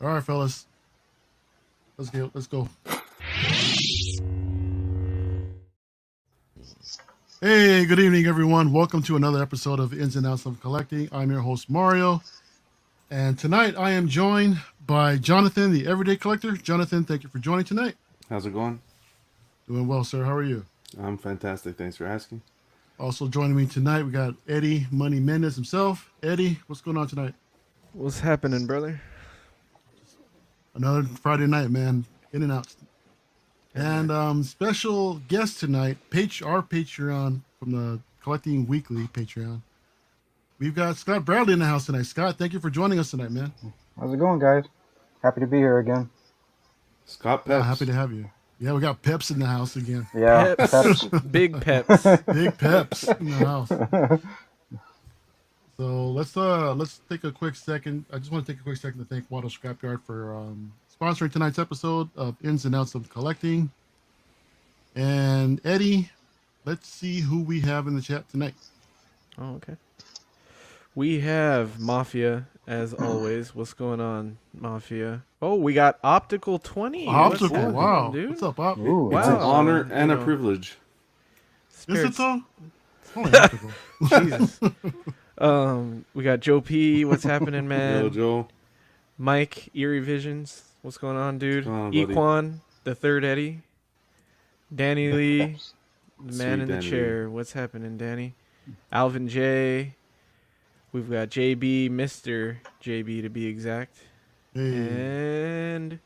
All right, fellas. Let's go. Let's go. Hey, good evening, everyone. Welcome to another episode of Ins and Outs of Collecting. I'm your host, Mario. And tonight I am joined by Jonathan, the Everyday Collector. Jonathan, thank you for joining tonight. How's it going? Doing well, sir. How are you? I'm fantastic. Thanks for asking. Also joining me tonight, we got Eddie Money Mendez himself. Eddie, what's going on tonight? What's happening, brother? Another Friday night, man. In and out. And special guest tonight, our Patreon from the Collecting Weekly Patreon. We've got Scott Bradley in the house tonight. Scott, thank you for joining us tonight, man. How's it going, guys? Happy to be here again. Scott Peps. Happy to have you. Yeah, we got Peps in the house again. Yeah, Peps. Big Peps. Big Peps in the house. So let's take a quick second. I just want to take a quick second to thank Waddle Scrapyard for sponsoring tonight's episode of Ins and Outs of Collecting. And Eddie, let's see who we have in the chat tonight. Oh, okay. We have Mafia, as always. What's going on, Mafia? Oh, we got Optical 20. Optical, What's happening, wow. dude? What's up, Op? Ooh. It's an Wow. honor and a privilege. Is it Spirits. though? It's only Optical. Jesus. We got Joe P. What's happening, man? Yo, Joe. Mike, Eerie Visions. What's going on, dude? What's going on, buddy? Equan, the third Eddie. Danny Lee, the man Sweet in the Danny chair. What's happening, Danny? Alvin J. We've got JB, Mr. JB to be exact. Hey. And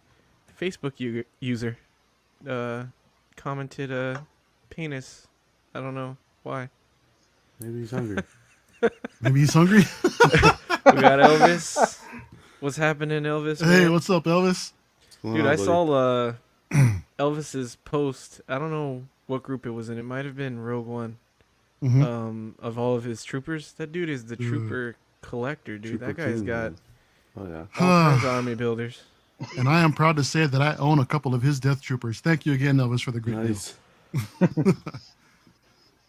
Facebook user commented penis. I don't know why. Maybe he's hungry. Maybe he's hungry. We got Elvis. What's happening, Elvis? Hey, man? what's up, Elvis? What's going Dude, on, I buddy? saw Elvis's post. I don't know what group it was in. It might have been Rogue One. Mhm. Of all of his troopers. That dude is the Dude. trooper collector, dude. Trooper that guy's King, got man. Oh, yeah. all kinds of army builders. And I am proud to say that I own a couple of his Death Troopers. Thank you again, Elvis, for the great deal. Nice.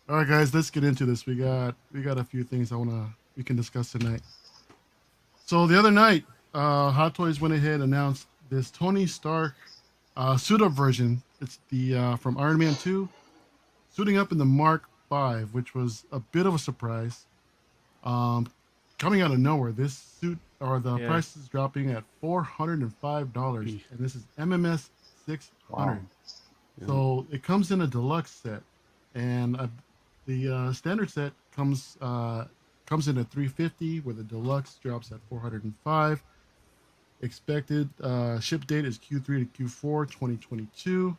All right, guys, let's get into this. We got a few things we can discuss tonight. So the other night, Hot Toys went ahead and announced this Tony Stark suit up version. It's the from Iron Man 2, suiting up in the Mark V, which was a bit of a surprise. Coming out of nowhere, this suit or the Yeah. price is dropping at $405, and this is MMS 600. Wow. Yeah. So it comes in a deluxe set, and the standard set comes in at $350, where the deluxe drops at $405. Expected ship date is Q3 to Q4 2022.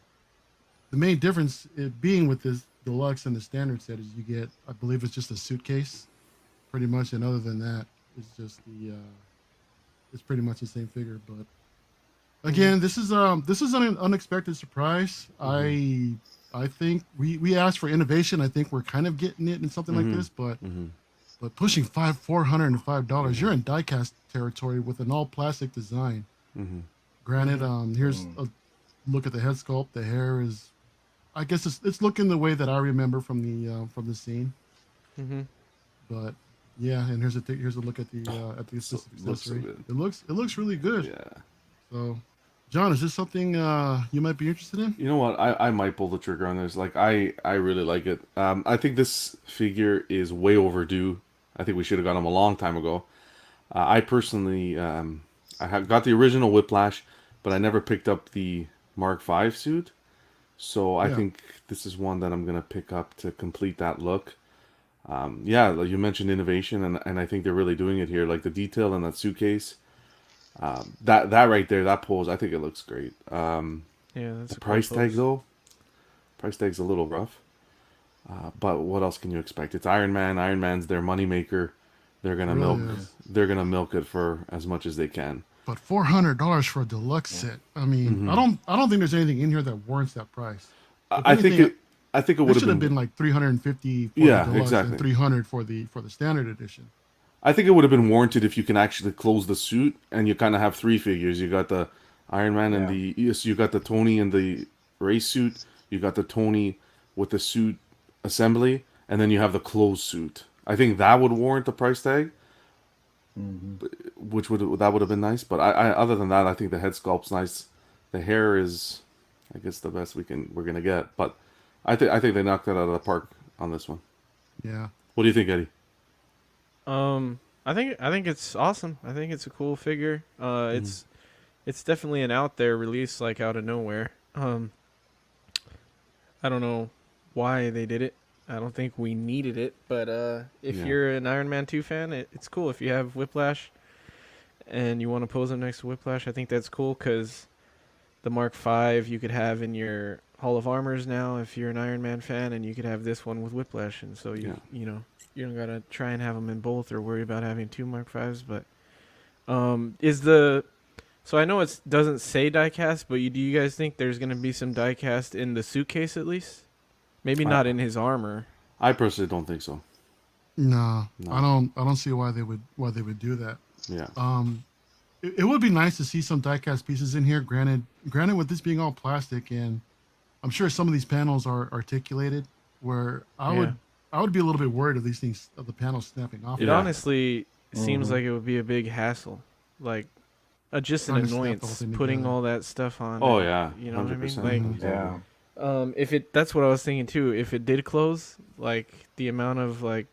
The main difference it being with this deluxe and the standard set is you get, I believe it's just a suitcase, pretty much, and other than that, it's just it's pretty much the same figure. But again, this is an unexpected surprise. I think we asked for innovation. I think we're kind of getting it in something like this, but pushing $405, you're in diecast territory with an all plastic design. Granted, here's a look at the head sculpt. The hair is, I guess it's looking the way that I remember from the scene. Mm-hmm. But yeah, and here's a look at the So- accessory. looks so good. It looks really good. Yeah. So, John, is this something you might be interested in? You know what? I might pull the trigger on this. Like, I really like it. I think this figure is way overdue. I think we should have got him a long time ago. I personally, got the original Whiplash, but I never picked up the Mark V suit. So I Yeah. think this is one that I'm going to pick up to complete that look. Yeah, like you mentioned innovation, and I think they're really doing it here. Like the detail in that suitcase, that right there, that pose, I think it looks great. Yeah, that's The a cool price tag pose. though, price tag's a little rough. But what else can you expect? It's Iron Man. Iron Man's their moneymaker. They're gonna Really milk. is. They're gonna milk it for as much as they can. But $400 for a deluxe set. I mean, I don't think there's anything in here that warrants that price. If I think anything, it. I think it It would should have have been like $350 for Yeah, the deluxe exactly. and $300 for the standard edition. I think it would have been warranted if you can actually close the suit and you kind of have three figures. You got the Iron Man and the you got the Tony in the race suit. You got the Tony with the suit assembly, and then you have the closed suit. I think that would warrant the price tag. which would have been nice. But I other than that, I think the head sculpt's nice. The hair is, I guess, the best we're gonna get. But I think they knocked it out of the park on this one. Yeah. What do you think, Eddie? I think it's awesome. I think it's a cool figure. It's definitely an out there release, like out of nowhere. I don't know why they did it. I don't think we needed it, but if Yeah. you're an Iron Man 2 fan, it's cool. If you have Whiplash and you want to pose him next to Whiplash, I think that's cool because the Mark V you could have in your Hall of Armors now if you're an Iron Man fan, and you could have this one with Whiplash, and so you know you don't gotta try and have them in both or worry about having two Mark Vs. But so I know it doesn't say diecast, but do you guys think there's gonna be some diecast in the suitcase at least? Maybe not in his armor. I personally don't think so. No, No. I don't see why they would do that. Yeah. It would be nice to see some diecast pieces in here. Granted, with this being all plastic, and I'm sure some of these panels are articulated, where I would be a little bit worried of these things, of the panels snapping off. It Yeah. honestly seems like it would be a big hassle, like just an Trying to snap the whole annoyance thing putting together. all that stuff on. Oh it, yeah. you know what I mean? 100%. Like, Yeah. that's what I was thinking too. If it did close, like the amount of like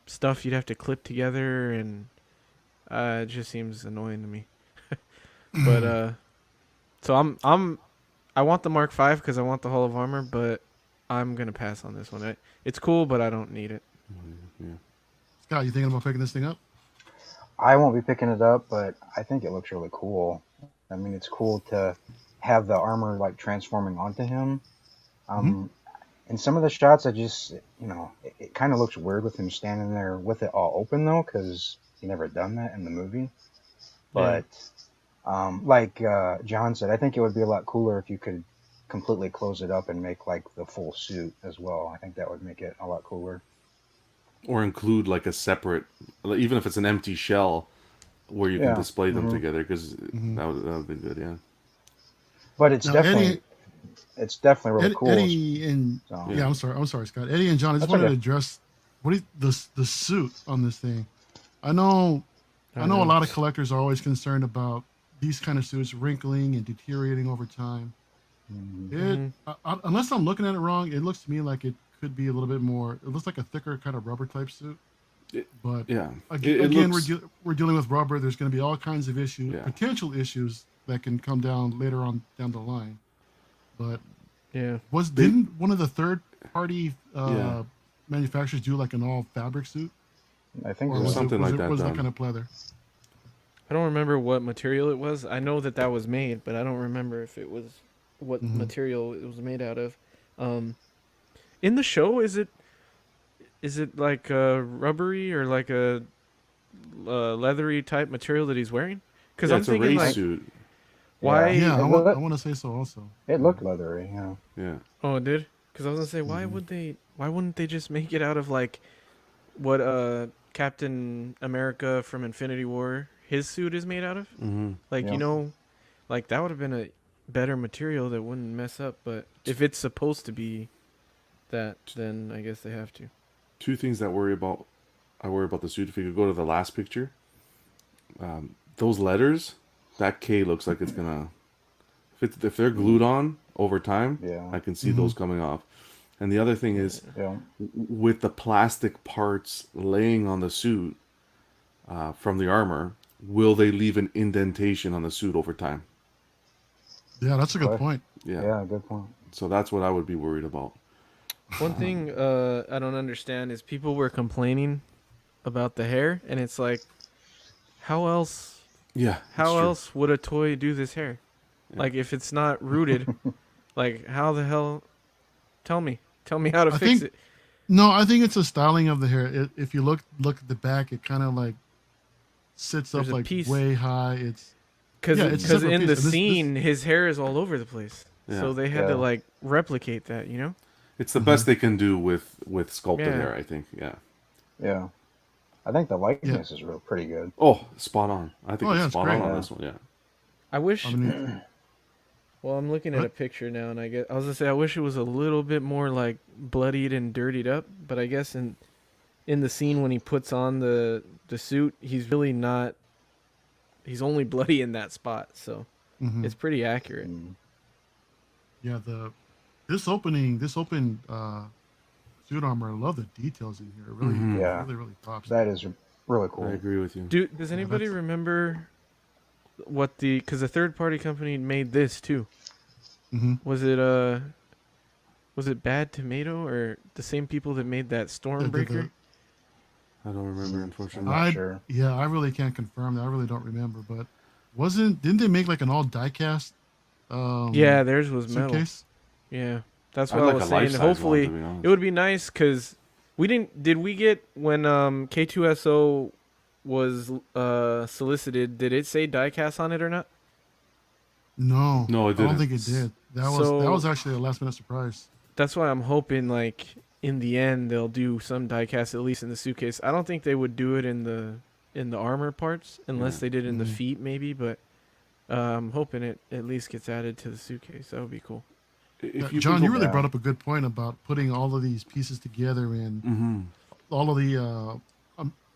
stuff you'd have to clip together, and it just seems annoying to me. But so I want the Mark V because I want the Hall of Armor, but I'm gonna pass on this one. It's cool, but I don't need it. Yeah. Scott, you thinking about picking this thing up? I won't be picking it up, but I think it looks really cool. I mean, it's cool to have the armor like transforming onto him. In some of the shots, I just, it kind of looks weird with him standing there with it all open though, because he never done that in the movie. But like John said, I think it would be a lot cooler if you could completely close it up and make like the full suit as well. I think that would make it a lot cooler. Or include like a separate, even if it's an empty shell, where you can Yeah. display them together, because that would be good. Yeah. But it's Now, definitely really cool. Eddie and So- I'm sorry, Scott. Eddie and John, I just That's wanted okay. to address the suit on this thing. I know a lot of collectors are always concerned about these kind of suits wrinkling and deteriorating over time. Unless I'm looking at it wrong, it looks to me like it could be a little bit more. It looks like a thicker kind of rubber type suit. But Yeah. again, looks- we're dealing with rubber. There's going to be all kinds of issues, Yeah. potential issues that can come down later on down the line. But Yeah. didn't one of the third party Yeah. manufacturers do like an all fabric suit? I think Or so. was Something it, was like it, that was done. that kind of pleather? I don't remember what material it was. I know that was made, but I don't remember if it was what material it was made out of. In the show, is it like rubbery or like a leathery type material that he's wearing? Because I'm it's a thinking race like, suit. why? Yeah, I looked- want to say so also. It looked leathery, yeah. Yeah. Oh, it did? Because I was gonna say, why wouldn't they just make it out of like what Captain America from Infinity War, his suit is made out of? Mm-hmm. Like, Yeah. like that would have been a better material that wouldn't mess up. But if it's supposed to be that, then I guess they have to. Two things that I worry about the suit. If we could go to the last picture, those letters, that K looks like it's gonna. If they're glued on over time, Yeah. I can see those coming off. And the other thing is, Yeah. with the plastic parts laying on the suit from the armor, will they leave an indentation on the suit over time? Yeah, that's a good Okay. point. Yeah. Yeah, good point. So that's what I would be worried about. One thing I don't understand is people were complaining about the hair, and it's like, how else? Yeah. How it's true. else would a toy do this hair? Like, if it's not rooted, like, how the hell? Tell me how to I fix think- it. No, I think it's a styling of the hair. If you look at the back, it kind of like sits There's up a like piece- way high. It's Because Yeah, it's a separate in piece, the and this- scene, his hair is all over the place. Yeah. So they had to Yeah. like replicate that, you know? It's the best they can do with sculpted Yeah. hair, I think. Yeah. Yeah. I think the likeness is real pretty good. Oh, spot on. I think Oh, yeah, it's it's spot great. on Yeah. this one. Yeah. I wish. I mean, Well, I'm looking at a What? picture now, and I was gonna say I wish it was a little bit more like bloodied and dirtied up. But I guess in the scene when he puts on the suit, he's really not he's only bloody in that spot, so Mhm. it's pretty accurate. Yeah, this open suit armor. I love the details in here. It really, Mhm. Yeah. really pops. That is really I cool. agree with you. Does anybody that's- remember what because the third party company made this too? hmm Was it Bad Tomato or the same people that made that Stormbreaker? I don't remember, I'm unfortunately. not sure. Yeah, I really can't confirm that. I really don't remember, but didn't they make like an all diecast Yeah, theirs was metal. suitcase? Yeah, that's I'd what like I was a saying. life-size one, Hopefully, to be honest. it would be nice because we didn't. Did we get when K2SO was solicited? Did it say diecast on it or not? No, No, it I don't didn't. think it did. That So- was actually a last minute surprise. That's why I'm hoping like in the end they'll do some diecast at least in the suitcase. I don't think they would do it in the armor parts unless Yeah. they did it in the Mhm. feet maybe, but I'm hoping it at least gets added to the suitcase. That would be cool. If you John, could you go- really Yeah. brought up a good point about putting all of these pieces together and Mhm. all of the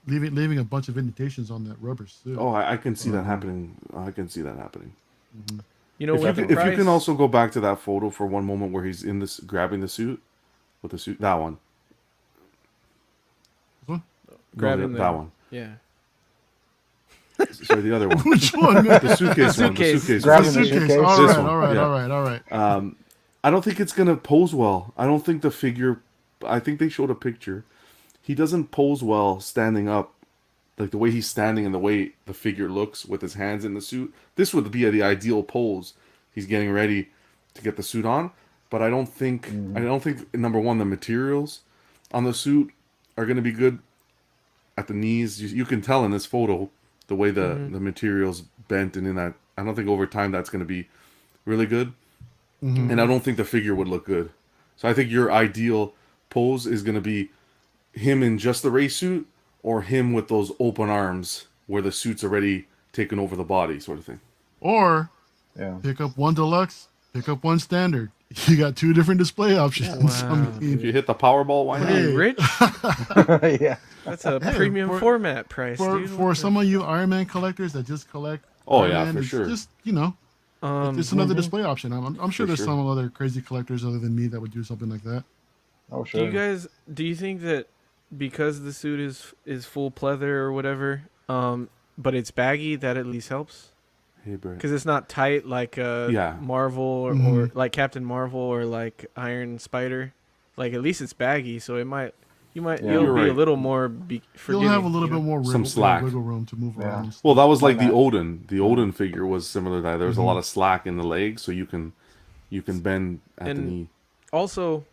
leaving a bunch of indentations on that rubber suit. Oh, I can see that Mhm. happening. I can see that happening. Mhm. You know, If with you, the can, if you price- can also go back to that photo for one moment where he's in this grabbing the suit with the suit, that one. This one? Grabbing that the- one. yeah. Sorry, the other one. Which one? Man? The suitcase one. The Suitcase. suitcase Grabbing one. the Suitcase. suitcase. All This right, one, all right, yeah. all right. I don't think it's gonna pose well. I don't think the figure. I think they showed a picture. He doesn't pose well standing up, like the way he's standing and the way the figure looks with his hands in the suit. This would be the ideal pose. He's getting ready to get the suit on, but I don't think. I don't think number one the materials on the suit are gonna be good at the knees. You can tell in this photo the way the materials bent and in that. I don't think over time that's gonna be really good. And I don't think the figure would look good. So I think your ideal pose is going to be him in just the race suit or him with those open arms where the suit's already taken over the body sort of thing. Or Yeah. pick up one deluxe, pick up one standard. You got two different display options. Wow, I If mean, you hit the Powerball, why What not? are you, Hey. rich? Yeah. That's a Hey, premium for- format price, for dude. for What some of you Iron Man collectors that just collect. Oh, Iron yeah, Man, for it's sure. Just the- it's another Mhm. display option. I'm sure For there's sure. some other crazy collectors other than me that would do something like that. Oh, Do sure. do you think that because the suit is full pleather or whatever, but it's baggy, that at least helps? Hey, Brett. Because it's not tight like Yeah. Marvel or Mhm. like Captain Marvel or like Iron Spider. Like at least it's baggy, so Yeah. you'll You're be a right. little more forgiving. You'll have a little you know? bit more Some wiggle, slack. wiggle room to move Yeah. around. and stuff. Well, that was like On the that. Odin. The Odin figure was similar to that. There was a Mhm. lot of slack in the legs, so you can bend at the And- knee. Also,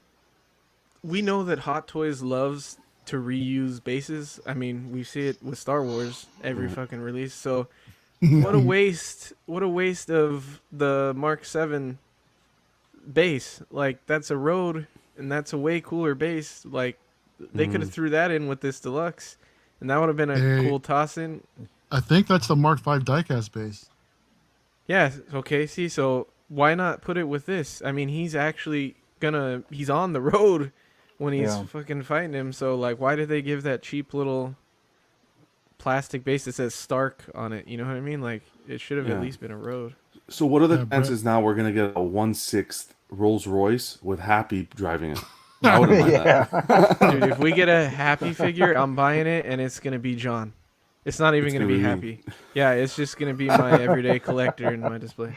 we know that Hot Toys loves to reuse bases. I mean, we see it with Star Wars every fucking release. So what a waste! What a waste of the Mark 7 base. Like that's a road, and that's a way cooler base. Like they could have threw that in with this deluxe, and that would have been a Hey. cool toss in. I think that's the Mark V diecast base. Yeah. Okay. See, so why not put it with this? I mean, he's actually he's on the road when he's Yeah. fucking fighting him. So like, why did they give that cheap little plastic base that says Stark on it? You know what I mean? Like, it should have Yeah. at least been a road. So what are the Yeah, Brett. chances now we're gonna get a 1/6 Rolls Royce with Happy driving it? I wouldn't mind that. Yeah. Dude, if we get a happy figure, I'm buying it, and it's gonna be John. It's not even It's gonna gonna be be happy. Yeah, it's just gonna be my everyday collector in my display.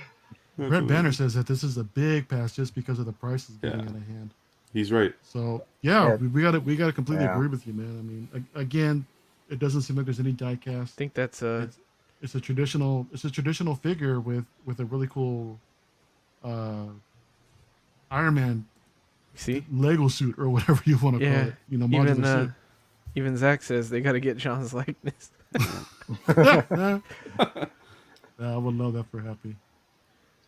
Brett Banner says that this is a big pass just because of the prices getting Yeah. out of hand. He's right. So yeah, Yeah. we gotta completely Yeah. agree with you, man. I mean, again, it doesn't seem like there's any diecast. I think that's It's a traditional figure with a really cool Iron Man see. Lego suit or whatever you want to Yeah, call it. You know, modular Even even Zach says they got to get John's likeness. suit. I would love that for Happy.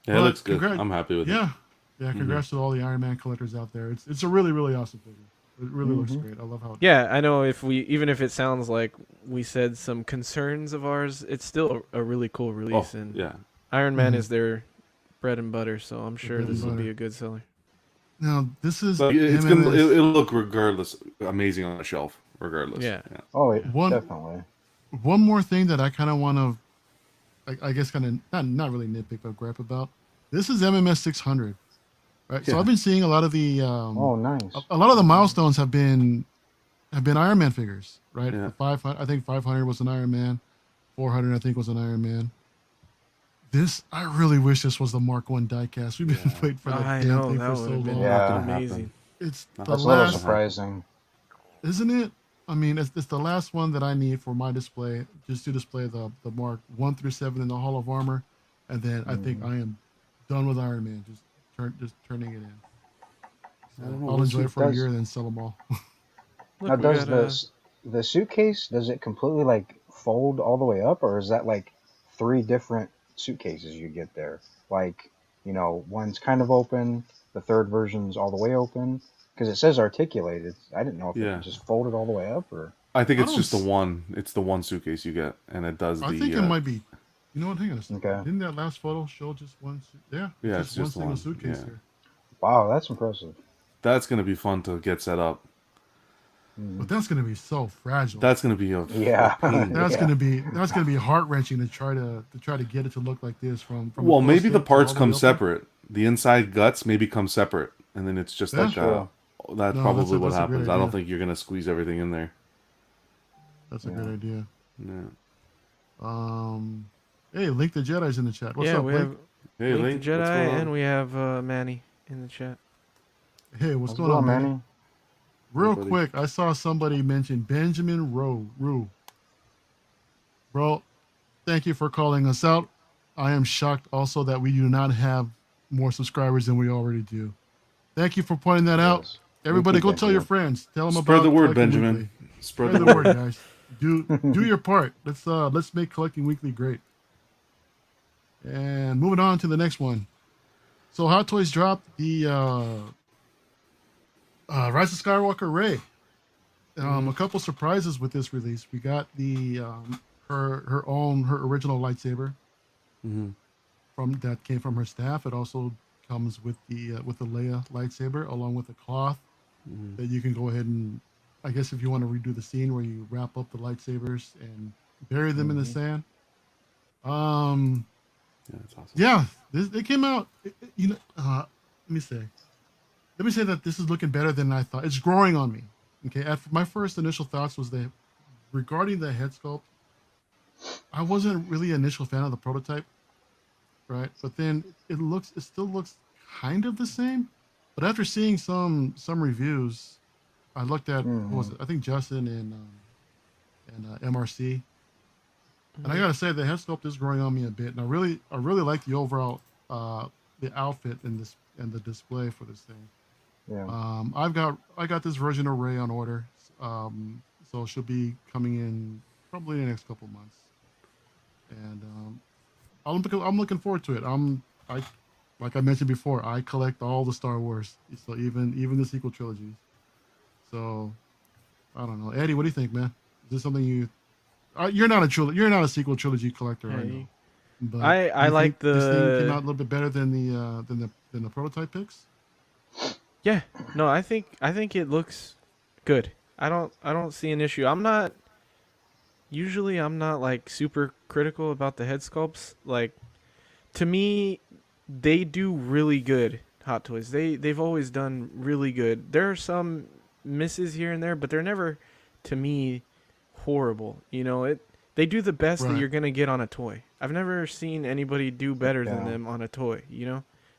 Yeah, it Well, looks good. congrat- I'm happy with it. Yeah, yeah. Congrats to all the Iron Man collectors out there. It's a really awesome figure. It really looks great. I love how. Yeah, I know. Even if it sounds like we said some concerns of ours, it's still a really cool Oh, release. And yeah. Iron Man Mhm. is their bread and butter, so I'm sure bread and this will be butter. a good seller. Now this is But it's MMS. gonna it'll look regardless amazing on the shelf. Regardless. Yeah. Oh, yeah, One- definitely. One more thing that I kind of want to I guess kind of not really nitpick but gripe about. This is MMS 600, right? So Yeah. I've been seeing a lot of the Oh, nice. a lot of the milestones have been Iron Man figures, right? Yeah. The 500, I think 500 was an Iron Man, 400 I think was an Iron Man. This I really wish this was the Mark One diecast. We've been Yeah. waiting for that I damn know thing that for would so have been long. Yeah. amazing. It's Not the That's a little last, surprising. isn't it? I mean, it's the last one that I need for my display, just to display the Mark 1 through 7 in the Hall of Armor, and then I think Mhm. I am done with Iron Man. Just turning it in. I So don't know. I'll We'll enjoy see. it for a Does year and then sell them all. Now Look, we does got a. the suitcase, does it completely like fold all the way up, or is that like three different suitcases you get there? Like, one's kind of open, the third version's all the way open, because it says articulated. I didn't know if it Yeah. just folded all the way up or. I think I it's don't. just the s- one. It's the one suitcase you get, and it does I the. think it might be. You know what? Hang on a second. Okay. Didn't that last photo show just one? Yeah, it's Yeah, it's just one just single one. suitcase Yeah, here. Wow, that's impressive. that's gonna be fun to get set up. Mm. But that's gonna be so fragile. That's gonna be a Yeah, pain. That's yeah. gonna be heart wrenching to try to get it to look like this from a Well, close maybe the up to parts all the way come open. separate. The inside guts maybe come separate, and then it's just Yeah, like True. that's no, probably what that's a great happens. I don't idea. think you're gonna squeeze everything in there. That's a Yeah. great idea. Yeah. Um, hey, Link the Jedi's in the chat. What's Yeah, up, we Link? have Hey, Link Link, the what's Jedi, going and on? we have Manny in the chat. Hey, what's How's it going on, going, Manny? Manny? Hey, Real buddy. quick, I saw somebody mention Benjamin Rue. Bro, thank you for calling us out. I am shocked also that we do not have more subscribers than we already do. Thank you for pointing that out. Yes. Thank Everybody, you, go tell your Benjamin. friends. Tell them Spread the about word, Collecting Benjamin. Weekly. Spread Spread the the word, word. guys. Do your part. Let's make Collecting Weekly great. And moving on to the next one. So Hot Toys dropped the Rise of Skywalker Ray. A couple surprises with this release. We got the her original lightsaber Mm-hmm. from that came from her staff. It also comes with the Leia lightsaber along with a cloth Mm-hmm. that you can go ahead and, I guess, if you want to redo the scene where you wrap up the lightsabers and bury them in the Hmm. sand. Um, Yeah, that's awesome. yeah, it came out. Let me say that this is looking better than I thought. It's growing on me. Okay, my first initial thoughts was that regarding the head sculpt, I wasn't really an initial fan of the prototype, right? But then it still looks kind of the same. But after seeing some reviews, I looked at what was Hmm. it? I think Justin and MRC, and I Mhm. gotta say the head sculpt is growing on me a bit, and I really like the overall the outfit in this and the display for this thing. Yeah. I got this version of Ray on order, so she'll be coming in probably in the next couple months, and I'm looking forward to it. I Like I mentioned before, I collect all the Star Wars, so even the sequel trilogies. So I don't know, Eddie, what do you think, man? Is this something you're not a sequel trilogy collector, I know, Hey, but do I you think like this thing came out the. a little bit better than the prototype picks? Yeah, no, I think it looks good. I don't see an issue. I'm not like super critical about the head sculpts. Like, to me, they do really good. Hot Toys. They've always done really good. There are some misses here and there, but they're never, to me, horrible. They do the best that Right. you're gonna get on a toy. I've never seen anybody do better than Yeah. them on a toy.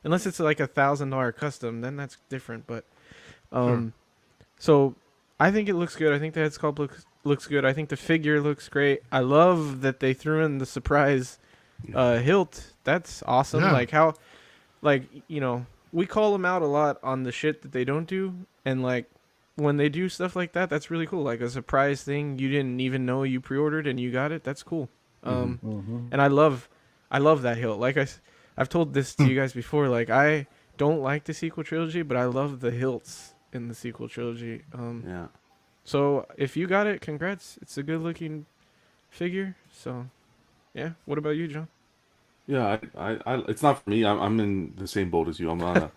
Unless it's like $1,000 custom, then that's different. But Sure. um, so I think it looks good. I think the head sculpt looks good. I think the figure looks great. I love that they threw in the surprise hilt. That's awesome. Yeah. Like how, like we call them out a lot on the shit that they don't do, and like when they do stuff like that, that's really cool. Like a surprise thing you didn't even know you pre-ordered and you got it. That's cool. Mhm. Hmm. And I love that hilt. Like I've told this to you guys before. Like I don't like the sequel trilogy, but I love the hilts in the sequel trilogy. Yeah. So if you got it, congrats. It's a good looking figure. So yeah. What about you, John? Yeah, it's not for me. I'm in the same boat as you. I'm not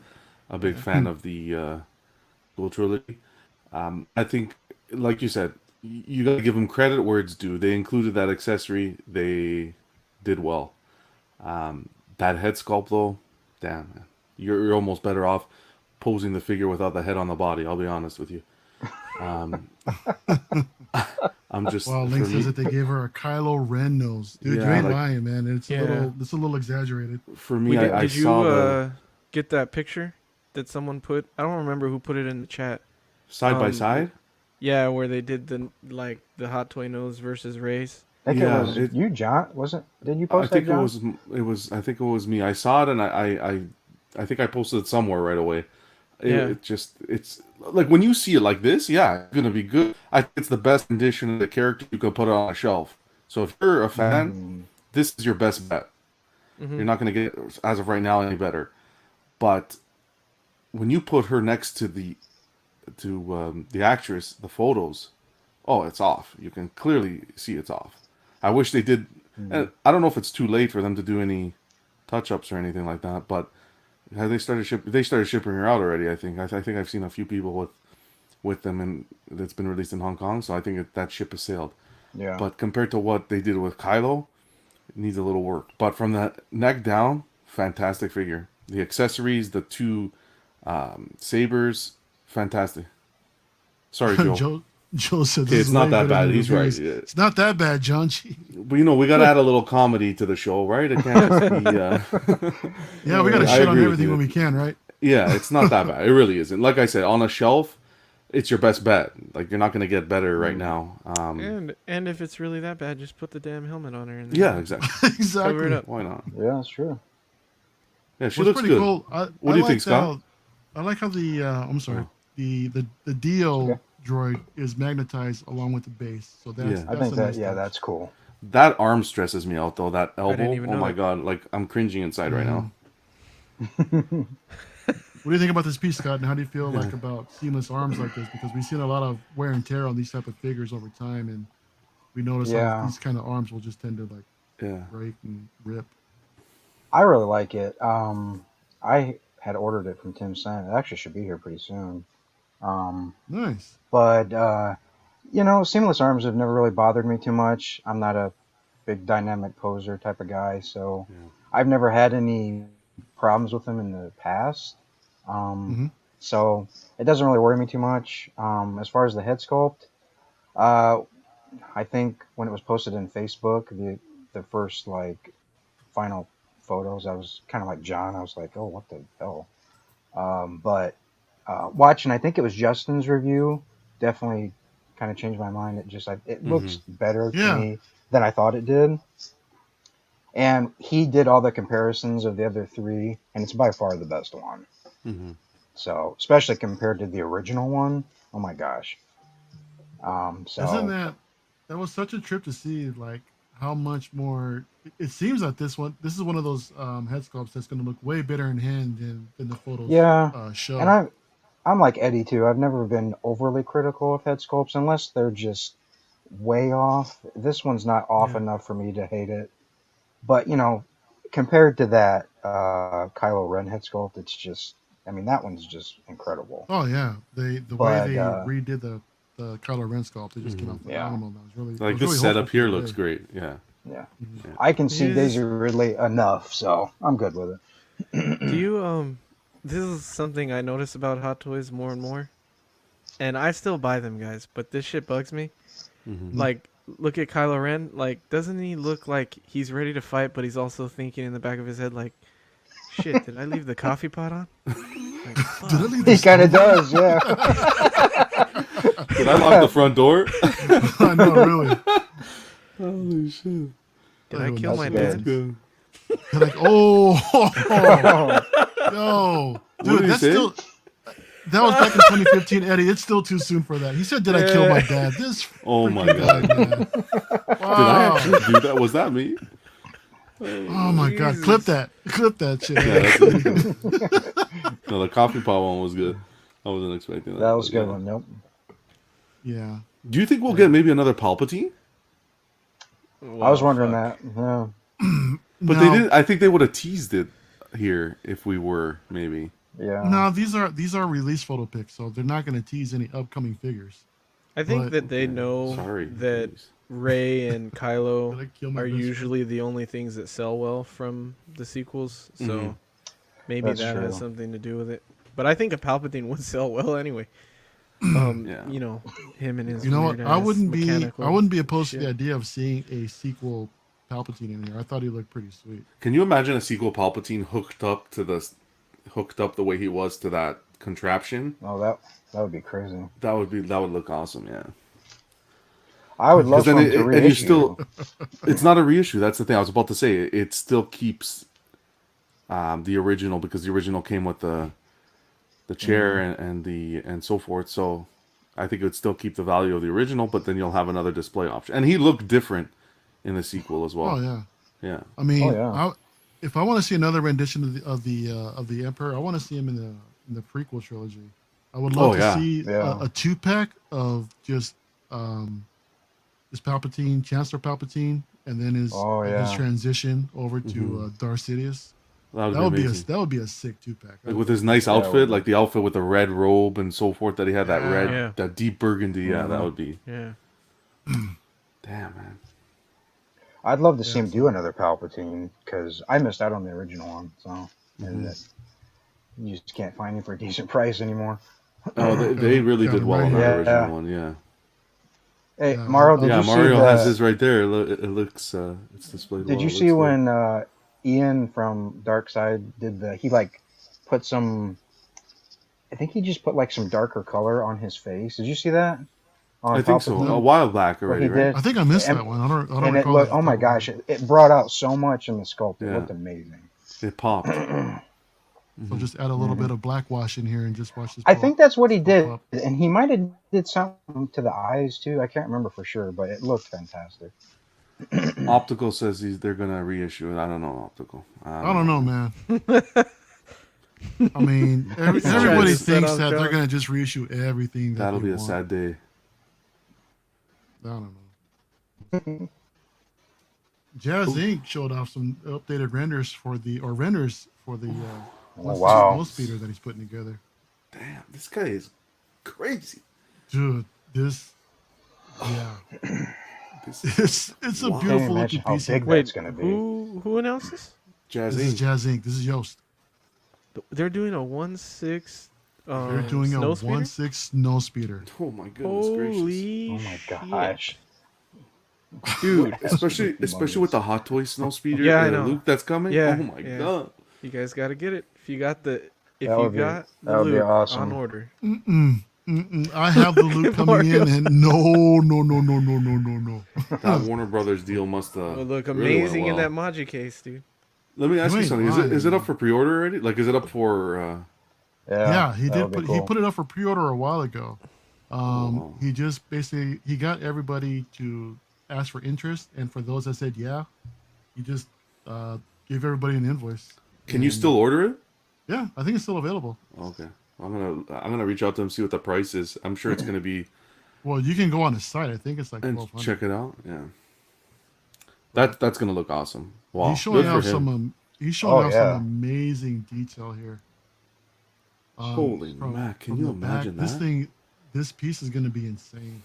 a big Yeah. fan of the Dual Trilogy. I think, like you said, you got to give them credit where it's due. They included that accessory. They did well. That head sculpt though, damn man, you're almost better off posing the figure without the head on the body. I'll be honest with you. Um, I'm just Wow, for Link says me, that they gave her a Kylo Ren nose. Dude, you yeah, ain't like lying, man. Yeah. It's a little exaggerated. for me, I Did you saw the get that picture that someone put? I don't remember who put it in the chat. side by side. Yeah, where they did the hot toy nose versus Ray's. I think it Yeah, was you, John. Wasn't? Did you I post that, think John? I think it was me. I saw it and I think I posted it somewhere right away. Yeah. It's like when you see it like this, yeah, it's gonna be good. I think it's the best condition of the character you can put it on a shelf. So if you're a fan, Mm, this is your best bet. Mm-hmm. You're not gonna get as of right now any better. But when you put her next to the actress, the photos, oh, it's off. You can clearly see it's off. I wish they did. mm. And I don't know if it's too late for them to do any touch ups or anything like that, but have they started ship? They started shipping her out already. I think. I think I've seen a few people with them, and that's been released in Hong Kong. So I think that ship has sailed. Yeah. But compared to what they did with Kylo, it needs a little work. But from the neck down, fantastic figure. The accessories, the two sabers, fantastic. Sorry, Joe. Joe says Okay, this it's is not way that better bad. than He's right. reviews. Yeah. It's not that bad, John. Gee. But we got to add a little comedy to the show, right? It can't just be. Yeah, we got to I shit on agree with everything you. when we can, right? Yeah, it's not that bad. It really isn't. Like I said, on a shelf, it's your best bet. Like you're not going to get better right now. And if it's really that bad, just put the damn helmet on her and then Yeah, exactly. cover it Exactly. up. Why not? Yeah, that's true. Yeah, she What's looks pretty good. cool. What do you think, Scott? I like how the I'm sorry, Oh. the Dio Okay. droid is magnetized along with the base. So that's Yeah. I that's think a that. nice Yeah, touch. that's cool. That arm stresses me out though. That didn't elbow. even Oh know my that. god! Like I'm cringing inside right Yeah. now. What do you think about this piece, Scott? And how do you feel like about seamless arms like this? Because we've seen a lot of wear and tear on these type of figures over time, and we notice how Yeah, these kind of arms will just tend to like Yeah. break and rip. I really like it. I had ordered it from Tim Sen. It actually should be here pretty soon. Um, Nice. but seamless arms have never really bothered me too much. I'm not a big dynamic poser type of guy, so Yeah. I've never had any problems with them in the past. Um, Hmm. so it doesn't really worry me too much. As far as the head sculpt, uh, I think when it was posted in Facebook, the first like final photos, I was kind of like John. I was like, oh, what the hell? But watching, I think it was Justin's review, definitely kind of changed my mind. It Mm-hmm. looks better to Yeah. me than I thought it did. And he did all the comparisons of the other three, and it's by far the best one. Mm-hmm. So, especially compared to the original one, oh my gosh. Isn't So that was such a trip to see like how much more it seems that this is one of those head sculpts that's going to look way better in hand than the photos yeah, and show. I'm like Eddie too. I've never been overly critical of head sculpts unless they're just way off. This one's not off Yeah. enough for me to hate it. But compared to that Kylo Ren head sculpt, it's just, I mean, that one's just incredible. Oh yeah, the way But they redid the Kylo Ren sculpt, it just came out yeah, phenomenal. That was really I Like was this really setup hopeful here for looks today. great. Yeah. yeah, Mhm. Yeah. I can see Is Daisy Ridley enough, so I'm good with Do it. you This is something I notice about Hot Toys more and more, and I still buy them, guys. But this shit bugs me. Mm-hmm. Like, look at Kylo Ren. Like, doesn't he look like he's ready to fight, but he's also thinking in the back of his head, like, shit, did I leave the coffee pot on? Like, Did I fuck. leave He this? kind of does, yeah. Did I lock the front door? I know, really. Holy shit! Did I kill That's my good. dad? Good. They're like, oh, Oh, yo, What dude, did he that's say? still that was back in 2015, Eddie. It's still too soon for that. He said, "Did I kill my dad?" This Oh my freaking god! guy, man. Did I Wow. actually do that? Was that me? Oh my god, Jesus. clip that shit. Yeah, that's it. No, the coffee pot one was good. I wasn't expecting that. that was a but good yeah. one. Nope. Yeah. Do you think we'll get maybe another Palpatine? I was Well, wondering fuck. that. Yeah. But no, they didn't. I think they would have teased it here if we were maybe. Yeah. no, these are release photo pics, so they're not going to tease any upcoming figures. I think But- that they Okay, know sorry. that Jeez. Rey and Did Kylo I kill my are best friend? usually the only things that sell well from the sequels, so Mhm. maybe That's that has true. something to do with it. But I think a Palpatine would sell well anyway. Yeah. You know, him and his You know what? weird ass I mechanical wouldn't be opposed to shit. the idea of seeing a sequel Palpatine in here. I thought he looked pretty sweet. Can you imagine a sequel Palpatine hooked up the way he was to that contraption? Oh, that would be crazy. That would look awesome. Yeah. I would Because love then for him to and you reissue. still, it's not a reissue. That's the thing I was about to say. It still keeps the original because the original came with the chair and so forth. So I think it would still keep the value of the original, but then you'll have another display option. And he looked different in the sequel as Oh well. yeah. Yeah. I Oh mean, yeah. if I want to see another rendition of the Emperor, I want to see him in the prequel trilogy. I would love Oh to yeah. see Yeah. a 2-pack of um, just Palpatine, Chancellor Palpatine, and then Oh his yeah. transition over to Hmm. Darth Sidious. That would be amazing. That would be a sick 2-pack. Like with his nice Yeah, it outfit, would like be. the outfit with the red robe and so forth that he had, that red, Yeah. Yeah, that deep burgundy. Yeah, that Hmm. would be. yeah. Damn, man. I'd love to see Yeah. him do another Palpatine because I missed out on the original one. So and Hmm. that you just can't find him for a decent price anymore. Oh, they really Got did him well right on that here. original Yeah. one. Yeah. Hey, Yeah, Mario, I'll did Yeah, you see Mario has the? his right there. It looks, it's displayed Did well. you It see looks good. when Ian from Dark Side did the? He like put some. I think he just put like some darker color on his face. Did you see that I on think so. A No, Palpatine? while back Where he already, right? did, I think I missed and that one. I don't and it recall that looked. you Oh my talking about gosh, it. it brought out so much in the sculpt. It Yeah. looked amazing. It popped. So Hmm. just add a little bit of black wash in here and just watch this I think that's what he did, pop. and he might have did something to the eyes too. I can't remember for sure, but it looked fantastic. Optical says they're gonna reissue it. I don't know, Optical. I I don't don't know, know, man. man. I mean, He's That'll trying be everybody to a, set thinks off that they're John. gonna just reissue everything that that'll they be a want. sad day. I don't know. Jazz Inc. showed off some updated renders for the Oh 1/6 wow! snow speeder that he's putting together. Damn, this guy is crazy. Dude, this yeah, This is it's a I can't wild. beautiful imagine looking how PC. big Wait, that's gonna be. who announced this? Jazz This is Inc. Jazz Inc. This is Yoast. They're doing a 1/6 They're doing a snow speeder. 1/6 snow speeder. Oh my goodness gracious. Holy Oh my shit, gosh! dude! Especially Humongous. with the Hot Toy Snow Speeder, Yeah, I know. Luke that's coming. Yeah, Oh my yeah. god. You guys got to get it. If you got the That would be Luke on awesome. order. I have the loot coming Mario. in, and no. That Warner Brothers deal must It would look really went amazing in well. that Maji case, dude. Let me ask You you ain't something. Is it lying. up for pre-order already? Like, is it up for? Yeah, he that did would be put cool. it up for pre-order a while ago. Oh, He just basically he got everybody to ask for interest, and for those that said yeah, he just gave everybody an invoice. can you And, still order it? Yeah, I think it's still available. Okay, I'm gonna reach out to him see what the price is. I'm sure it's gonna be Well, you can go on his site. I think it's like and 1,200. check it out. Yeah, that's gonna look awesome. Wow, He's showing good for off him. he's showing Oh off yeah! some amazing detail here. Holy Mac, can from you the back, imagine that? this piece is going to be insane.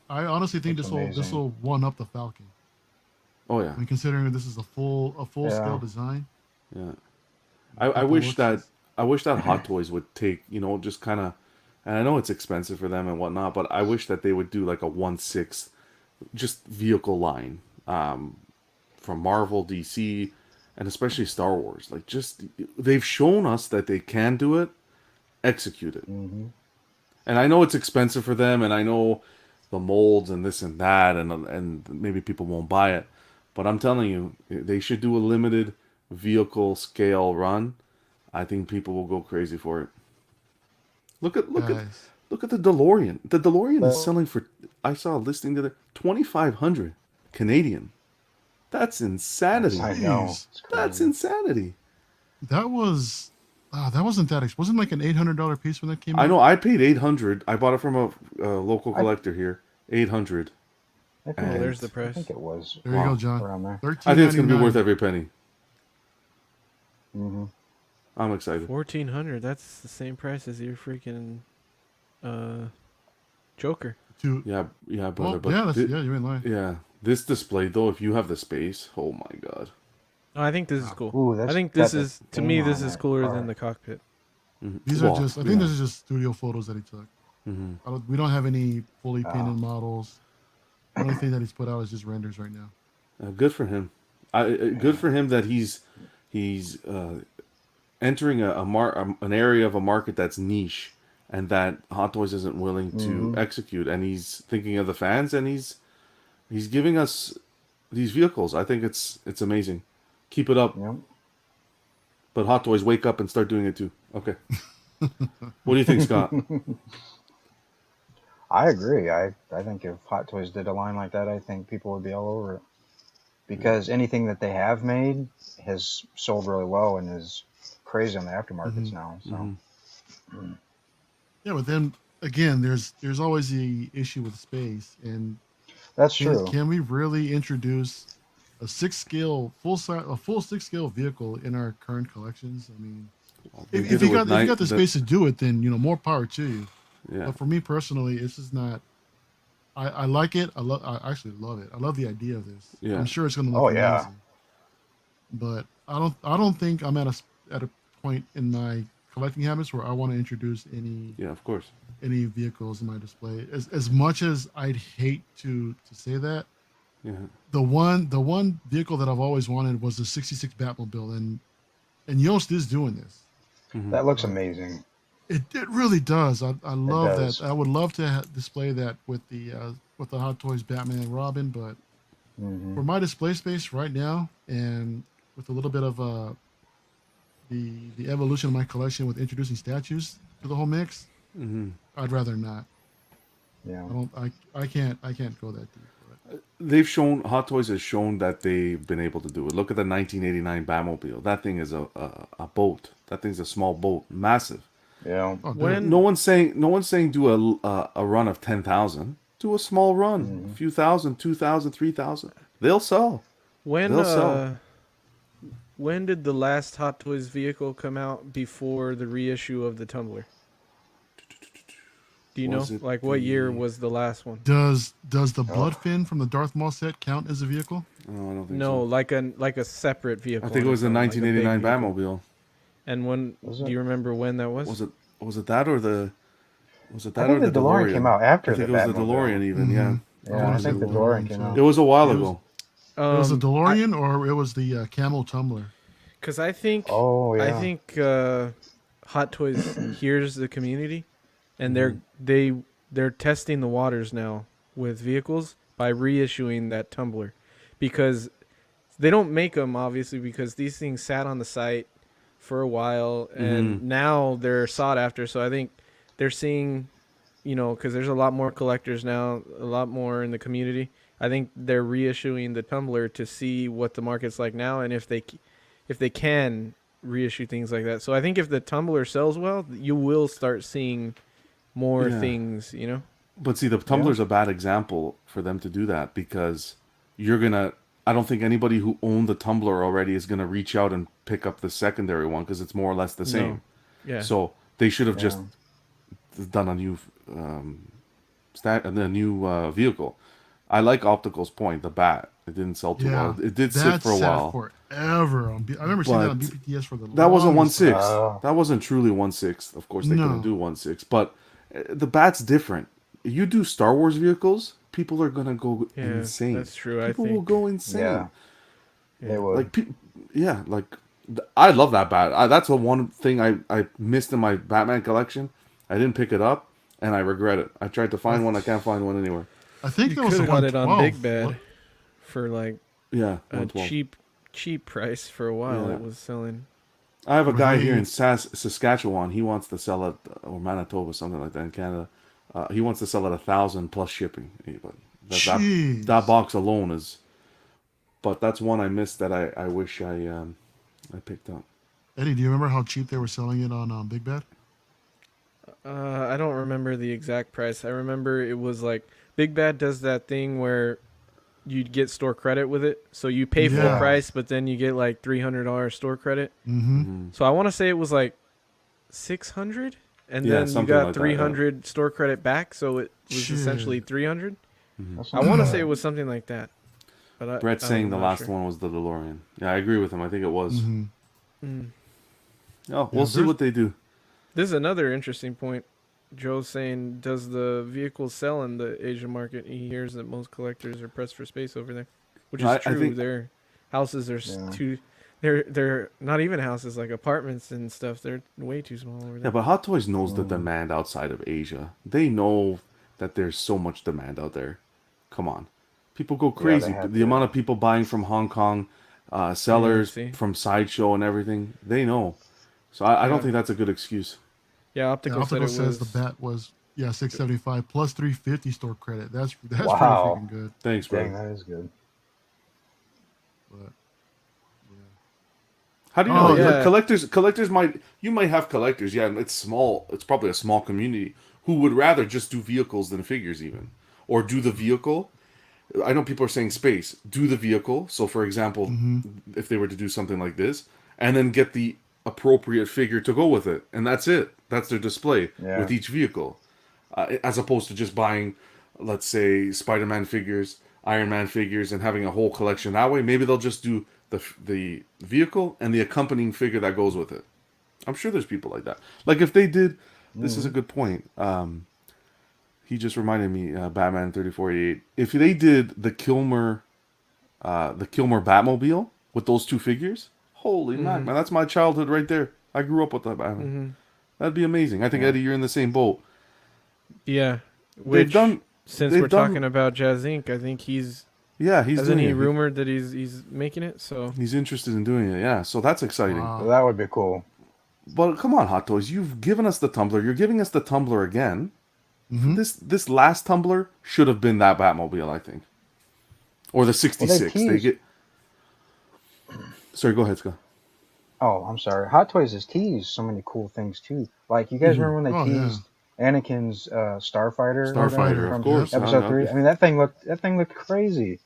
I honestly think It's this amazing. will one up the Falcon. Oh yeah, I mean, considering this is a full Yeah. scale design. yeah. I With the wish looks that is- Hot Toys would take, just kind of, and I know it's expensive for them and whatnot, but I wish that they would do like a 1/6 just vehicle line, from Marvel, DC, and especially Star Wars. Like, just they've shown us that they can do it, execute it. Hmm. And I know it's expensive for them, and I know the molds and this and that, and maybe people won't buy it. But I'm telling you, they should do a limited vehicle scale run. I think people will go crazy for it. Guys, Look at the DeLorean. The DeLorean is Well- selling for. I saw a listing the other 2,500 Canadian. That's insanity. I know. Jeez. It's That's crazy. insanity. that wasn't that expensive. Wasn't like an $800 piece when that came out. I know. I paid 800. I bought it from a local collector here. 800. I think, Oh, And- there's the I price. think it was There you Wow. go, John. around there. I think it's going to be $13.99. worth every penny. Hmm. I'm excited. 1,400. That's the same price as your freaking Joker. to yeah, brother. well, But yeah, you ain't lying. yeah, this display though, if you have the space, oh my god. No, I think this is Wow. cool. Ooh, I that's think got this the is to thing me this on is it. cooler than Or, the cockpit. These are Well, just I think yeah. this is just studio photos that he took. We don't have any fully painted models. The only thing that he's put out is just renders right now. Good for him. Good for him that he's entering an area of a market that's niche and that Hot Toys isn't willing to execute, and he's thinking of the fans, and he's giving us these vehicles. I think it's amazing. Keep it up. yep. But Hot Toys, wake up and start doing it too. Okay. What do you think, Scott? I agree. I think if Hot Toys did a line like that, I think people would be all over it. Because anything that they have made has sold really well and is crazy on the aftermarkets now. So Yeah, but then again, there's always the issue with space, and that's true. can we really introduce a full 6 scale vehicle in our current collections? I mean, They if did you it with got night- the space to do it, then more power to you. Yeah. But for me personally, it's just not. I like it. I actually love it. I love the idea of this. Yeah. I'm sure it's going to look Oh, amazing. yeah. But I don't think I'm at a point in my collecting habits where I want to introduce Yeah, of course. any vehicles in my display. As much as I'd hate to say that, Yeah. the one vehicle that I've always wanted was the '66 Batmobile, and Yost is doing this. That looks amazing. It really does. I love does. that. I would love to display that with the Hot Toys Batman and Robin, but for my display space right now, and with a little bit of the evolution of my collection with introducing statues to the whole mix, I'd rather not. Yeah. I can't go that deep. But Hot Toys has shown that they've been able to do it. Look at the 1989 Batmobile. That thing is a boat. That thing's a small boat, massive. Yeah. oh, dude, When No one's saying do a run of 10,000. Do a small run, a few thousand, 2,000, 3,000. They'll sell. when They'll sell. when did the last Hot Toys vehicle come out before the reissue of the Tumbler? Do you know? Was it Like what year the- was the last one? does the Bloodfin from the Darth Maul set count as a vehicle? Oh, I don't think No, so. like a separate vehicle. I think it was the on its own, like a big 1989 vehicle. Batmobile. And when Was do it? you remember when that was? Was it that or the was it that I think or the DeLorean came out after I think the it was the Batmobile. DeLorean even, yeah. Yeah, I think the DeLorean came out. It was a while It was- ago. It was the Um, DeLorean or it was the Camel Tumbler. Because I think Oh yeah. I think Hot Toys hears the community, and they're testing the waters now with vehicles by reissuing that Tumbler, because they don't make them obviously because these things sat on the site for a while and now they're sought after. So I think they're seeing, because there's a lot more collectors now, a lot more in the community. I think they're reissuing the Tumbler to see what the market's like now and if they can reissue things like that. So I think if the Tumbler sells well, you will start seeing more Yeah. things, But see, the Tumbler's a bad example for them to do that because I don't think anybody who owned the Tumbler already is gonna reach out and pick up the secondary one because it's more or less the same. Yeah. So they should have just Yeah. done a new vehicle. I like Optical's point, the Bat. It didn't sell too well. It did sit that for a sat while. Forever. I remember seeing that on But BPTS for the That wasn't longest 1/6. time. Oh. That wasn't truly 1/6. Of course, they No. couldn't do 1/6. But the Bat's different. You do Star Wars vehicles, people are gonna go Yeah, insane. that's true, I People will think. go insane. Yeah. They would. Like, I love that Bat. That's the one thing I missed in my Batman collection. I didn't pick it up, and I regret it. I tried to find one. I can't find one anywhere. I think You that was could the have got it on 112. Big Bad for like Yeah, a 112. cheap price for a while. Yeah. It was selling. I have a guy here in Really? Saskatchewan. He wants to sell it, or Manitoba, something like that in Canada. He wants to sell it 1,000 plus shipping. But Jeez. that box alone is. But that's one I missed that I wish I picked up. Eddie, do you remember how cheap they were selling it on Big Bad? I don't remember the exact price. I remember it was like Big Bad does that thing where you get store credit with it. So you pay full Yeah. price, but then you get like $300 store credit. Mm-hmm. So I want to say it was like 600, and Yeah, then you something got like that, yeah. 300 store credit back, so it was Shit. essentially 300. That's I not want to bad. say it was something like that, but Brett's I'm saying the not last sure. one was the DeLorean. Yeah, I agree with him. I think it was. Mm-hmm. Mm. Oh, Yeah, we'll see there's- what they do. This is another interesting point. Joe's saying, does the vehicle sell in the Asian market? He hears that most collectors are pressed for space over there, which is I true. think- Their houses are Yeah. too. They're not even houses, like apartments and stuff. They're way too small over Yeah, there. but Hot Toys knows the Mm. demand outside of Asia. They know that there's so much demand out there. Come on. People go Yeah, they crazy. have The to. amount of people buying from Hong Kong, sellers see? from Sideshow and everything, they know. So I don't Yeah. think that's a good excuse. Yeah, Yeah, optical said Optical it says was. the bat was 675 plus 350 store credit. That's pretty Wow. freaking good. Thanks, Dang, brother. that is good. But How do you Oh, know? yeah. Collectors you might have collectors. Yeah, and it's small. It's probably a small community who would rather just do vehicles than figures, even, or do the vehicle. I know people are saying space. Do the vehicle. So, for example, mm-hmm. if they were to do something like this, and then get the appropriate figure to go with it, and that's it. That's their display Yeah. with each vehicle, as opposed to just buying, let's say, Spider-Man figures, Iron Man figures, and having a whole collection that way. Maybe they'll just do the vehicle and the accompanying figure that goes with it. I'm sure there's people like that. Like if they did, this is a good point. He just reminded me, Batman 3488. If they did the Kilmer Batmobile with those two figures, holy man, that's my childhood right there. I grew up with that Batman. Mm-hmm. That'd be amazing. I think Yeah. Eddie, you're in the same boat. Yeah, They've which done. since they've we're done- talking about Jazz Inc., I think he's Yeah, he's hasn't doing he it. rumored that he's making it. So He's interested in doing it. Yeah, so that's exciting. Wow. So that would be cool. But come on, Hot Toys, you've given us the tumbler. You're giving us the tumbler again. Mhm. This last tumbler should have been that Batmobile, I think, or the '66. They teased- get. Sorry, go ahead, Scott. Oh, I'm sorry. Hot Toys has teased so many cool things too. Like you guys remember when they Oh, yeah. teased Anakin's Starfighter? Starfighter, from of course. Episode Yeah, 3. yeah. I mean, that thing looked crazy.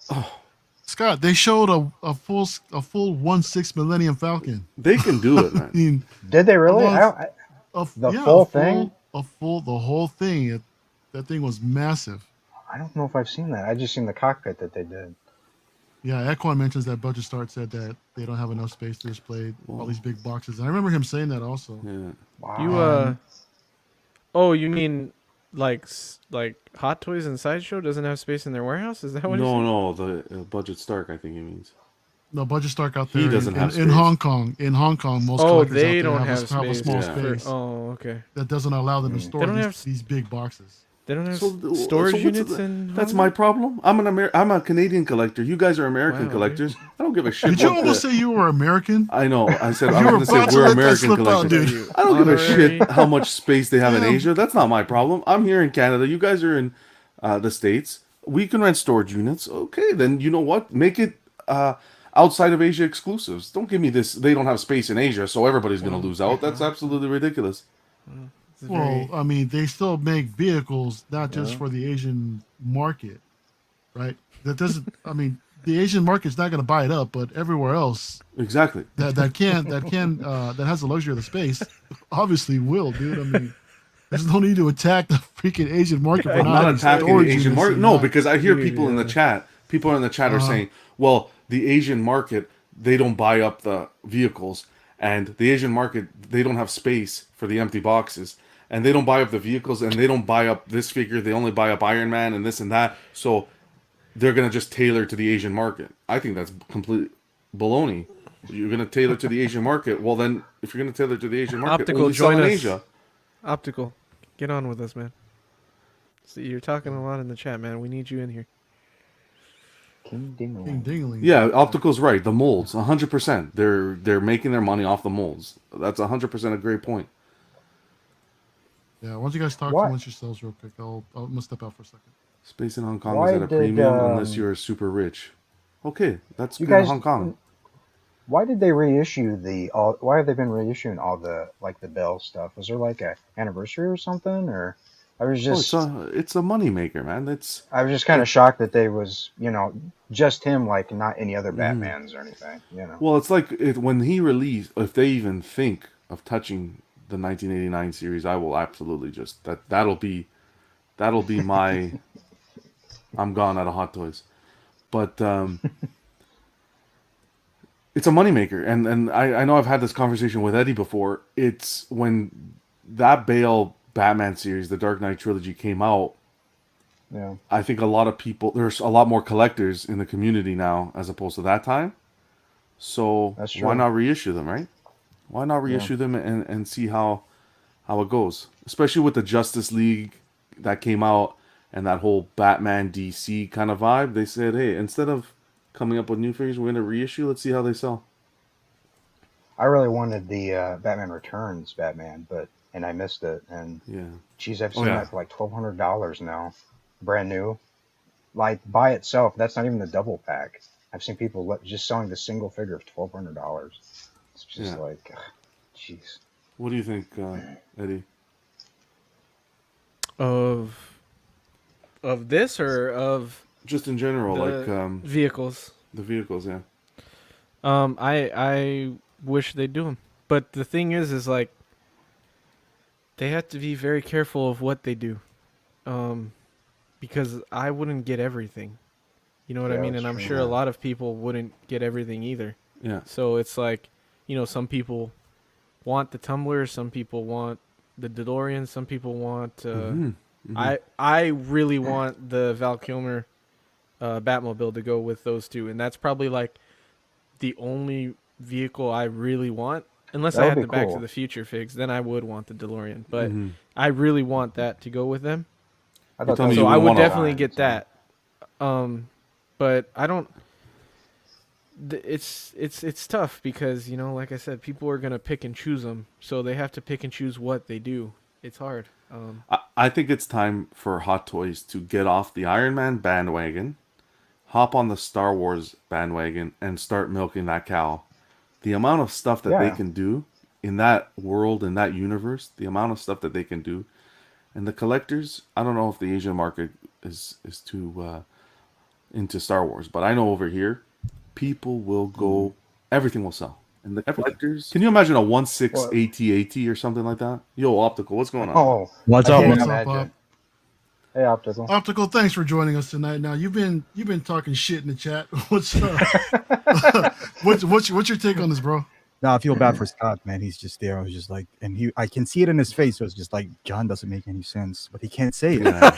Scott, they showed a full 1/6 Millennium Falcon. They can do it, I man. mean, Did they really? Well, The full thing? the whole thing. That thing was massive. I don't know if I've seen that. I just seen the cockpit that they did. Yeah, Equine mentions that Budget Start said that they don't have enough space to display all these big boxes. And I remember him saying that also. Yeah. Wow. you oh, you mean like Hot Toys and Sideshow doesn't have space in their warehouse? Is that what? No, the Budget Stark, I think he means. No, Budget Stark out He there doesn't have in space. Hong Kong. In Hong Kong, most Oh, collectors they out there don't have have a space. small Yeah. For, space oh, okay. that doesn't allow them to store don't have these big boxes. They don't have So, storage what's units the- in. That's Hong my Kong? problem. I'm a Canadian collector. You guys are American Wow, collectors. I don't give a shit. Did you what almost the- say you were American? I know. I said I You were was about going to to say we're let that American slip out, collectors. dude. I don't give a Honorary. shit how much space they have in Yeah. Asia. That's not my problem. I'm here in Canada. You guys are in the States. We can rent storage units. Okay, then you know what? Make it outside of Asia exclusives. Don't give me this. They don't have space in Asia, so everybody's going to lose out. That's absolutely ridiculous. It's Well, very- I mean, they still make vehicles not just Yeah. for the Asian market, right? That doesn't. I mean, the Asian market's not going to buy it up, but everywhere else Exactly. that has the luxury of the space, obviously will, dude. I mean, there's no need to attack the freaking Asian market for I'm not having attacking storage the Asian units market. and No, not- because I hear Dude, people in the yeah. chat. People in the chat are saying, "Well, the Asian market, they don't buy up the vehicles, and the Asian market, they don't have space for the empty boxes, and they don't buy up the vehicles, and they don't buy up this figure. They only buy up Iron Man and this and that. So they're gonna just tailor to the Asian market." I think that's complete baloney. You're gonna tailor to the Asian market. Well, then, if you're gonna tailor to the Asian market, Optical, only sell join in us. Asia. Optical, get on with us, man. See, you're talking a lot in the chat, man. We need you in here. King Ding Dingling. dingling. Yeah, Optical's right. The molds, 100%. They're making their money off the molds. That's 100% a great point. Yeah. Why don't you guys talk What? amongst yourselves real quick? I'm gonna step out for a second. Space in Hong Kong Why is at a did, premium unless um, you're super rich. Okay, that's You good in guys- Hong Kong. Why did they reissue why have they been reissuing all the Bell stuff? Was there like a anniversary or something? Or I was just It's a money maker, man. kind of shocked that they was, just him, like not any other Mm-hmm. Batmans or anything, Well, it's like when he released, if they even think of touching the 1989 series, I will absolutely just that'll be my I'm gone out of Hot Toys. But it's a moneymaker, and I know I've had this conversation with Eddie before. It's when that Bale Batman series, the Dark Knight trilogy, came out. Yeah, I think a lot of people, there's a lot more collectors in the community now as opposed to that time. So that's why true. not reissue them, right? Why not Yeah, reissue them and see how it goes? Especially with the Justice League that came out and that whole Batman DC kind of vibe. They said, hey, instead of coming up with new figures, we're gonna reissue. Let's see how they sell. I really wanted the Batman Returns Batman, but and I missed it. And Yeah. geez, I've Oh seen yeah. that for like $1,200 now, brand new. Like by itself, that's not even the double pack. I've seen people just selling the single figure for $1,200. It's just Yeah. like, ugh, jeez. What do you think, Eddie? Of this or of Just in general, like the vehicles. the vehicles, yeah. I wish they'd do them, but the thing is like they have to be very careful of what they do, um, because I wouldn't get everything. You know what I Yeah, mean? that's And I'm true. sure a Yeah. lot of people wouldn't get everything either. Yeah. So it's like, some people want the tumblers, some people want the DeLorean, some people want. Mm-hmm. Mm-hmm. I really want the Val Kilmer Batmobile to go with those two, and that's probably like the only vehicle I really want. Unless That I would had be the Back to cool. the Future figs, then I would want the DeLorean. But Mm-hmm. I really want that to go with them, I You're thought that telling me was you so a I wouldn't would want to. definitely design. get So that. But I don't. It's tough because like I said, people are gonna pick and choose them, so they have to pick and choose what they do. It's hard. I think it's time for Hot Toys to get off the Iron Man bandwagon, hop on the Star Wars bandwagon, and start milking that cow. The amount of stuff that they yeah, can do in that world, in that universe, the amount of stuff that they can do, and the collectors. I don't know if the Asian market is too into Star Wars, but I know over here, people will mm. go. Everything will sell. And the collectors. Can you imagine a 1/6 Well, AT-AT or something like that? Yo, optical, what's going on, man? oh, What's I up, can't What's man? up, Bob? imagine. Hey, optical. Optical, thanks for joining us tonight. Now you've been talking shit in the chat. What's what's your take on this, bro? No, I feel bad for Scott, man. He's just there. I was just like, and I can see it in his face. So it's just like, John doesn't make any sense, but he can't say it. Yeah,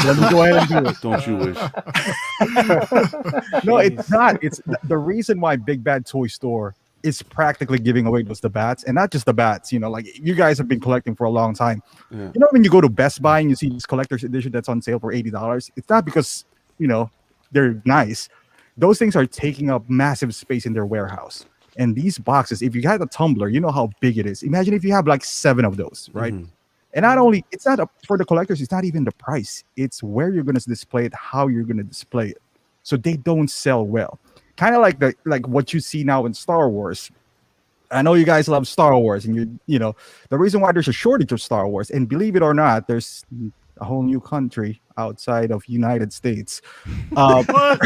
Let me go ahead and do it. don't you wish? No, it's Jeez. not. It's the reason why Big Bad Toy Store is practically giving away was the bats, and not just the bats. Like you guys have been collecting for a long time. Yeah. When you go to Best Buy and you see this collector's edition that's on sale for $80, it's not because they're nice. Those things are taking up massive space in their warehouse. And these boxes, if you had a tumbler, you know how big it is. Imagine if you have like 7 of those, right? Mhm. And not only it's not for the collectors, it's not even the price. It's where you're going to display it, how you're going to display it. So they don't sell well. Kind of like what you see now in Star Wars. I know you guys love Star Wars, and the reason why there's a shortage of Star Wars, and believe it or not, there's a whole new country outside of United States. What?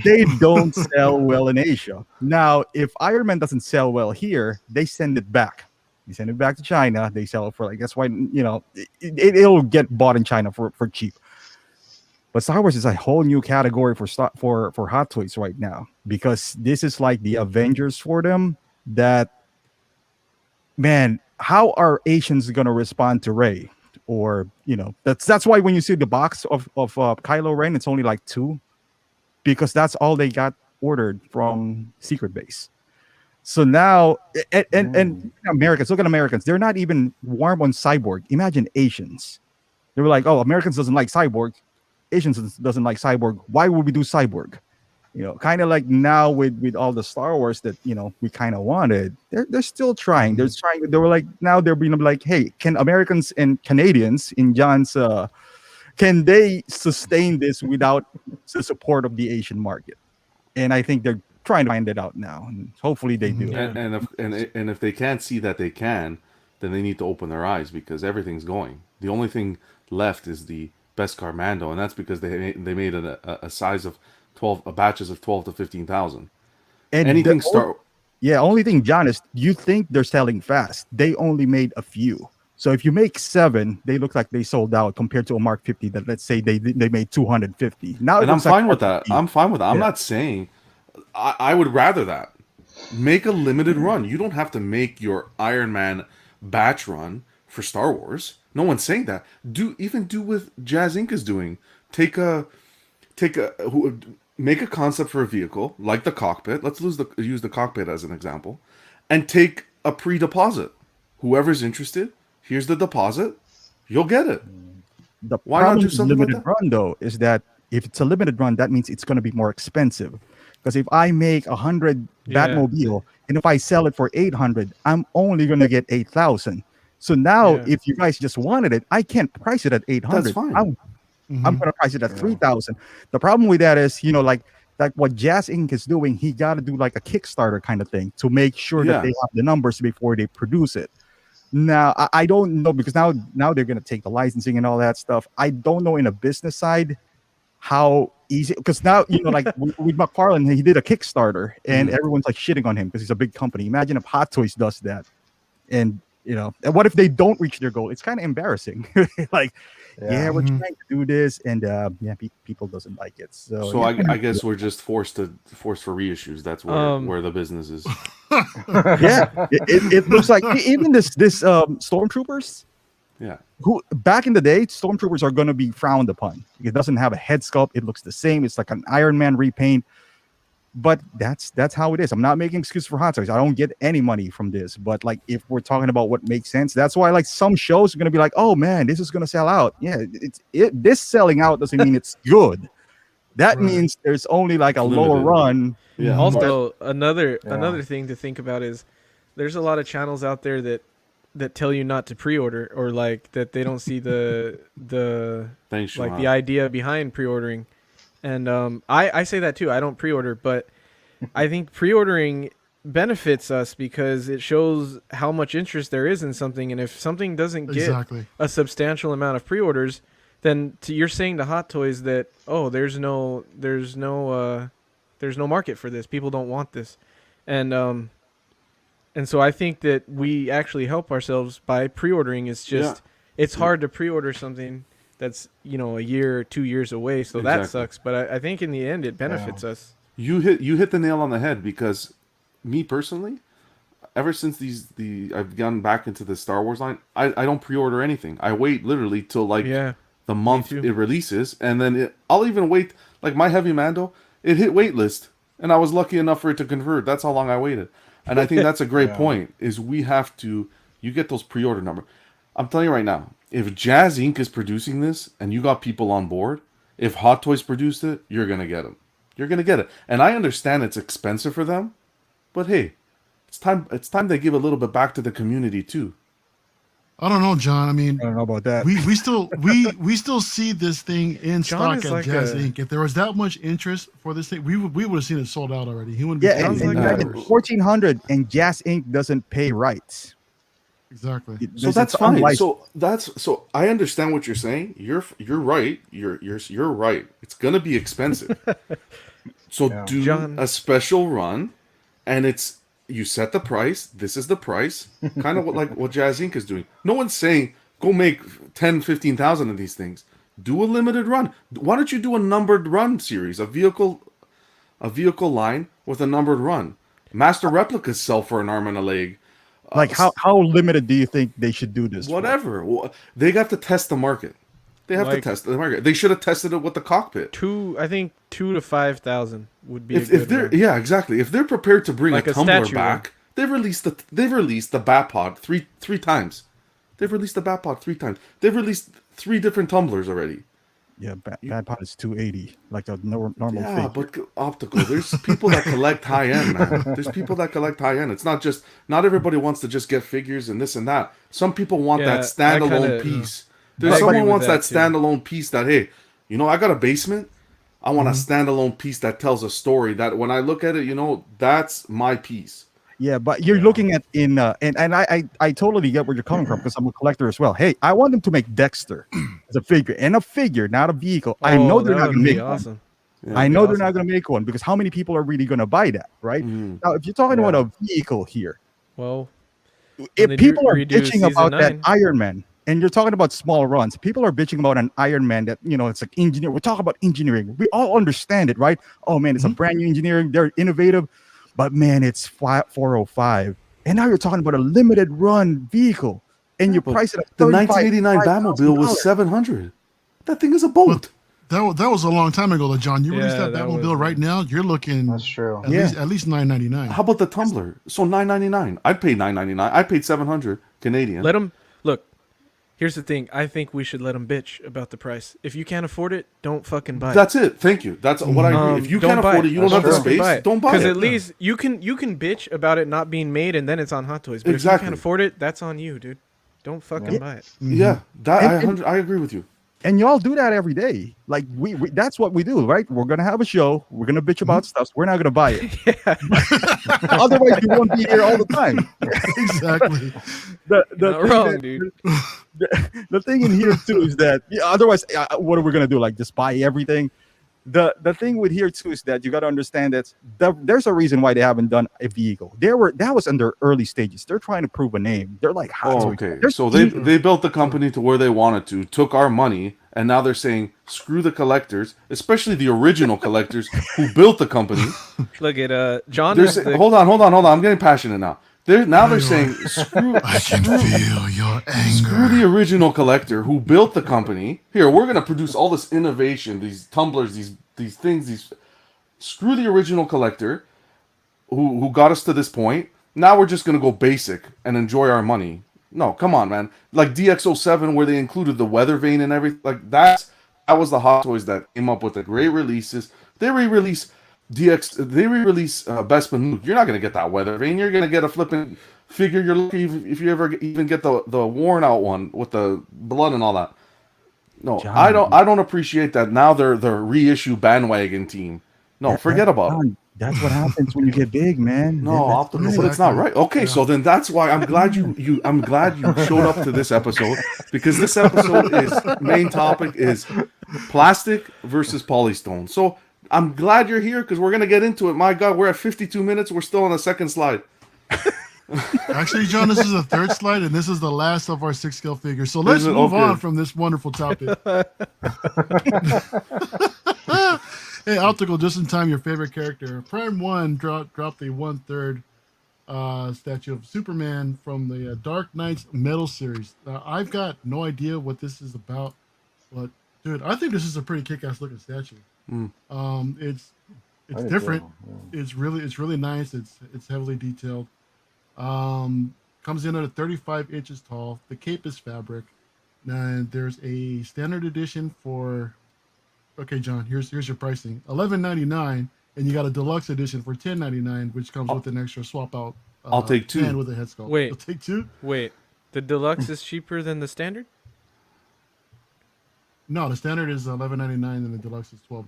They don't sell well in Asia. Now, if Iron Man doesn't sell well here, they send it back. They send it back to China. They sell it for that's why it'll get bought in China for cheap. But Star Wars is a whole new category for Hot Toys right now, because this is like the Avengers for them. That, man, how are Asians gonna respond to Rey? Or that's why when you see the box of Kylo Ren, it's only like 2, because that's all they got ordered from Secret Base. So now, and Americans, look at Americans. They're not even warm on Cyborg. Imagine Asians. They were like, oh, Americans doesn't like Cyborg. Asians doesn't like Cyborg. Why would we do Cyborg? Kind of like now with all the Star Wars that we kind of wanted. They're still trying. They're trying. They were like, now they're being like, hey, can Americans and Canadians in John's can they sustain this without the support of the Asian market? And I think they're trying to find it out now, and hopefully they do. Yeah. And if they can't see that they can, then they need to open their eyes, because everything's going. The only thing left is the Beskar Mando, and that's because they made a size of 12 batches of 12 to 15,000. And Anything the, start Yeah, only thing, John, is you think they're selling fast. They only made a few. So if you make 7, they look like they sold out compared to a Mark 50 that, let's say, they made 250. Now it And I'm looks like fine with Mark that. 50. I'm fine with that. I'm Yeah. not saying I would rather that. Make a limited run. You don't have to make your Iron Man batch run for Star Wars. No one's saying that. Do what Jazz Inc. is doing. Take a who make a concept for a vehicle like the cockpit. Let's use the cockpit as an example, and take a pre-deposit. Whoever's interested, here's the deposit. You'll get it. The Why not problem do with something like limited that? run though is that if it's a limited run, that means it's going to be more expensive. Because if I make 100 Yeah. Batmobile and if I sell it for 800, I'm only going to get 8,000. So now, Yeah. if you guys just wanted it, I can't price it at 800. That's fine. I'm Mhm. going to price it at Yeah. 3,000. The problem with that is, like what Jazz Inc. is doing, he got to do like a Kickstarter kind of thing to make sure Yeah. that they have the numbers before they produce it. Now, I don't know because now they're going to take the licensing and all that stuff. I don't know in a business side how easy, because now, like with McFarlane, he did a Kickstarter and Mhm. everyone's like shitting on him because he's a big company. Imagine if Hot Toys does that. And, and what if they don't reach their goal? It's kind of embarrassing. Like, yeah, we're Mhm. trying to do this, and people doesn't like it. So, So yeah, I guess we're just forced for reissues. That's where the business is. yeah, it looks like even this stormtroopers, Yeah. who back in the day, stormtroopers are going to be frowned upon. It doesn't have a head sculpt. It looks the same. It's like an Iron Man repaint. But that's how it is. I'm not making excuses for Hot Toys. I don't get any money from this. But like, if we're talking about what makes sense, that's why like some shows are going to be like, oh man, this is going to sell out. Yeah, this selling out doesn't mean it's good. That Right. means there's only like a It's lower limited. run. Yeah. Mhm. Also, another Yeah. thing to think about is there's a lot of channels out there that tell you not to pre-order, or like that they don't see the Thanks, like Sharon. the idea behind pre-ordering. And I say that too. I don't pre-order, but I think pre-ordering benefits us because it shows how much interest there is in something. And if something doesn't get Exactly. a substantial amount of pre-orders, then you're saying to Hot Toys that, oh, there's no market for this. People don't want this, and so I think that we actually help ourselves by pre-ordering. It's just it's hard to pre-order something that's a year or 2 years away, so that Exactly. sucks. But I think in the end it benefits us. You hit the nail on the head, because me personally, ever since I've gone back into the Star Wars line, I don't pre-order anything. I wait literally till like Yeah, the month too. it releases, and then I'll even wait. Like my Heavy Mando, it hit waitlist, and I was lucky enough for it to convert. That's how long I waited, and I think that's a great Yeah. point. Is you get those pre-order numbers. I'm telling you right now, if Jazz Inc. is producing this and you got people on board, if Hot Toys produced it, you're gonna get them. You're gonna get it, and I understand it's expensive for them, but hey, it's time. It's time they give a little bit back to the community too. I don't know, John. I mean, I don't know about that. we still see this thing in John stock is at like Jazz a- Inc. If there was that much interest for this thing, we would have seen it sold out already. He wouldn't be Yeah, paying and, Sounds and like imagine that. 1,400 and Jazz Inc. doesn't pay rights. exactly. So that's fine. So I understand what you're saying. You're right. You're right. It's gonna be expensive. So Yeah. do John. a special run, and you set the price. This is the price. Kind of what Jazz Inc. is doing. No one's saying go make 10, 15,000 of these things. Do a limited run. Why don't you do a numbered run series? A vehicle line with a numbered run. Master replicas sell for an arm and a leg. Like how limited do you think they should do this? for? Whatever. They got to test the market. They have to Like- test the market. They should have tested it with the cockpit. I think 2,000 to 5,000 would be a If good they're one. yeah, exactly. If they're prepared to bring Like a a tumbler statue back, they've released the Batpod three times. They've released the Batpod 3 times. They've released 3 different tumblers already. Yeah, Bad Pot is 280, like a normal Yeah, figure. but optical. There's people that collect high end, man. There's people that collect high end. It's not everybody wants to just get figures and this and that. Some people want Yeah, that standalone I kinda- piece. I There's agree someone with wants that that, too. standalone piece that, hey, I got a basement. I want a standalone piece that tells a story that when I look at it, that's my piece. Yeah, but you're looking at and I totally get where you're coming from because I'm a collector as well. Hey, I want them to make Dexter as a figure, not a vehicle. I know they're that not would gonna be make one. awesome. Yeah. I know they're awesome. not going to make one because how many people are really going to buy that, right? Mhm. Now, if you're talking about Yeah. a vehicle here, Well, when if they people are redo bitching season about that 9, Iron Man, and you're talking about small runs, people are bitching about an Iron Man that, it's like engineer. We're talking about engineering. We all understand it, right? Oh man, it's a Mhm. brand new engineering. They're innovative, but man, it's 405. And now you're talking about a limited run vehicle, and you But price it at the 35 1989 Batmobile was $5,000. 700. That thing is a But boat. that was a long time ago, though, John. You release Yeah, that that Batmobile was, right now, you're looking That's true. at least $999. How about the Tumbler? So $999. I'd pay $999. I paid 700 Canadian. let them look. Here's the thing. I think we should let them bitch about the price. If you can't afford it, don't fucking buy it. That's it. Thank you. That's what I agree. If you Don't can't buy afford it. it, you don't That's have the true. space, don't buy it. Because at least you can bitch about it not being made, and then it's on Hot Toys. But if you Exactly. can't afford it, that's on you, dude. Don't fucking buy it. Yeah, that I agree with you. And y'all do that every day. Like we that's what we do, right? We're gonna have a show. We're gonna bitch about stuff. We're not gonna buy it. Otherwise, you won't be here all the time. Exactly. The Not thing wrong, that- dude. the thing in here too is that otherwise, what are we gonna do? Like just buy everything? The thing with here too is that you got to understand that there's a reason why they haven't done a vehicle. That was in their early stages. They're trying to prove a name. They're like hot. Oh, Toys. okay. There's So even- they built the company to where they wanted to, took our money, and now they're saying screw the collectors, especially the original collectors who built the company. Look at John. They're Is saying, the, hold on. I'm getting passionate now. They're saying screw I can feel your Screw anger. the original collector who built the company. Here, we're gonna produce all this innovation, these tumblers, these things. Screw the original collector who got us to this point. Now we're just gonna go basic and enjoy our money. No, come on, man. Like DX07, where they included the weather vane and everything. Like that was the Hot Toys that came up with the great releases. They re-release They re-release Bespin Luke. You're not gonna get that weather vane. You're gonna get a flipping figure. You're lucky if you ever even get the worn out one with the blood and all that. No, John. I don't appreciate that. Now they're the reissue bandwagon team. No, forget about it. That's what happens when you get big, man. No, That's optical, right. but it's not right. Okay, so then that's why I'm glad you showed up to this episode, because this episode is main topic is plastic versus polystone. So I'm glad you're here because we're gonna get into it. My God, we're at 52 minutes. We're still on the second slide. Actually, John, this is the third slide, and this is the last of our 6-scale figures. So let's Is it? move Okay. on from this wonderful topic. Hey, Optical, just in time, your favorite character. Prime 1 dropped a 1/3 statue of Superman from the Dark Knights Metal series. I've got no idea what this is about, but dude, I think this is a pretty kick-ass looking statue. It's I do different. too, It's really nice. It's heavily detailed. Comes in at 35 inches tall. The cape is fabric. And there's a standard edition for. Okay, John. Here's your pricing: $11.99, and you got a deluxe edition for $10.99, which comes with an extra swap out. I'll take two. hand with a head sculpt. Wait. You'll take two? wait, the deluxe is cheaper than the standard? No, the standard is $11.99, and the deluxe is $12.99.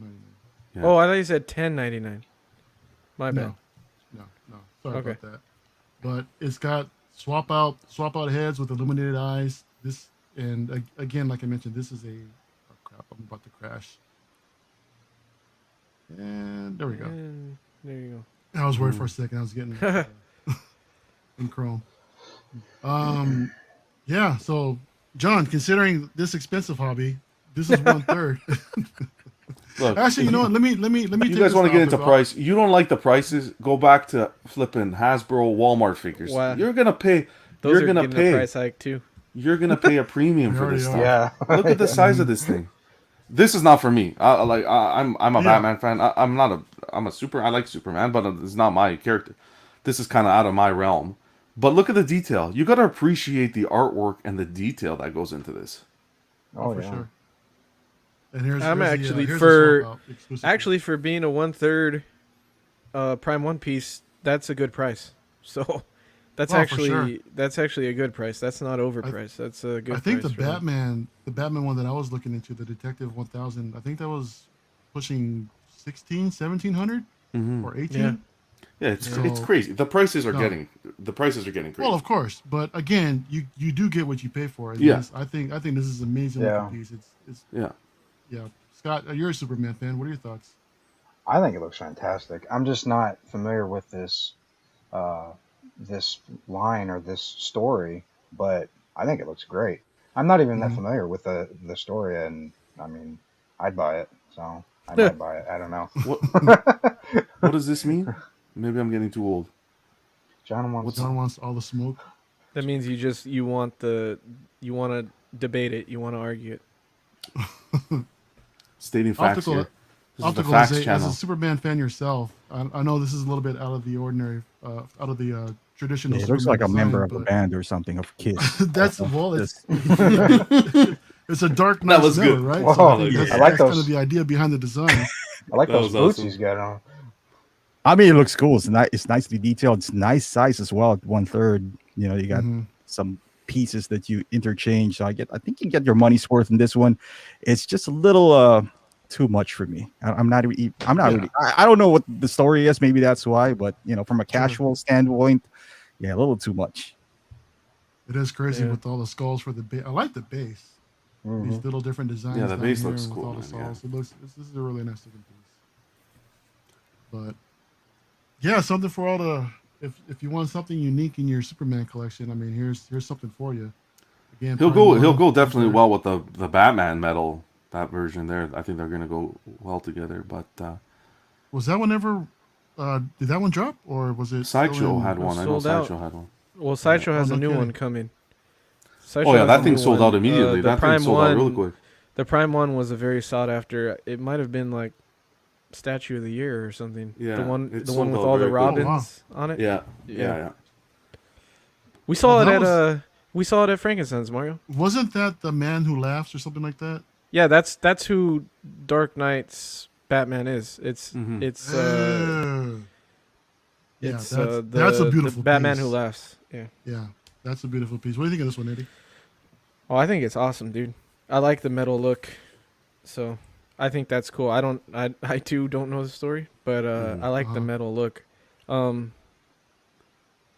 Yeah. Oh, I thought you said $10.99. My bad. No. Sorry Okay. about that. But it's got swap out heads with illuminated eyes. This and again, like I mentioned, this is oh crap, I'm about to crash. And there we go. And there you go. I was worried for a second. I was getting in Chrome. Yeah. So, John, considering this expensive hobby, this is 1/3. Look, Actually, you know what? Let me. you guys want to get into price? You don't like the prices? Go back to flipping Hasbro, Walmart figures. Wow. You're gonna pay. Those you're are gonna getting a pay. price hike too. You're gonna pay a premium We for already this are. stuff. Yeah. Look at the size of this thing. This is not for me. I'm a Yeah. Batman fan. I'm a super. I like Superman, but it's not my character. This is kind of out of my realm. But look at the detail. You got to appreciate the artwork and the detail that goes into this. Oh, for yeah. sure. And here's I'm here's actually here's for- swap out exclusive. Actually, for being a 1/3 Prime 1 piece, that's a good price. So that's Oh, for actually sure. a good price. That's not overpriced. That's a good I think price. the for them. Batman one that I was looking into, the Detective 1000, I think that was pushing 1700 Mm-hmm. or 18. Yeah. Yeah, it's So- crazy. The prices are No. getting crazy. Well, of course, but again, you do get what you pay for. And Yeah. I think this is an amazing Yeah. looking piece. It's Yeah. yeah. Scott, you're a Superman fan. What are your thoughts? I think it looks fantastic. I'm just not familiar with uh, this line or this story, but I think it looks great. I'm not even that Mhm. familiar with the story, and I mean, I'd buy it. So I might buy it. I don't know. What what does this mean? Maybe I'm getting too old. John wants. What's John wants all the smoke. That means you want to debate it, you want to argue it. stating facts Optical, here? This is the Optical, facts as channel. a Superman fan yourself, I know this is a little bit out of the ordinary, out of the traditional Yeah, it looks Superman like a member design, of a but band or something of Kiss. that's Uh, well, this- it's a Dark That Knight's was metal, good. right? Whoa, So I I think like that's, that. I like that's kind those. of the idea behind the design. I like That those was boots awesome. he's got on. I mean, it looks cool. It's nicely detailed. It's nice size as well. At 1/3. You know, you got Mhm. some pieces that you interchange. So I think you get your money's worth in this one. It's just a little too much for me. I'm not Yeah. really. I don't know what the story is. Maybe that's why. But you know, from a Sure. casual standpoint, yeah, a little too much. It is crazy Yeah. with all the skulls for the base. I like the base. Hmm. These little different designs Yeah, the down base here looks with cool, all the man, yeah. saws. It looks. This is a really nice looking piece. But yeah, something for all the. If you want something unique in your Superman collection, I mean, here's something for you. Again, He'll Prime go. He'll 1, go definitely Ether. well with the Batman metal. That version there. I think they're gonna go well together. But Was that one ever? Did that one drop or was it still Sideshow in? had It was one. I know sold out. Sideshow had one. Well, Sideshow Oh, has no a new one kidding. coming. Oh Sideshow yeah, has that a thing new sold one. out immediately. The That thing Prime sold out really one, quick. the Prime one was a very sought after. It might have been like Statue of the Year or something. Yeah, the one, it the one sold with out all the very quickly. robins on it. Yeah, Yeah. yeah. We saw Oh, it that at was- we saw it at Frankenstein's, Mario. Wasn't that the man who laughs or something like that? Yeah, that's who Dark Knight's Batman is. It's Mhm. it's Yeah, it's that's a beautiful the Batman piece. who laughs. Yeah. Yeah, that's a beautiful piece. What do you think of this one, Eddie? Oh, I think it's awesome, dude. I like the metal look, so I think that's cool. I too don't know the story, but I like the Uh-huh. metal look.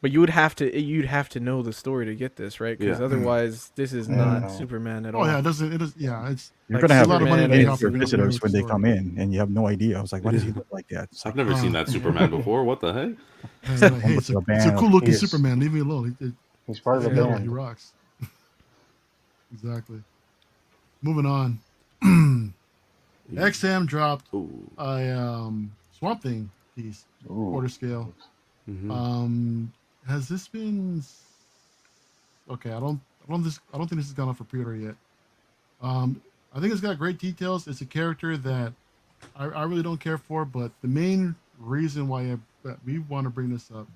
But you'd have to know the story to get this, right? Because Yeah. otherwise, this is Yeah, not no. Superman at Oh all. yeah, it doesn't. It is. Yeah, it's. You're Like gonna have a lot of money to Superman make is- off for if you don't visitors know when the they come story. in, and you have no idea. I was like, "What does he look like that?" It's I've like, never seen that Superman before. What the heck? Hey, like, hey, it's a band. cool looking He is- Superman. Leave me alone. He's part of the He's metal. He band. rocks. Exactly. Moving on. XM dropped Ooh. a Swamp Thing piece, Ooh. quarter scale. Mhm. Has this been? Okay, I don't think this has gone up for pre-order yet. I think it's got great details. It's a character that I really don't care for, but the main reason why that we want to bring this up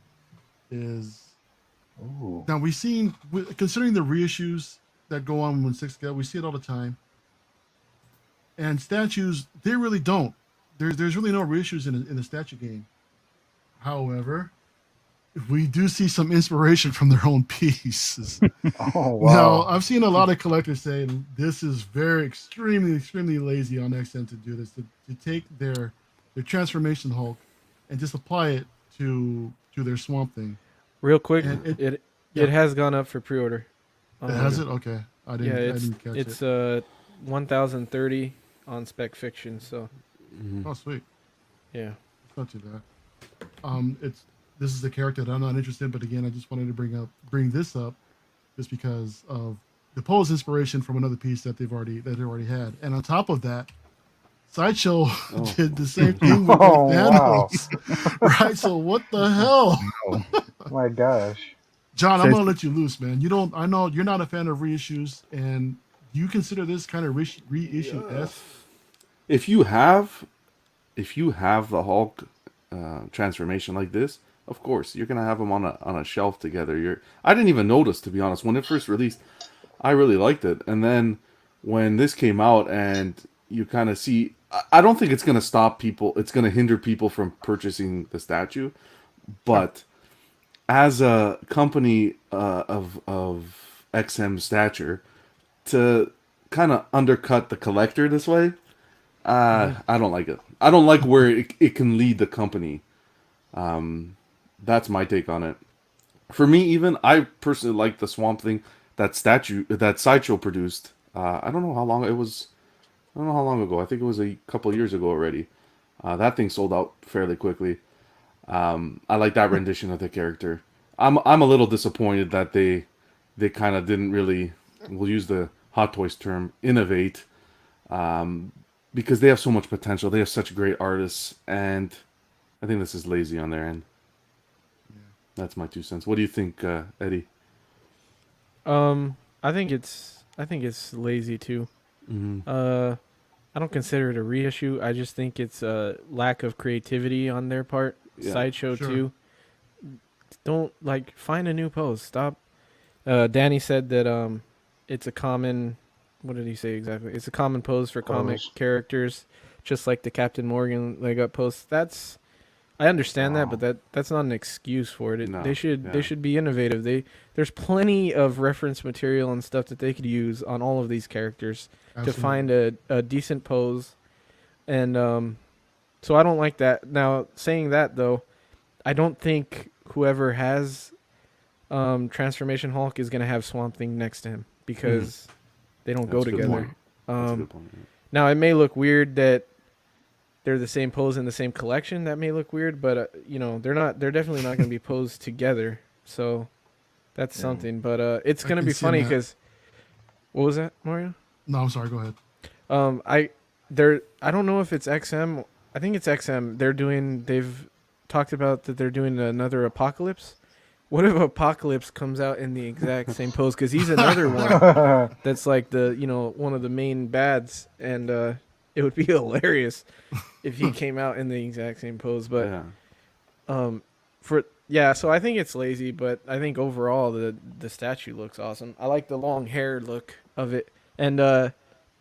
is Ooh. now considering the reissues that go on when six go, we see it all the time. And statues, they really don't. There's really no reissues in the statue game. However, we do see some inspiration from their own pieces. Oh Now, wow. I've seen a lot of collectors say this is very extremely lazy on XM to do this, to take their transformation Hulk and just apply it to their Swamp Thing. Real quick, And it yeah. has gone up for pre-order. Has it? Okay, I Yeah, didn't catch it's it. 1,030 on Spec Fiction. So Oh, sweet. yeah. It's not too bad. This is a character that I'm not interested in, but again, I just wanted to bring this up just because of the Poe's inspiration from another piece that they've already had. And on top of that, Sideshow did the same thing with Oh, wow. Thanos. Right? So what the hell? Oh my gosh. John, I'm Says- gonna let you loose, man. I know you're not a fan of reissues, and you consider this kind of reissue-esque. If you have the Hulk transformation like this, of course you're gonna have them on a shelf together. I didn't even notice, to be honest, when it first released. I really liked it, and then when this came out, and you kind of see, I don't think it's gonna stop people. It's gonna hinder people from purchasing the statue, but as a company of XM stature, to kind of undercut the collector this way, I don't like it. I don't like where it can lead the company. That's my take on it. For me, even, I personally like the Swamp Thing that Sideshow produced. I don't know how long it was. I don't know how long ago. I think it was a couple of years ago already. That thing sold out fairly quickly. I like that rendition of the character. I'm a little disappointed that they kind of didn't really, we'll use the Hot Toys term, innovate, because they have so much potential. They have such great artists, and I think this is lazy on their end. That's my 2 cents. What do you think, Eddie? I think it's lazy too. I don't consider it a reissue. I just think it's a lack of creativity on their part. Yeah, Sideshow sure. too. Don't find a new pose. Stop. Danny said that it's a common. What did he say exactly? It's a common pose for comic Pose. characters, just like the Captain Morgan leg up pose. I understand that, Wow. but that's not an excuse for it. No, They should yeah. they should be innovative. There's plenty of reference material and stuff that they could use on all of these characters to Absolutely. find a decent pose, and so I don't like that. Now, saying that though, I don't think whoever has Transformation Hulk is gonna have Swamp Thing next to him because they don't go That's a good together. point. That's a good point. Yeah. Now it may look weird that they're the same pose in the same collection. That may look weird, but they're not. They're definitely not going to be posed together. So that's Yeah. something. But it's I going to can be see funny that. because what was that, Mario? No, I'm sorry. Go ahead. I don't know if it's XM. I think it's XM. They've talked about that they're doing another Apocalypse. What if Apocalypse comes out in the exact same pose? Because he's another one that's like one of the main bads, and it would be hilarious if he came out in the exact same pose. But Yeah. so I think it's lazy, but I think overall the statue looks awesome. I like the long hair look of it. And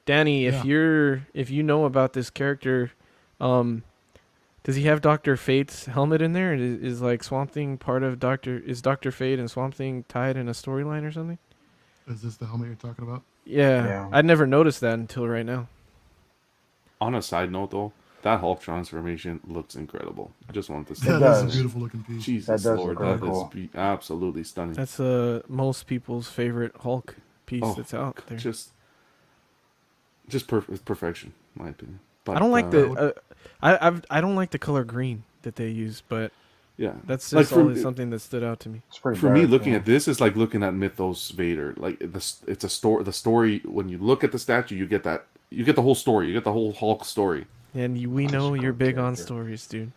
Danny, if you know about this character, does he have Dr. Fate's helmet in there? Is like Swamp Thing part of Dr. Fate and Swamp Thing tied in a storyline or something? Is this the helmet you're talking about? Yeah. Yeah. I'd never noticed that until right now. On a side note, though, that Hulk transformation looks incredible. I just wanted to say, Yeah, It that's a does. beautiful looking piece. Jesus That does Lord, look really that cool. is absolutely stunning. That's most people's favorite Hulk piece that's out there. Just perfection, in my opinion. But, I don't like I don't like the color green that they use, but yeah. that's Like, just for- always something that stood out to me. It's pretty For me, dark, looking yeah. at this is like looking at Mythos Vader. Like it's a story. The story, when you look at the statue, you get the whole story. You get the whole Hulk story. And we That's know a you're cool big on character. stories, dude.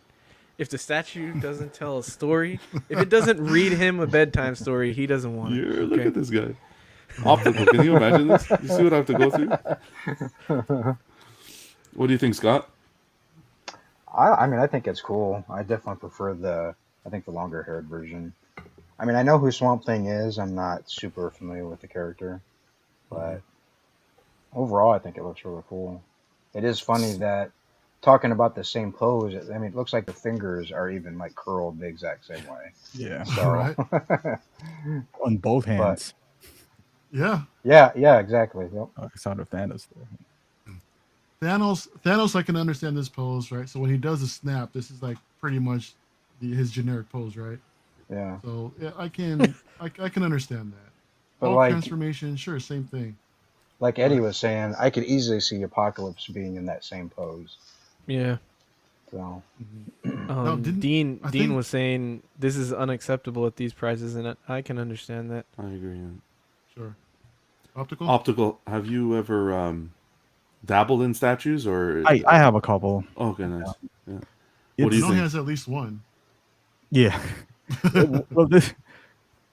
If the statue doesn't tell a story, if it doesn't read him a bedtime story, he doesn't want it. Yeah, look okay? at this guy. Optical. Can you imagine this? You see what I have to go through? What do you think, Scott? I mean, I think it's cool. I definitely prefer the longer haired version. I mean, I know who Swamp Thing is. I'm not super familiar with the character, but overall, I think it looks really cool. It is funny that talking about the same pose. I mean, it looks like the fingers are even like curled the exact same way. Yeah, So, Right. on both hands. Yeah. yeah, exactly. Yep. I saw the Thanos there. Thanos, I can understand this pose, right? So when he does a snap, this is like pretty much his generic pose, right? Yeah, So yeah, I can understand that. but Hulk like transformation, sure, same thing. Eddie was saying, I could easily see Apocalypse being in that same pose. Yeah. So No, didn't- Dean I Dean think- was saying this is unacceptable at these prices, and I can understand that. I agree. Yeah. Sure. Optical. Optical. Have you ever dabbled in statues or? I have a couple. Okay, nice. Yeah. What It's- do you He only think? has at least one. Yeah. Well,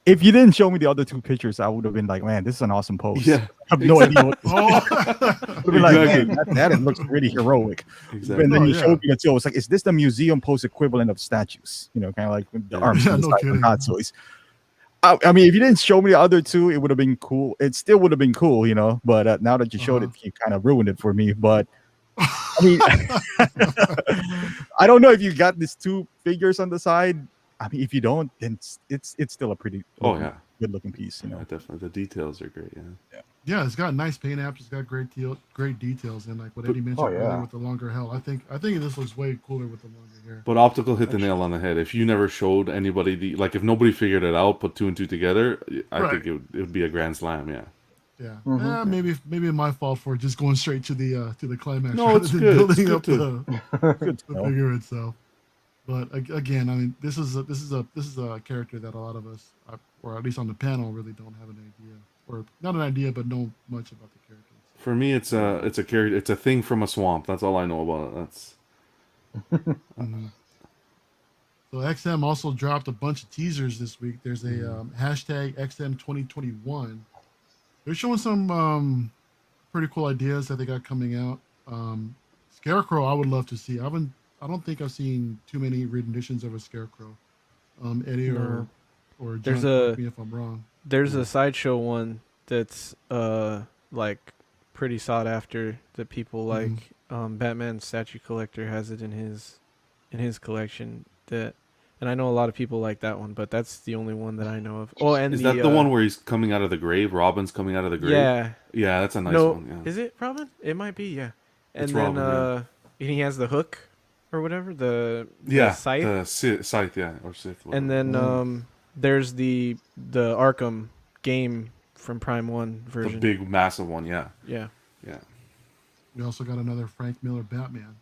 if you didn't show me the other two pictures, I would have been like, man, this is an awesome pose. Yeah, I have no idea what. Oh. I would be like, Exactly. man, that looks really heroic. exactly. And then Oh, you yeah. showed me the two. I was like, is this the museum pose equivalent of statues? You know, kind of like with the Yeah. arms Yeah, on the no side kidding. of Hot Toys. I mean, if you didn't show me the other two, it would have been cool. It still would have been cool, you know. But now that you showed it, you kind of ruined it for me. But I mean, I don't know if you got these two figures on the side. I mean, if you don't, then it's still a pretty Oh yeah, good looking piece, you yeah, know. definitely. The details are great. Yeah. Yeah, it's got nice paint apps. It's got great details, and like what Eddie mentioned Oh, yeah. earlier with the longer hair. I think this looks way cooler with the longer hair. But Optical hit the nail on the head. If you never showed anybody if nobody figured it out, put two and two together, I Right. think it would be a grand slam. Yeah. Yeah, Mhm. maybe my fault for just going straight to the climax No, rather it's than good. It's building good up to. Good the still. figure itself. But again, I mean, this is a character that a lot of us, or at least on the panel, really don't have an idea, or not an idea, but know much about the character itself. For me, it's a character. It's a thing from a swamp. That's all I know about it. That's Mhm. So XM also dropped a bunch of teasers this week. There's a hashtag XM 2021. They're showing some pretty cool ideas that they got coming out. Scarecrow, I would love to see. I don't think I've seen too many renditions of a Scarecrow. Eddie No, or there's John, correct a me if I'm wrong. there's a sideshow one that's like pretty sought after that people Hmm. like. Batman statue collector has it in his collection that, and I know a lot of people like that one, but that's the only one that I know of. Oh, and is that the the one where he's coming out of the grave? Robin's coming out of the grave. yeah, Yeah, that's a nice no, one. Yeah, is it Robin? It might be, yeah. it's And then Robin. Yeah, and he has the hook or whatever, the yeah, scythe, the scythe. Yeah, or Sith. and Whatever. then Mm. there's the Arkham game from Prime One The version. big, massive one. Yeah, Yeah, yeah. We also got another Frank Miller Batman.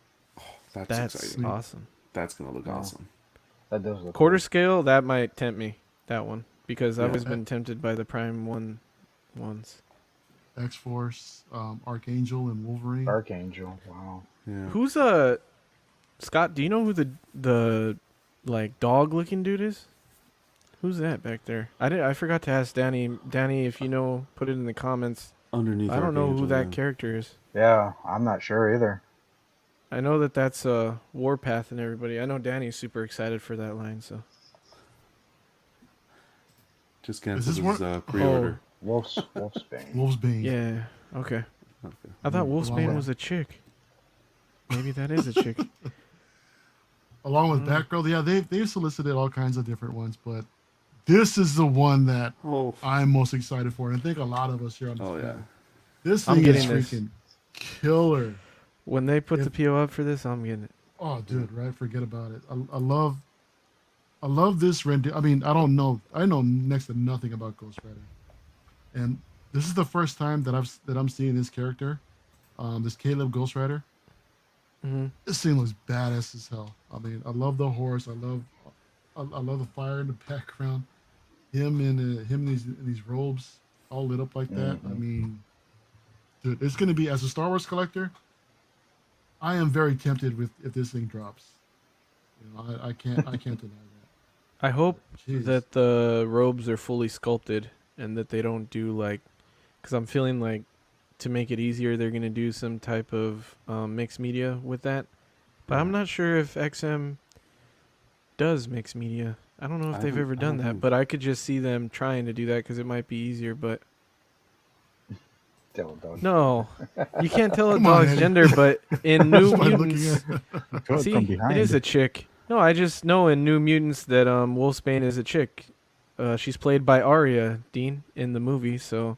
That's that's exciting. awesome. That's gonna look Yeah. awesome. That does look Quarter cool. scale, that might tempt me. That one because I've Yeah. always been tempted by the Prime One ones. X Force, Archangel, and Wolverine. Archangel. Wow. Yeah. Who's Scott? Do you know who the like dog looking dude is? Who's that back there? I forgot to ask Danny. Danny, if you know, put it in the comments. Underneath. I don't know who Archangel, that yeah. character is. Yeah, I'm not sure either. I know that that's Warpath and everybody. I know Danny's super excited for that line. So Just Is canceled this his one? pre-order. Wolfsbane. Wolfsbane. yeah, okay. Okay. I thought Along Wolfsbane with- was a chick. Maybe that is a chick. Along with Batgirl, yeah, they've solicited all kinds of different ones, but this is the one that Oh. I'm most excited for, and I think a lot of us here on this Oh, yeah. panel. This I'm thing is getting this. freaking killer. When they put If- the PO up for this, I'm getting it. Oh, dude, right? Forget about it. I love this render. I mean, I know next to nothing about Ghost Rider, and this is the first time that I'm seeing this character, this Caleb Ghost Rider. Hmm. This thing looks badass as hell. I mean, I love the horse. I love the fire in the background. Him in these robes, all lit up like that. I Mhm. mean, dude, it's gonna be, as a Star Wars collector, I am very tempted with if this thing drops. You know, I can't deny I hope that. Jeez. that the robes are fully sculpted and that they don't do like, because I'm feeling like to make it easier, they're gonna do some type of mixed media with that. But I'm Yeah. not sure if XM does mixed media. I don't know if I they've don't- ever I done don't that, think- but I could just see them trying to do that because it might be easier. But Devil dog. no, you can't tell a Come on, dog's Eddie. gender. But in New Just by looking Mutants, at Good see, from behind. it is a chick. No, I just know in New Mutants that Wolfsbane is a chick. She's played by Arya Dean in the movie, so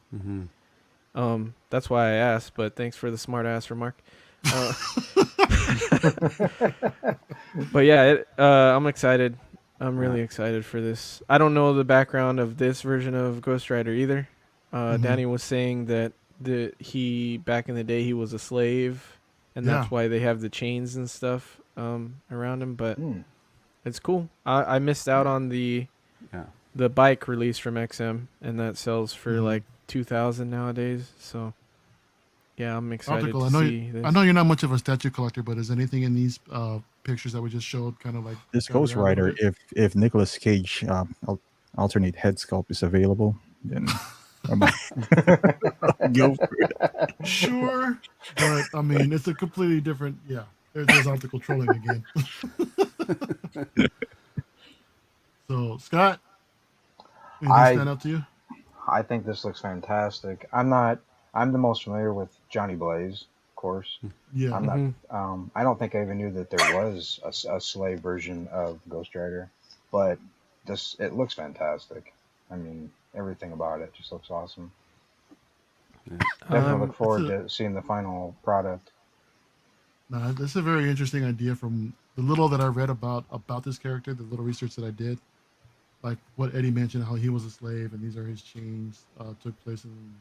that's why I asked. But thanks for the smart ass remark. But yeah, I'm excited. I'm really excited for this. I don't know the background of this version of Ghost Rider either. Mhm. Danny was saying that he back in the day he was a slave, and that's Yeah. why they have the chains and stuff around him. But Hmm. it's cool. I missed out on the Yeah. bike release from XM, and that sells for Mhm. like 2,000 nowadays. So yeah, I'm excited Optical. to see this. I know you're not much of a statue collector, but is anything in these pictures that we just showed kind of like This got Ghost around a Rider, bit? if Nicolas Cage alternate head sculpt is available, then I might go for it. Sure, but I mean, it's a completely different. Yeah, there's optical trolling again. So, Scott, anything I- stand out to you? I think this looks fantastic. I'm the most familiar with Johnny Blaze, of course. Yeah, I'm not. Mhm. I don't think I even knew that there was a slave version of Ghost Rider, but it looks fantastic. I mean, everything about it just looks awesome. Definitely look forward It's to seeing the final product. no, this is a very interesting idea from the little that I read about this character, the little research that I did. Like what Eddie mentioned, how he was a slave and these are his chains. Took place in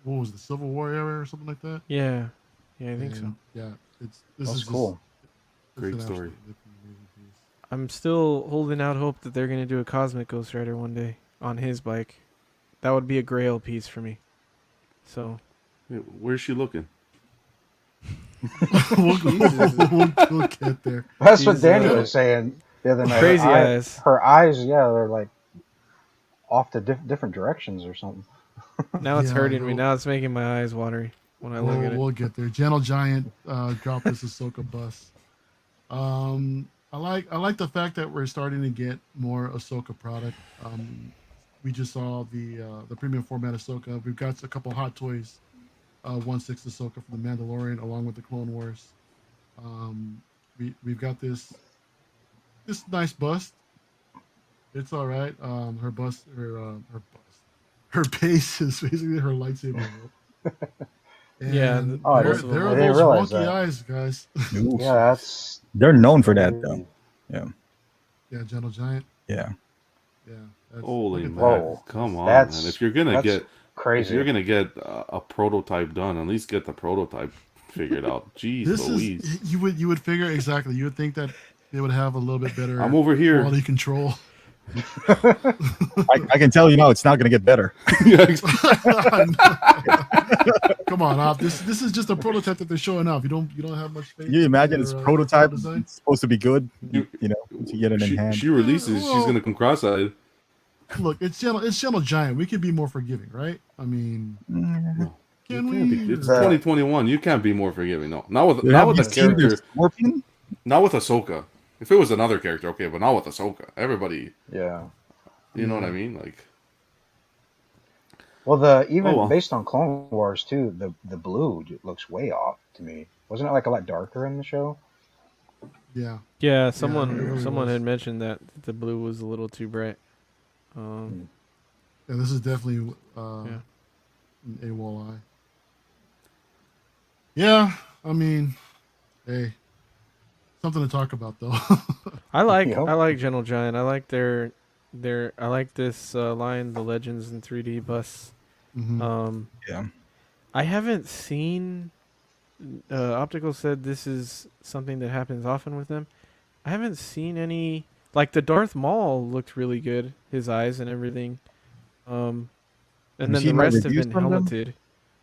what was it, the Civil War era or something like that. Yeah, I think so. And, yeah, this That's is cool. It's Great an story. absolutely amazing piece. I'm still holding out hope that they're gonna do a Cosmic Ghost Rider one day on his bike. That would be a Grail piece for me. So Hey, where's she looking? we'll get there. That's what She's, Danny was saying the other night. Crazy eyes. Her eyes, yeah, they're like off to different directions or something. now it's Yeah, hurting me. we'll- Now it's making my eyes watery when I look at it. We'll get there. Gentle Giant dropped this Ahsoka bus. I like the fact that we're starting to get more Ahsoka product. We just saw the premium format Ahsoka. We've got a couple Hot Toys 1/6 Ahsoka from the Mandalorian, along with the Clone Wars. We've got this nice bust. It's all right. Her base is basically her lightsaber hilt. Yeah, And Oh, I there, didn't- there I are didn't those realize wonky that. eyes, guys. Oof. Yeah, that's They're known for that, though. Yeah. Yeah, Gentle Giant. Yeah. Yeah. That's, Holy look at man, that. Whoa. come on, That's- man! If you're gonna that's get crazy. if you're gonna get a prototype done, at least get the prototype figured out. Jeez, This Louise! is you would figure exactly. You would think that they would have a little bit better I'm over here. quality control. I can tell you now it's not going to get better. Yeah, ex- Come on, Op. This is just a prototype that they're showing off. You don't have much faith. Can you imagine in it's their, prototype? design? It's supposed to be good. You- You know, to get it in hand. she releases, she's Well- gonna come cross-eyed. Look, it's Gentle Giant. We could be more forgiving, right? I mean, Mm, can You we? can't be- it's That- 2021. You can't be more forgiving. No, not with you not have with you the seen their character. Scorpion? Not with Ahsoka. If it was another character, okay, but not with Ahsoka. Everybody, yeah. you know what I mean? Like, Well, the even Oh, well. based on Clone Wars too, the blue looks way off to me. Wasn't it like a lot darker in the show? Yeah. Yeah, it someone really was. had mentioned that the blue was a little too bright. Yeah, this is definitely Yeah. an AWOL eye. Yeah, I mean, hey, something to talk about though. I like Yep. Gentle Giant. I like their I like this line, the Legends in 3D bus. Mhm. Yeah. I haven't seen. Optical said this is something that happens often with them. I haven't seen any. Like the Darth Maul looked really good, his eyes and everything. And you then the seen my rest have reviews been from them? helmeted.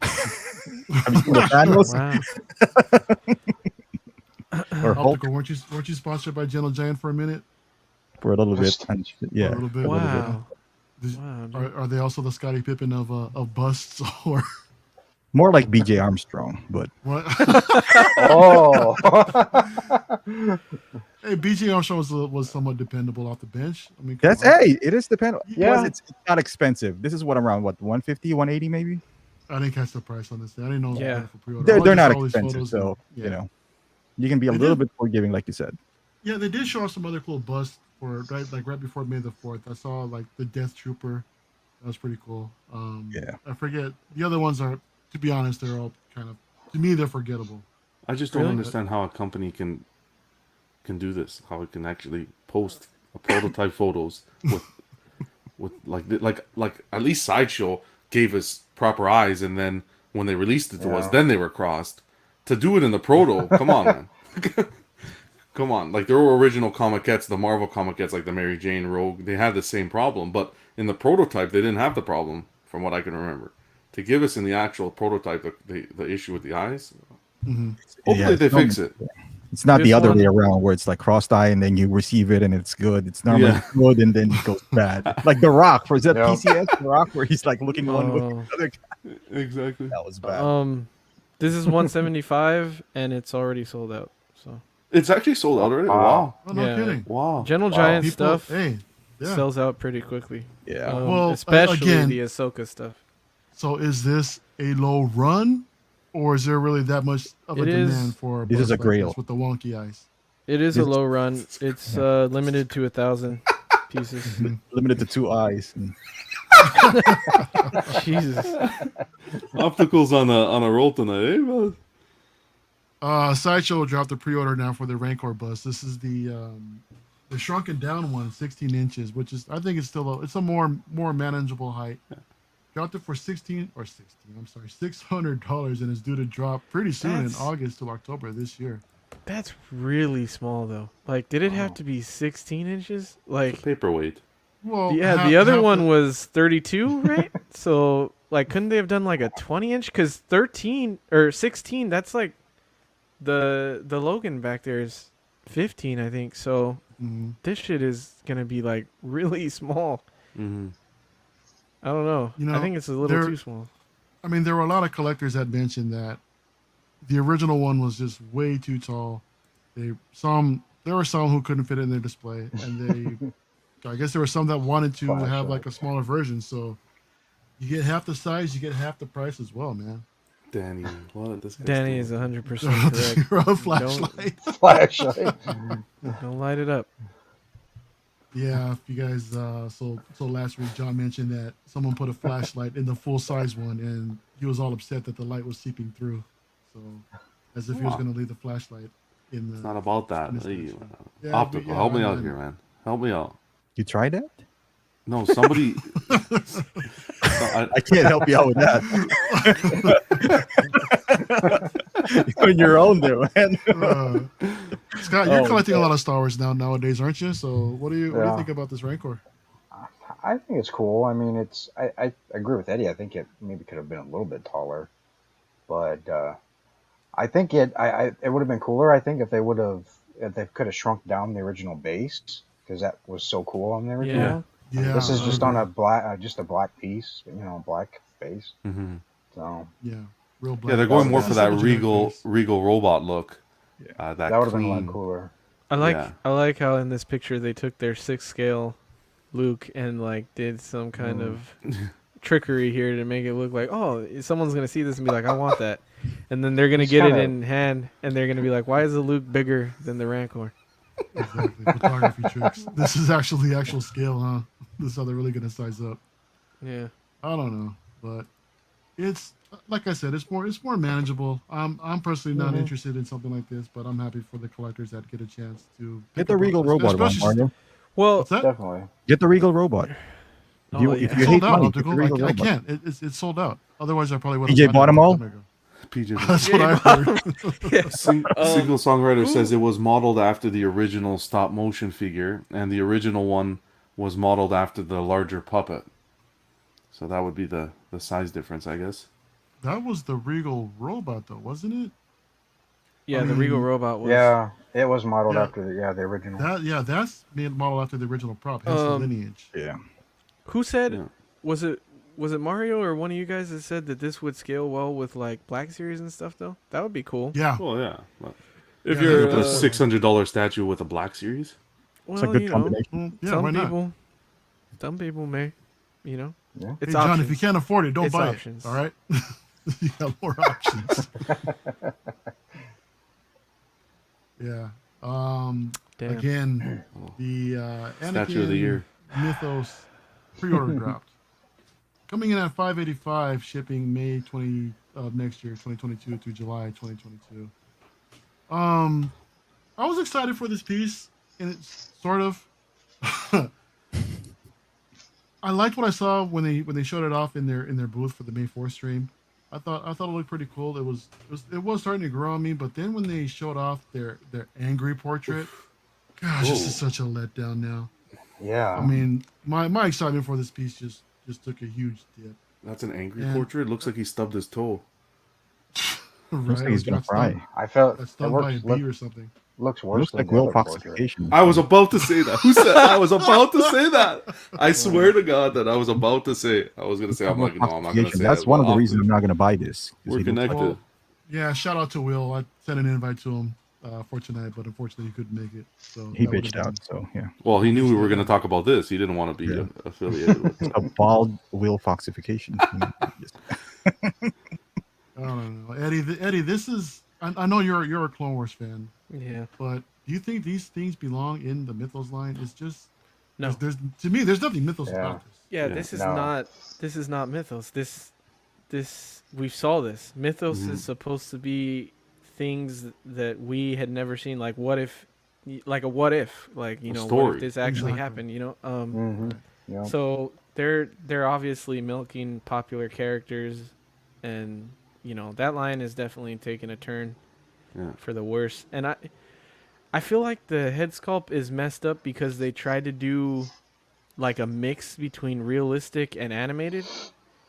Have you seen the Thanos Wow. or Hulk Optical, weren't you sponsored by Gentle Giant for a minute? for a little bit? Just- And, For yeah. a little bit. Wow. Did- Wow. dude. Are they also the Scottie Pippen of busts or More like BJ Armstrong, but what? Oh, Hey, BG Armstrong was somewhat dependable off the bench. I mean, come that's on. hey, it is dependent. Yeah. Plus, it's not expensive. This is what around what 150, 180 maybe. I didn't catch the price on this thing. I didn't know. it was Yeah. available for pre-order. They're I just not saw all these expensive, photos so and- yeah. you know you can be a They little did- bit forgiving, like you said. Yeah, they did show off some other cool busts for right before May the 4th. I saw like the Death Trooper. That was pretty cool. Yeah. I forget the other ones are. To be honest, they're all kind of. To me, they're forgettable. I just don't Really? understand how a company can do this. How it can actually post a prototype photos with like at least Sideshow gave us proper eyes, and then when they released it to us, Yeah. then they were crossed. To do it in the proto, come on, man. Come on, like there were original Comiquettes, the Marvel Comiquettes, like the Mary Jane Rogue, they had the same problem, but in the prototype they didn't have the problem, from what I can remember. To give us in the actual prototype the issue with the eyes, hopefully Yeah, they it's fix it. It's not This the other one- way around where it's like crossed eye and then you receive it and it's good. It's normally Yeah. good and then it goes bad. Like The Rock, for is that Yeah. PCS? The Rock, where he's like looking one way, Oh. the other guy. Exactly. That was bad. This is 175 and it's already sold out. So It's actually sold out already. Wow. Wow. Oh, no Yeah. kidding. Wow. Gentle Giant People, stuff hey, yeah. sells out pretty quickly. Yeah. Well, especially again- the Ahsoka stuff. So is this a low run, or is there really that much of a It is- demand for This is bus a like grail. this with the wonky eyes? It is a It's- low run. It's limited to 1,000 pieces. Limited to 2 eyes. And Jesus. Opticals on a roll tonight, eh, man? Sideshow dropped the pre-order now for the Rancor bus. This is the shrunken down one, 16 inches, which is I think it's still it's a more manageable height dropped it for 16 or 16. I'm sorry, $600, and it's due to drop pretty soon That's- in August to October this year. That's really small though. Like, did it have Wow. to be 16 inches? It's a Like, paperweight. Well, yeah, the other one was 32, right? So, like, couldn't they have done like a 20-inch? Because 13 or 16, that's like the Logan back there is 15, I think. So this shit is gonna be like really small. Mm-hmm. I don't know. You know, I think it's a little there- too small. I mean, there were a lot of collectors that mentioned that the original one was just way too tall. There were some who couldn't fit it in their display, and I guess there were some that wanted to Flash have like a lights. smaller version. So you get half the size, you get half the price as well, man. Danny, what? This guy's Danny doing? is 100% correct. You're a flashlight. Flashlight. Don't light it up. Yeah, if you guys so last week John mentioned that someone put a flashlight in the full size one, and he was all upset that the light was seeping through. So as if he was Wow. going to leave the flashlight in the. It's not about that. in his Hey, flashlight. Yeah, optical. but yeah, Help me I out mean- here, man. Help me out. You tried that? No, somebody. I can't help you out with that. You're on your own there, man. Scott, you're Oh, collecting a yeah. lot of Star Wars nowadays, aren't you? So what do you Yeah. think about this Rancor? I think it's cool. I mean, I agree with Eddie. I think it maybe could have been a little bit taller, but I think it would have been cooler. I think if they could have shrunk down the original base, because that was so cool on the original. Yeah, This is I just on agree. a black, just a black piece, black base. Mm-hmm. So Yeah, real black. Yeah, they're going more That's for like that a generic regal face. robot look. That that would have been a clean. lot cooler. I like Yeah. I like how in this picture they took their 6 scale Luke and like did some kind of trickery here to make it look like, oh, someone's gonna see this and be like, I want that, and then they're gonna It's get it kinda- in hand and they're gonna be like, why is the Luke bigger than the Rancor? Exactly. Photography tricks. This is actually actual scale, huh? This is how they're really gonna size up. Yeah. I don't know, but it's like I said, it's more manageable. I'm personally not interested in something like this, but I'm happy for the collectors that get a chance to Get pick the up Regal on- robot one, especially- Mario. Well, What's that? Definitely. Get the Regal robot. Oh, If you, yeah. if It's you sold hate out, money, get Optical. the Regal I robot. can't. It's sold out. Otherwise, I probably would. PJ bought 'em all? PJ. That's what I heard. Single songwriter says it was modeled after the original stop motion figure, and the original one was modeled after the larger puppet. So that would be the size difference, I guess. That was the Regal robot, though, wasn't it? yeah, I the Regal mean, robot was. Yeah, it was modeled Yeah. after the original. That's made modeled after the original prop. Hence the lineage. Yeah. Who said? Yeah. Was it Mario or one of you guys that said that this would scale well with like Black Series and stuff? Though that would be cool. Yeah. Well, yeah. But If Yeah, you're they put a put $600 statue with a Black Series. well, It's a good you know, combination. Well, yeah. some Why not? people may, Yeah. it's Hey, John, options. if you can't afford it, don't It's buy options. it. All right. You got more options. Yeah. Damn. Again, the Statue of the Anakin year. Mythos pre-order dropped. Coming in at $585, shipping May 20 of next year, 2022 through July 2022. I was excited for this piece, and it's sort of. I liked what I saw when they showed it off in their booth for the May 4th stream. I thought it looked pretty cool. It was starting to grow on me, but then when they showed off their angry portrait, gosh, this is such a letdown now. Yeah. I mean, my excitement for this piece just took a huge dip. That's an angry And- portrait. Looks like he stubbed his toe. Looks like Right? he's gonna Got cry. stung- I felt got it stung by a looks, bee or something. looks It worse looks than like the Will other portrait. foxification. I was about to say that. Who said? I was about to say that. I swear to God that I was about to say it. I was gonna say. I'm like, no, I'm not gonna say That's it. one of the Well, reasons I'm not going to buy this. 'cause We're he looks like- connected. Well, yeah, shout out to Will. I sent an invite to him for tonight, but unfortunately he couldn't make it. So he that would've bitched been- out. So yeah, Well, he knew we were going to talk about this. He didn't want to be Yeah. affiliated with. a bald Will foxification. Just- I don't know, Eddie. This is. I know you're a Clone Wars fan, Yeah. but do you think these things belong in the Mythos line? It's just No. There's to me, there's nothing Mythos Yeah. about this. Yeah, Yeah. this is No. not Mythos. This we saw this. Mythos Mhm. is supposed to be things that we had never seen. Like what if, like a what if, like A what story. if this actually Exactly. happened? Mm-hmm. Yeah. So they're obviously milking popular characters, and that line is definitely taking a turn Yeah. for the worse. And I feel like the head sculpt is messed up because they tried to do like a mix between realistic and animated,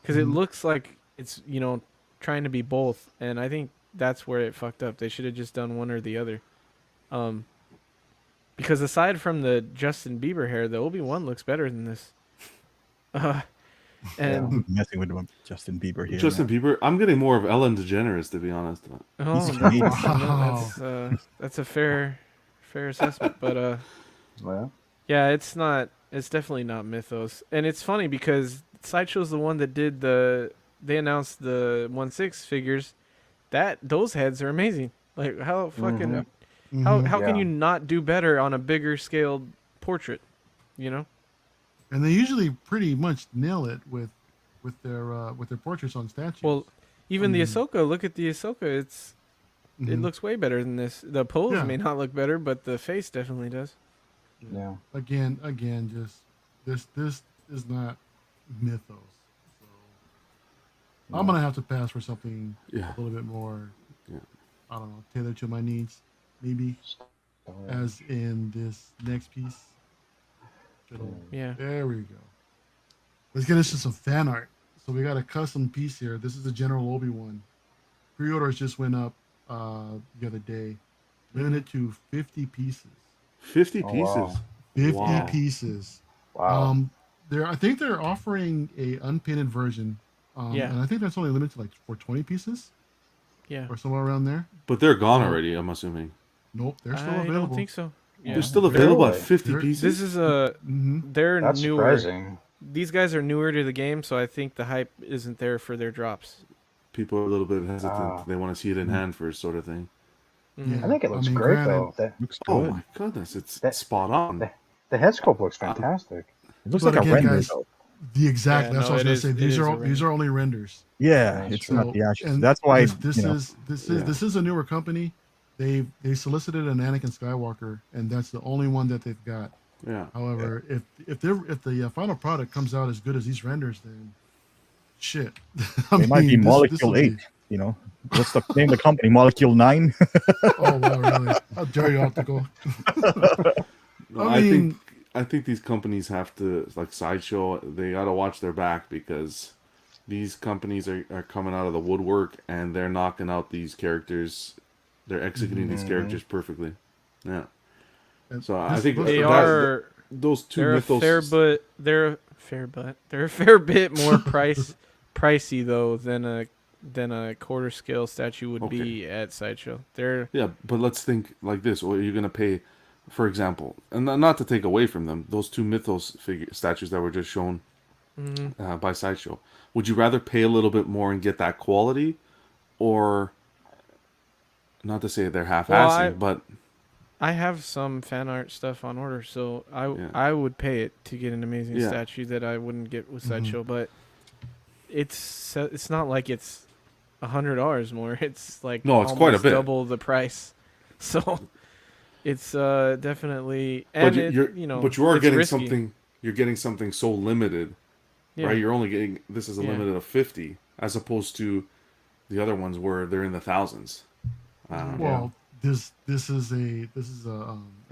because it Mhm. looks like it's trying to be both, and I think that's where it fucked up. They should have just done one or the other. Um, because aside from the Justin Bieber hair, the Obi-Wan looks better than this. Uh, and Messing with Justin Bieber here. Justin man. Bieber. I'm getting more of Ellen DeGeneres, to be honest. oh, He's that's, Wow. that's a fair assessment. But Well, yeah, it's definitely not Mythos. And it's funny because Sideshow's the one that did they announced the 1/6 figures. Those heads are amazing. Like how fucking Mhm. how can Yeah. you not do better on a bigger scaled portrait? You know? And they usually pretty much nail it with their portraits on statues. Well, even the mean- Ahsoka, look at the Ahsoka. It Mhm. looks way better than this. The pose Yeah. may not look better, but the face definitely does. Yeah. Again, just this is not Mythos. So I'm gonna have to pass for something Yeah. a little bit more. Yeah. I don't know, tailored to my needs, maybe. As in this next piece. Yeah. There we go. Let's get into some fan art. So we got a custom piece here. This is the General Obi-Wan. Pre-orders just went up the other day. Limited to 50 pieces. 50 Oh, pieces. wow. 50 Wow. pieces. Wow. I think they're offering a unpainted version. Yeah. And I think that's only limited to like for 20 pieces Yeah. or somewhere around there. But they're gone already, I'm assuming. Nope, they're still I available. don't think so. Yeah. They're still available at Really? 50 They're- pieces? This is Mm-hmm. they're That's newer. surprising. These guys are newer to the game, so I think the hype isn't there for their drops. People are a little bit hesitant. Ah. They want to see it in hand first, sort of thing. Mhm. I think it looks I mean, great granted- though. Looks Oh good. my goodness, it's That- spot on. The head sculpt looks fantastic. It looks But like a again, render. guys, though. The exact. Yeah, that's no, what I it was gonna is- say. it These is are a all, these are only renders. Yeah, Yeah, it's So- not the actual. and That's why this is a newer company. They solicited an Anakin Skywalker, and that's the only one that they've got. Yeah. However, if the final product comes out as good as these renders, then shit. I They might be mean, this Molecule will be- 8. You know, what's the name of the company? Molecule 9. Oh wow, really? How dare you, Optical? No, I mean- I think these companies have to, like Sideshow, they got to watch their back, because these companies are coming out of the woodwork and they're knocking out these characters. They're executing these characters perfectly. Yeah. And So I this think looks They like- are those two they're mythos. they're a fair bit more pricey though than a quarter scale statue would be at Sideshow. They're Yeah, but let's think like this: what are you going to pay, for example, and not to take away from them, those two mythos statues that were just shown by Sideshow? Would you rather pay a little bit more and get that quality, or not to say they're half-assing, but I have some fan art stuff on order, so Yeah. I would pay it to get an amazing Yeah. statue that I wouldn't get with Sideshow, but it's not like it's $100 more. It's like No, it's quite a almost bit. double the price. So it's definitely but and you're but you are it's getting risky. something. You're getting something so limited, Yeah. right? You're only getting this is a Yeah. limited of 50, as opposed to the other ones where they're in the thousands. Well, this is an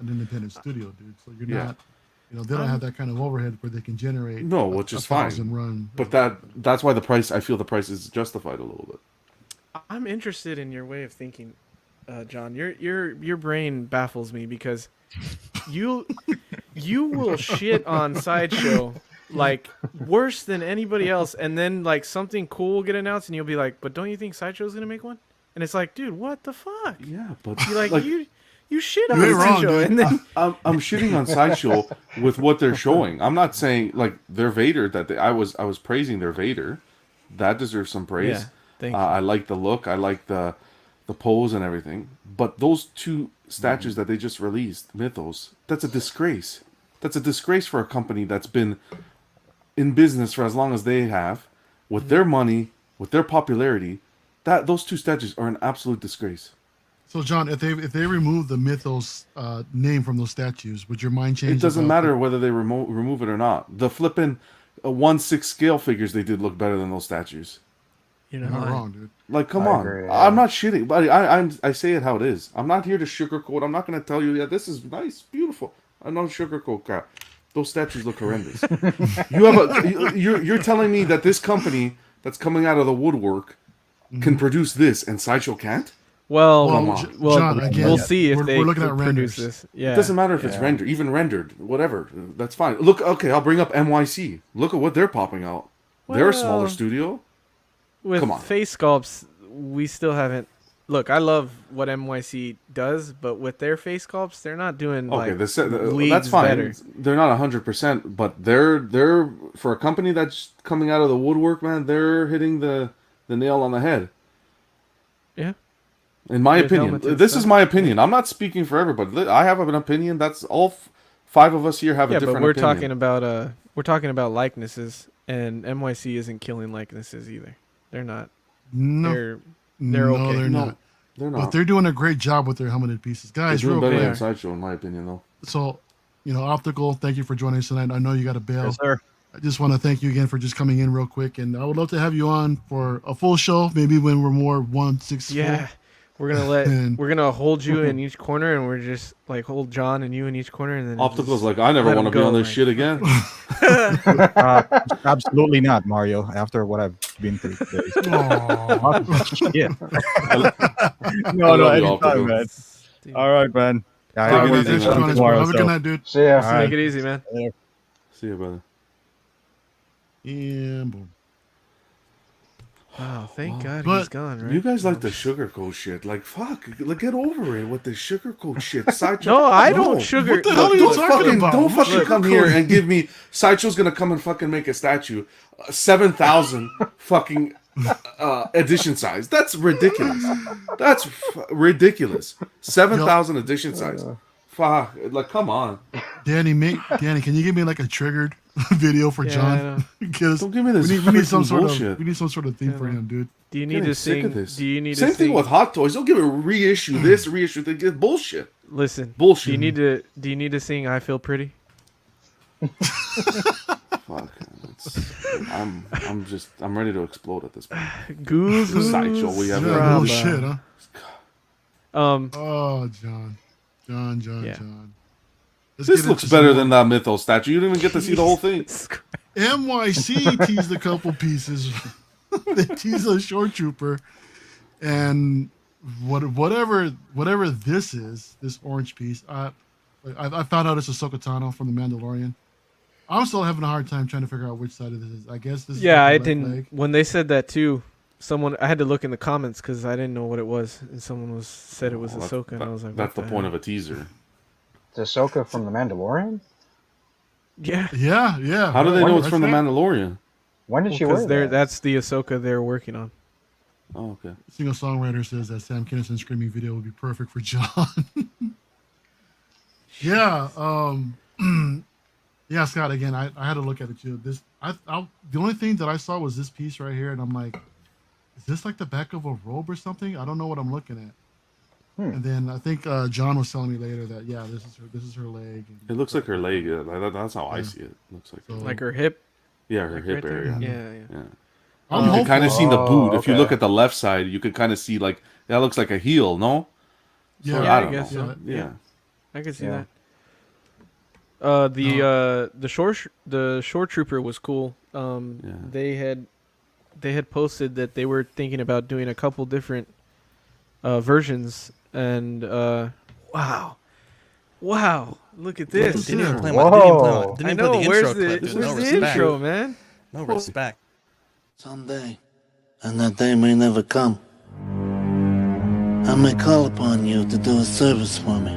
independent studio, dude. So you're Yeah. not, they don't have that kind of overhead where they can generate. No, which is fine. 1,000 run. But that's why I feel the price is justified a little bit. I'm interested in your way of thinking, John. Your brain baffles me because you will shit on Sideshow like worse than anybody else, and then like something cool will get announced, and you'll be like, "But don't you think Sideshow's gonna make one?" And it's like, dude, what the fuck? Yeah, but You like, you shit on You ain't wrong, Sideshow, dude. and then I'm shitting on Sideshow with what they're showing. I'm not saying like their Vader I was praising their Vader. That deserves some praise. Yeah, thank you. I like the look. I like the pose and everything. But those two statues that they just released, Mythos, that's a disgrace. That's a disgrace for a company that's been in business for as long as they have, with their money, with their popularity. Those two statues are an absolute disgrace. So, John, if they remove the Mythos name from those statues, would your mind change? It doesn't about matter whether they remove it or not. The flippin' 1/6 scale figures they did look better than those statues. You're You're not not lying. wrong, dude. Like, come I on. agree, yeah. I'm not shitting, but I say it how it is. I'm not here to sugarcoat. I'm not going to tell you, yeah, this is nice, beautiful. I don't sugarcoat crap. Those statues look horrendous. You're telling me that this company that's coming out of the woodwork can produce this and Sideshow can't? Well, Come on. John, again, we'll see if we're looking they at produce renders. this. Yeah. It doesn't matter if it's rendered, even rendered, whatever. That's fine. Look, okay, I'll bring up NYC. Look at what they're popping out. They're a smaller Well, studio. With Come on. face sculpts, we still haven't. Look, I love what NYC does, but with their face sculpts, they're not doing Okay, like that's leagues fine. better. They're not 100%, but they're for a company that's coming out of the woodwork, man. They're hitting the nail on the head. Yeah. In my With opinion, helmets and this stuff. is my opinion. I'm not speaking for everybody. I have an opinion. That's all. Five of us here have a Yeah, different but we're opinion. talking about likenesses, and NYC isn't killing likenesses either. They're not. No, They're no, okay. they're No, not. they're But not. they're doing a great job with their helmeted pieces, They're guys. doing Real better quick. than Sideshow, in my opinion, though. So, Optical, thank you for joining us tonight. I know you got to bail. Yes, sir. I just want to thank you again for just coming in real quick, and I would love to have you on for a full show, maybe when we're more 1/6 Yeah. full. We're gonna hold you in each corner, and we're just like hold John and you in each corner, and then Optical's just like, I never let want to him be go, on this like- shit again. Absolutely not, Mario. After what I've been through today. Aw. Yeah. I No, love you, anytime, Optical. man. All right, man. Yeah, Take I it will easy, do Thanks for man. something joining us, bro. tomorrow, Have a so- good night, dude. See ya. All right. Make it easy, man. See you, brother. And boom. Wow, thank God But he's gone, right? You guys like the sugarcoat shit. Like, fuck. Like, get over it with the sugarcoat shit. Sideshow. No, I don't No. sugar. What the hell are you Don't talking fucking, about? don't What fucking come sugarcoat? here and give me Sideshow's gonna come and fucking make a statue, 7,000 fucking edition size. That's ridiculous. That's ridiculous. 7,000 edition size. Fuck, like, come on. Danny, can you give me like a triggered video for Yeah, I John? know. Because Don't give me this. we need some freaking sort bullshit. of theme Yeah, for no. him, dude. Do you need Getting to sick sing? of this. Do you need Same to thing sing? with Hot Toys. Don't give it a reissue. This reissue. They get bullshit. Listen, Bullshit. Do you need to sing "I Feel Pretty"? Fuck. I'm ready to explode at this point. Goose. Sideshow, we have Yeah, Bravo. bullshit, huh? Um. Oh, John. Yeah. Let's This get looks into some better more. than that Mythos statue. You didn't even get to see the whole thing. NYC teased a couple pieces. They teased a short trooper, and whatever this is, this orange piece. I found out it's Ahsoka Tano from The Mandalorian. I'm still having a hard time trying to figure out which side of this is. I guess this. Yeah, is I like the left didn't. leg. When they said that too, I had to look in the comments because I didn't know what it was, and someone said it was Well, Ahsoka, and I was like, that's the what point hell? of a teaser. It's Ahsoka from The Mandalorian? Yeah, Yeah. How do they Right, know it's that's from The that. Mandalorian? When did she wear because that? that's the Ahsoka they're working on. Oh, okay. Single songwriter says that Sam Kinison screaming video would be perfect for John. Yeah. Yeah, Scott. Again, I had to look at it too. The only thing that I saw was this piece right here, and I'm like, is this like the back of a robe or something? I don't know what I'm looking at. And then I think John was telling me later that this is her leg. And It looks like her leg. That's how I see it. Looks like. So, Like her hip. Yeah, her Like hip right there? area. Yeah. Yeah. I'm You can hopeful. kind of see the boot. Oh, If you okay. look at the left side, you can kind of see like that looks like a heel. No. Yeah, Yeah, I don't guess know. so. Yeah. I can see Yeah. that. The short trooper was cool. Yeah. They had posted that they were thinking about doing a couple different versions, and wow, look at What's this. this? Didn't even play Whoa. didn't I even know. play the Where's intro the clip. There's where's no the respect. intro, man? No respect. Someday, and that day may never come, I may call upon you to do a service for me.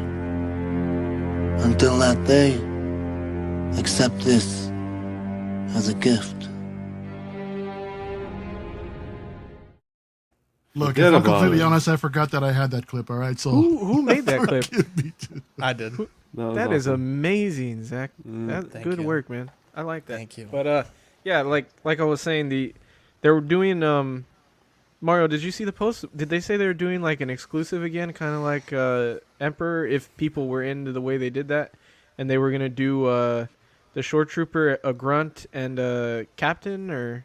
Until that day, accept this as a gift. Look, Forget if I'm about completely it. honest, I forgot that I had that clip. All right, so Who made that clip? forgive me, dude. I did. That is amazing, Zach. That Thank good you. work, man. I like that. Thank you. But yeah, like I was saying, they were doing Mario. Did you see the post? Did they say they were doing like an exclusive again, kind of like Emperor? If people were into the way they did that, and they were gonna do The short trooper, a grunt, and a captain, or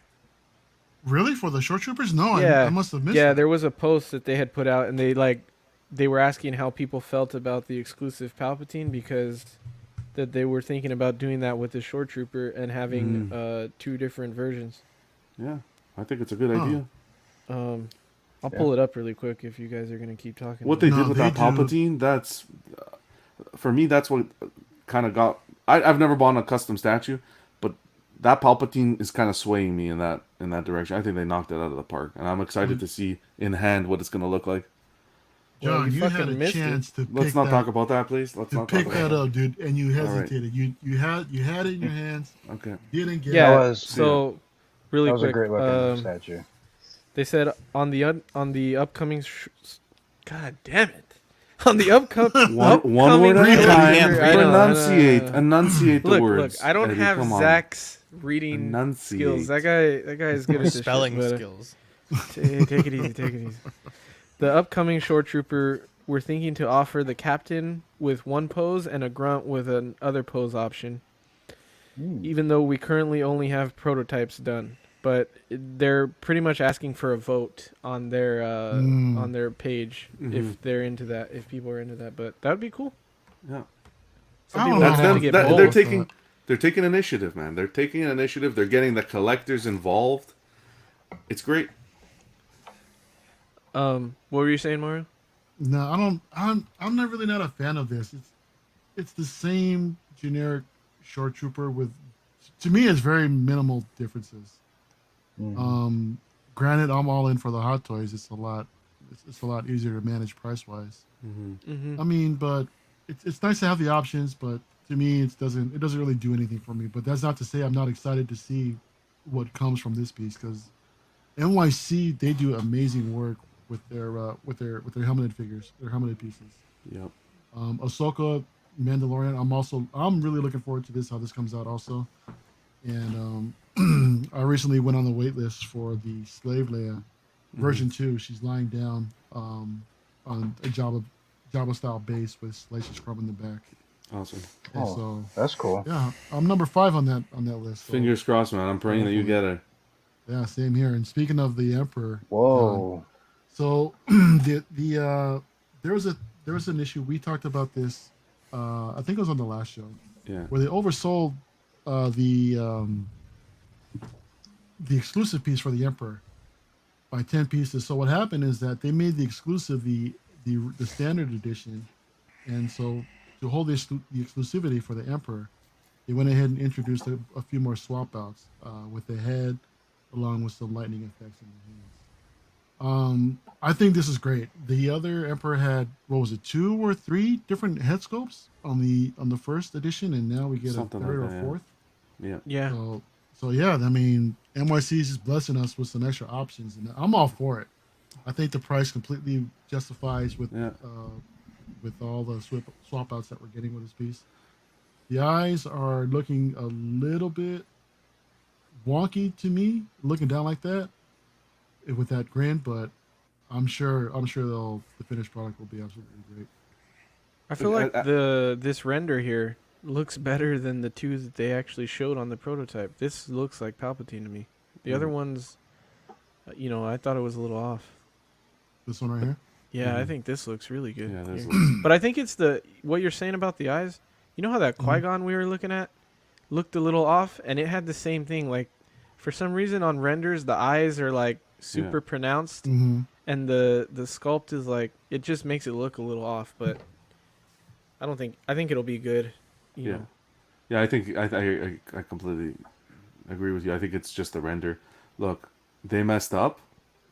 Really, for the short troopers? No, I yeah, must have missed yeah. that. There was a post that they had put out, and they were asking how people felt about the exclusive Palpatine because that they were thinking about doing that with the short trooper and having two different versions. Yeah, I think it's a good Huh. idea. Um, I'll Yeah. pull it up really quick if you guys are gonna keep talking. What about they it. No, did with they that do- Palpatine, that's for me. That's what kind of got. I've never bought a custom statue, but that Palpatine is kind of swaying me in that direction. I think they knocked it out of the park, and I'm excited to see in hand what it's going to look like. Well, John, you you had fucking a missed it. chance to Let's pick not that talk about that, please. Let's to not pick talk that about up, dude, and you All right. hesitated. You had it in your hands. that. Okay. You didn't get Yeah. it. was- So, really That was quick. a great looking statue. They said on the upcoming. God damn it! On the upcoming. One word at a Read it time. again, read it. Pronunciate. Enunciate the Look, words. look. I don't Eddie, have come on. Zach's reading Enunciate. skills. That guy is good at this Spelling shit, but, skills. Take it easy. Take it easy. The upcoming short trooper, we're thinking to offer the captain with one pose and a grunt with an other pose option. Even though we currently only have prototypes done, but they're pretty much asking for a vote on their page if they're into that, if people are into that. But that would be cool. Yeah. Some I people don't have know. to get They're bold. taking initiative, man. They're taking initiative. They're getting the collectors involved. It's great. What were you saying, Mario? No, I don't. I'm not really not a fan of this. It's the same generic short trooper with, to me, it's very minimal differences. Granted, I'm all in for the hot toys. It's a lot easier to manage price wise. I mean, but it's nice to have the options. But to me, it doesn't really do anything for me. But that's not to say I'm not excited to see what comes from this piece, because NYC, they do amazing work with their helmeted figures, their helmeted pieces. Yep. Ahsoka, Mandalorian. I'm really looking forward to this, how this comes out also. And I recently went on the wait list for the Slave Leia version 2. She's lying down on a Jabba style base with Salacious Crumb in the back. Awesome. And Oh, so that's cool. yeah, I'm number 5 on that list. So, Fingers crossed, man. I'm praying that you get her. yeah, same here. And speaking of the Emperor, Whoa. so there was an issue. We talked about this. I think it was on the last show Yeah. where they oversold the exclusive piece for the Emperor by 10 pieces. So what happened is that they made the exclusive the standard edition, and so to hold the exclusivity for the Emperor, they went ahead and introduced a few more swap outs with the head, along with some lightning effects in the hands. I think this is great. The other Emperor had, what was it, 2 or 3 different head sculpts on the first edition, and now we get Something a third like or that, yeah. fourth. Yeah. Yeah. So yeah, I mean, NYC is just blessing us with some extra options, and I'm all for it. I think the price completely justifies with all the swap outs that we're getting with this piece. The eyes are looking a little bit wonky to me, looking down like that with that grin, but I'm sure the finished product will be absolutely great. I feel Look, like this render here looks better than the 2 that they actually showed on the prototype. This looks like Palpatine to me. The other ones, I thought it was a little off. This one right here. Yeah, I think this looks really good. Yeah, this here. looks- But I think it's what you're saying about the eyes. You know how that Qui-Gon we were looking at looked a little off, and it had the same thing. Like, for some reason on renders, the eyes are like super pronounced, Mm-hmm. and the sculpt is like, it just makes it look a little off. But I think it'll be good. You know. Yeah, I think I completely agree with you. I think it's just the render. Look, they messed up,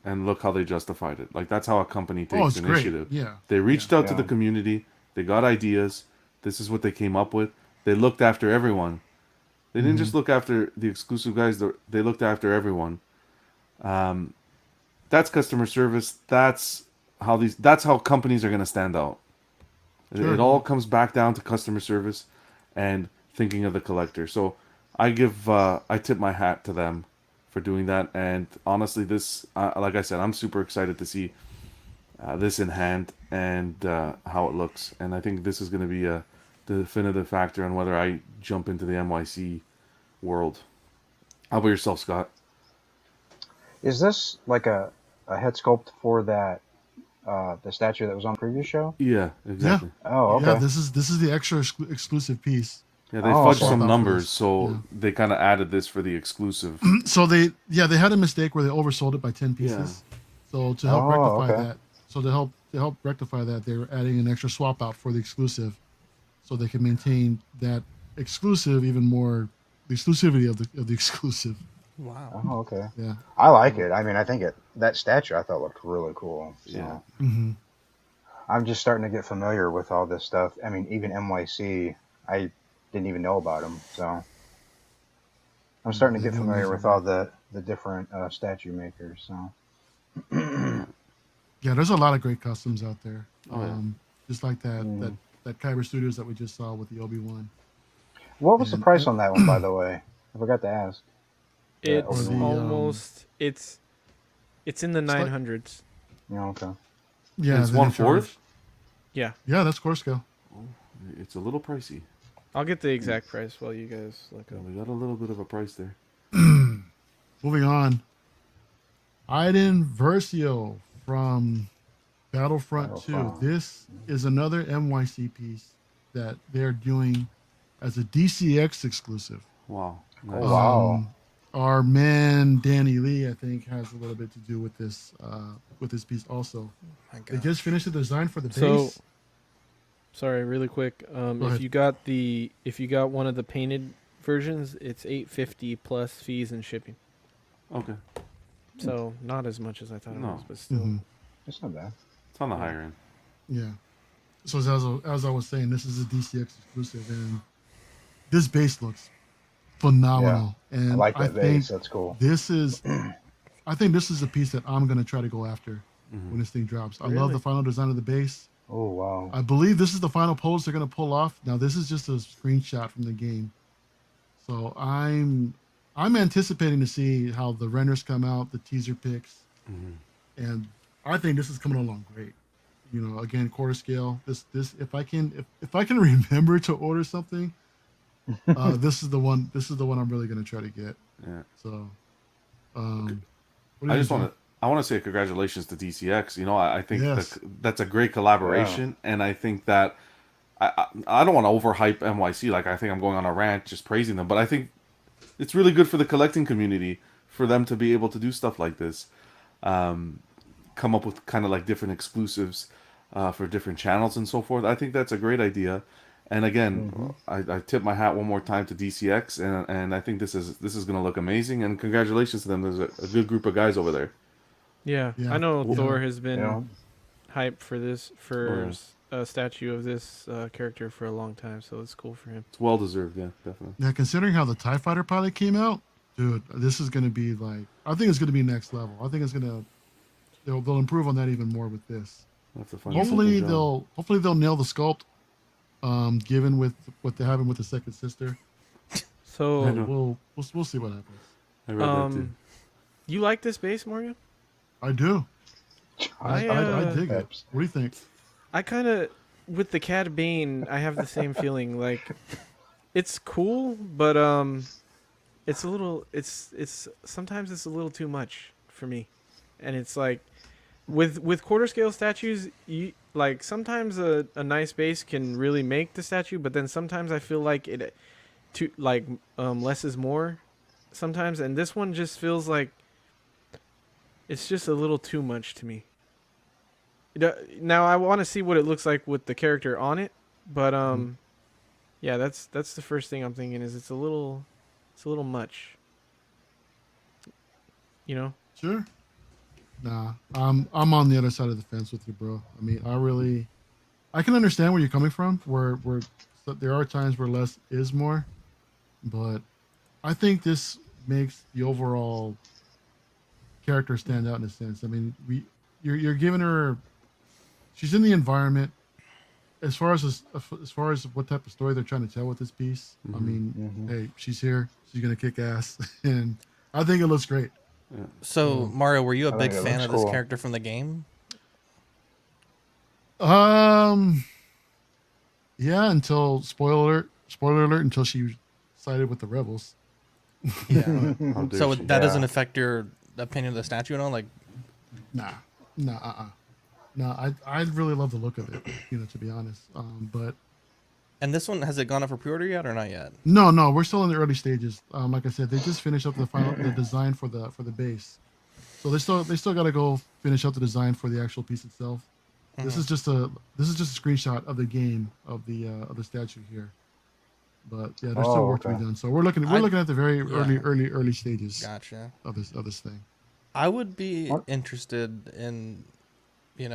and look how they justified it. Like, that's how a company takes it's great. initiative. Yeah. They reached out to the Yeah. community. They got ideas. This is what they came up with. They looked after everyone. They didn't just look after the exclusive guys. They looked after everyone. That's customer service. That's how companies are going to stand out. Sure. It all comes back down to customer service and thinking of the collector. So I tip my hat to them for doing that. And honestly, this, like I said, I'm super excited to see this in hand and how it looks. And I think this is going to be definitive factor on whether I jump into the NYC world. How about yourself, Scott? Is this like a head sculpt for that the statue that was on the previous show? Yeah, Yeah, exactly. Oh, yeah. okay. This is the extra exclusive piece. Yeah, they Oh, fudged okay. some Swap out for numbers, this. so Yeah. they kind of added this for the exclusive. So they had a mistake where they oversold it by 10 Yeah. pieces. So to help Oh, rectify okay. that, to help rectify that, they're adding an extra swap out for the exclusive, so they can maintain that exclusive even more, the exclusivity of the exclusive. Wow. Oh, okay. Yeah. I like it. I mean, I think that statue I thought looked really cool. So Yeah. Hmm. I'm just starting to get familiar with all this stuff. I mean, even NYC, I didn't even know about them. So I'm starting to They're get doing familiar these with right. all the different statue makers. So Yeah, there's a lot of great customs out there. Oh, yeah. Just like Mm. that Kyber Studios that we just saw with the Obi-Wan. What was the And price on that one, by the way? I forgot to ask. Yeah, It's the, almost it's in the like- 900s. Yeah, okay. yeah, It's then they 1/4? charge- Yeah, Yeah, that's core scale. It's a little pricey. I'll get the exact price while you guys look Yeah, up. we got a little bit of a price there. Moving on. Iden Versio from Battlefront 2. Battlefront. This is another NYC piece that they're doing as a DCX exclusive. Wow. Oh, Nice. wow. Our man Danny Lee, I think, has a little bit to do with this piece also. My They God. just finished the design for the base. So, sorry, really quick. Go If ahead. you got one of the painted versions, it's $850 plus fees and shipping. Okay. So not as much as I thought it No. was, but still. Mhm. It's not bad. It's on the higher end. Yeah. So as I was saying, this is a DCX exclusive, and this base looks phenomenal. And I like that think base. That's cool. this is, I think this is a piece that I'm gonna try to go after when this thing drops. I love Really? the final design of the base. Oh, wow. I believe this is the final pose they're gonna pull off. Now this is just a screenshot from the game, so I'm anticipating to see how the renders come out, the teaser pics, and I think this is coming along great. You know, again, quarter scale. This if I can remember to order something, this is the one. This is the one I'm really gonna try to get. Yeah. So, what do I you just think, want to. I want to say congratulations to DCX. You know, I think Yes. that's a great collaboration, and I think that I don't want to overhype NYC. Like I think I'm going on a rant just praising them, but I think it's really good for the collecting community for them to be able to do stuff like this, come up with kind of like different exclusives for different channels and so forth. I think that's a great idea. And again, I tip my hat one more time to DCX, and I think this is going to look amazing. And congratulations to them. There's a good group of guys over there. Yeah, Yeah. I know Yeah. Thor has been You know? hyped for this Oh, yeah. a statue of this character for a long time, so it's cool for him. It's well deserved. Yeah, definitely. Now, considering how the TIE Fighter pilot came out, dude, this is gonna be like, I think it's gonna be next level. I think it's gonna, they'll improve on that even more with this. That's a fun. Hopefully job. they'll nail the sculpt, given with what they have with the second sister. So, I know. We'll see what happens. I read that too. you like this base, Mario? I do. I, I dig it. Peps. What do you think? I kind of, with the Cad Bane, I have the same feeling. Like, it's cool, but it's a little, it's sometimes it's a little too much for me, and it's like, with quarter scale statues, you like sometimes a nice base can really make the statue, but then sometimes I feel like it, less is more, sometimes, and this one just feels like it's just a little too much to me. Now I want to see what it looks like with the character on it, but yeah, that's the first thing I'm thinking is it's a little much. You know? Sure. Nah, I'm on the other side of the fence with you, bro. I mean, I can understand where you're coming from. Where so there are times where less is more, but I think this makes the overall character stand out in a sense. I mean, you're giving her, she's in the environment. As far as what type of story they're trying to tell with this piece, I mean, hey, she's here. She's gonna kick ass, and I think it looks great. So, Mario, were you a I big think it fan looks of this cool. character from the game? Yeah, until spoiler alert, until she sided with the rebels. Yeah. How dare So she? that doesn't Yeah. affect your opinion of the statue at all? Like, Nah, nah, no. I really love the look of it. To be honest. But and this one, has it gone up for pre-order yet or not yet? no, we're still in the early stages. Like I said, they just finished up the design for the base. So they still got to go finish up the design for the actual piece itself. This is just a screenshot of the game of the statue here. But yeah, there's still Oh, work to be okay. done. So we're looking at the very Yeah. early stages Gotcha. of this thing. I would be What? interested in,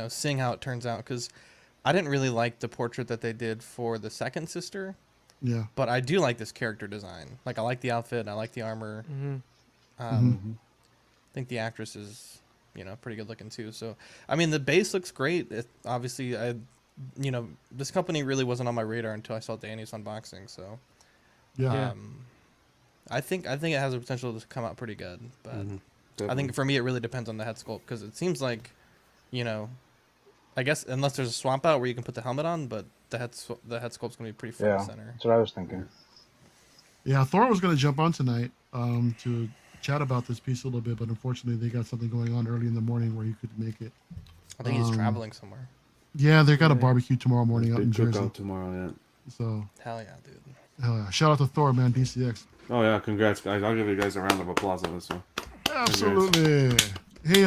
seeing how it turns out, because I didn't really like the portrait that they did for the second sister, Yeah. but I do like this character design. Like, I like the outfit, I like the armor. Mm-hmm. I think the actress is, pretty good looking too. So, I mean, the base looks great. Obviously, this company really wasn't on my radar until I saw Danny's unboxing. So, Yeah. I think it has the potential to come out pretty good. But I Definitely. think for me, it really depends on the head sculpt, because it seems like, I guess unless there's a swamp out where you can put the helmet on, but the head sculpt's gonna be pretty front Yeah, and center. that's what I was thinking. Yeah, Thor was going to jump on tonight to chat about this piece a little bit, but unfortunately they got something going on early in the morning where he couldn't make it. I think he's traveling somewhere. Yeah, they got a barbecue tomorrow morning out Big in Jersey. cookout tomorrow. Yeah. So Hell yeah, dude. shout out to Thor, man, DCX. Oh yeah, congrats guys! I'll give you guys a round of applause on this one. Absolutely. Hey,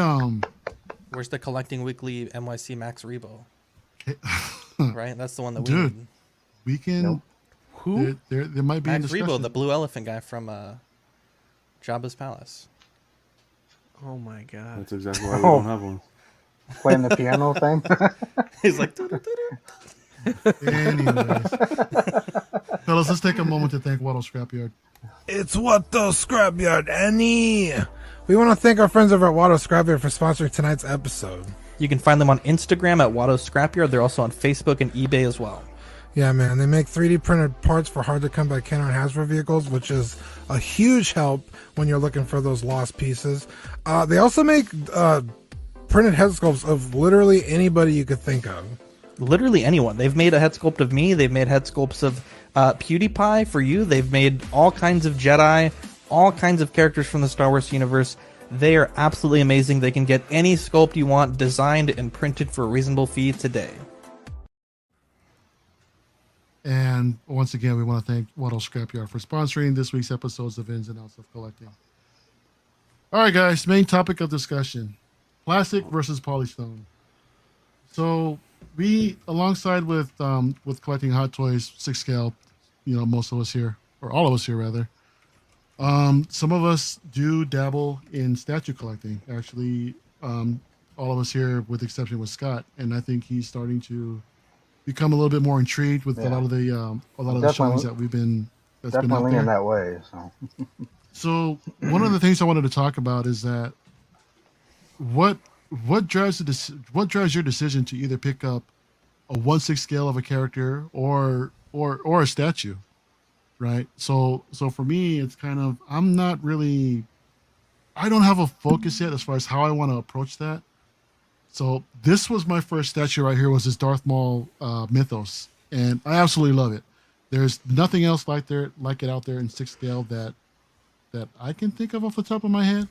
Where's the Collecting Weekly NYC Max Rebo? Right, that's the one that we Dude. need. we can. Nope. Who? There might be in Max discussion. Rebo, the blue elephant guy from Jabba's palace. Oh my god. That's exactly why we don't have one. Playing the piano thing. He's like, "Doo-doo-doo-doo." Anyways, fellas, let's take a moment to thank Waddle Scrapyard. It's What the Scrapyard, Annie. We want to thank our friends over at Watto Scrapyard for sponsoring tonight's episode. You can find them on Instagram at Watto Scrapyard. They're also on Facebook and eBay as well. Yeah, man, they make 3D printed parts for hard to come by Kenner and Hasbro vehicles, which is a huge help when you're looking for those lost pieces. They also make printed head sculpts of literally anybody you could think of. Literally anyone. They've made a head sculpt of me. They've made head sculpts of PewDiePie for you. They've made all kinds of Jedi, all kinds of characters from the Star Wars universe. They are absolutely amazing. They can get any sculpt you want designed and printed for a reasonable fee today. And once again, we want to thank Waddle Scrapyard for sponsoring this week's episodes of Ins and Outs of Collecting. All right, guys, main topic of discussion: plastic versus polystone. So we, alongside with collecting Hot Toys 6 scale, most of us here, or all of us here rather, some of us do dabble in statue collecting. Actually, all of us here, with the exception with Scott, and I think he's starting to become a little bit more intrigued with a lot of the Definitely- showings that that's been out Definitely leaning there. that way. So So one of the things I wanted to talk about is that what drives your decision to either pick up a 1/6 scale of a character or a statue, right? So for me, it's kind of I don't have a focus yet as far as how I want to approach that. So this was my first statue right here, was this Darth Maul mythos, and I absolutely love it. There's nothing else like it out there in 6 scale that I can think of off the top of my head.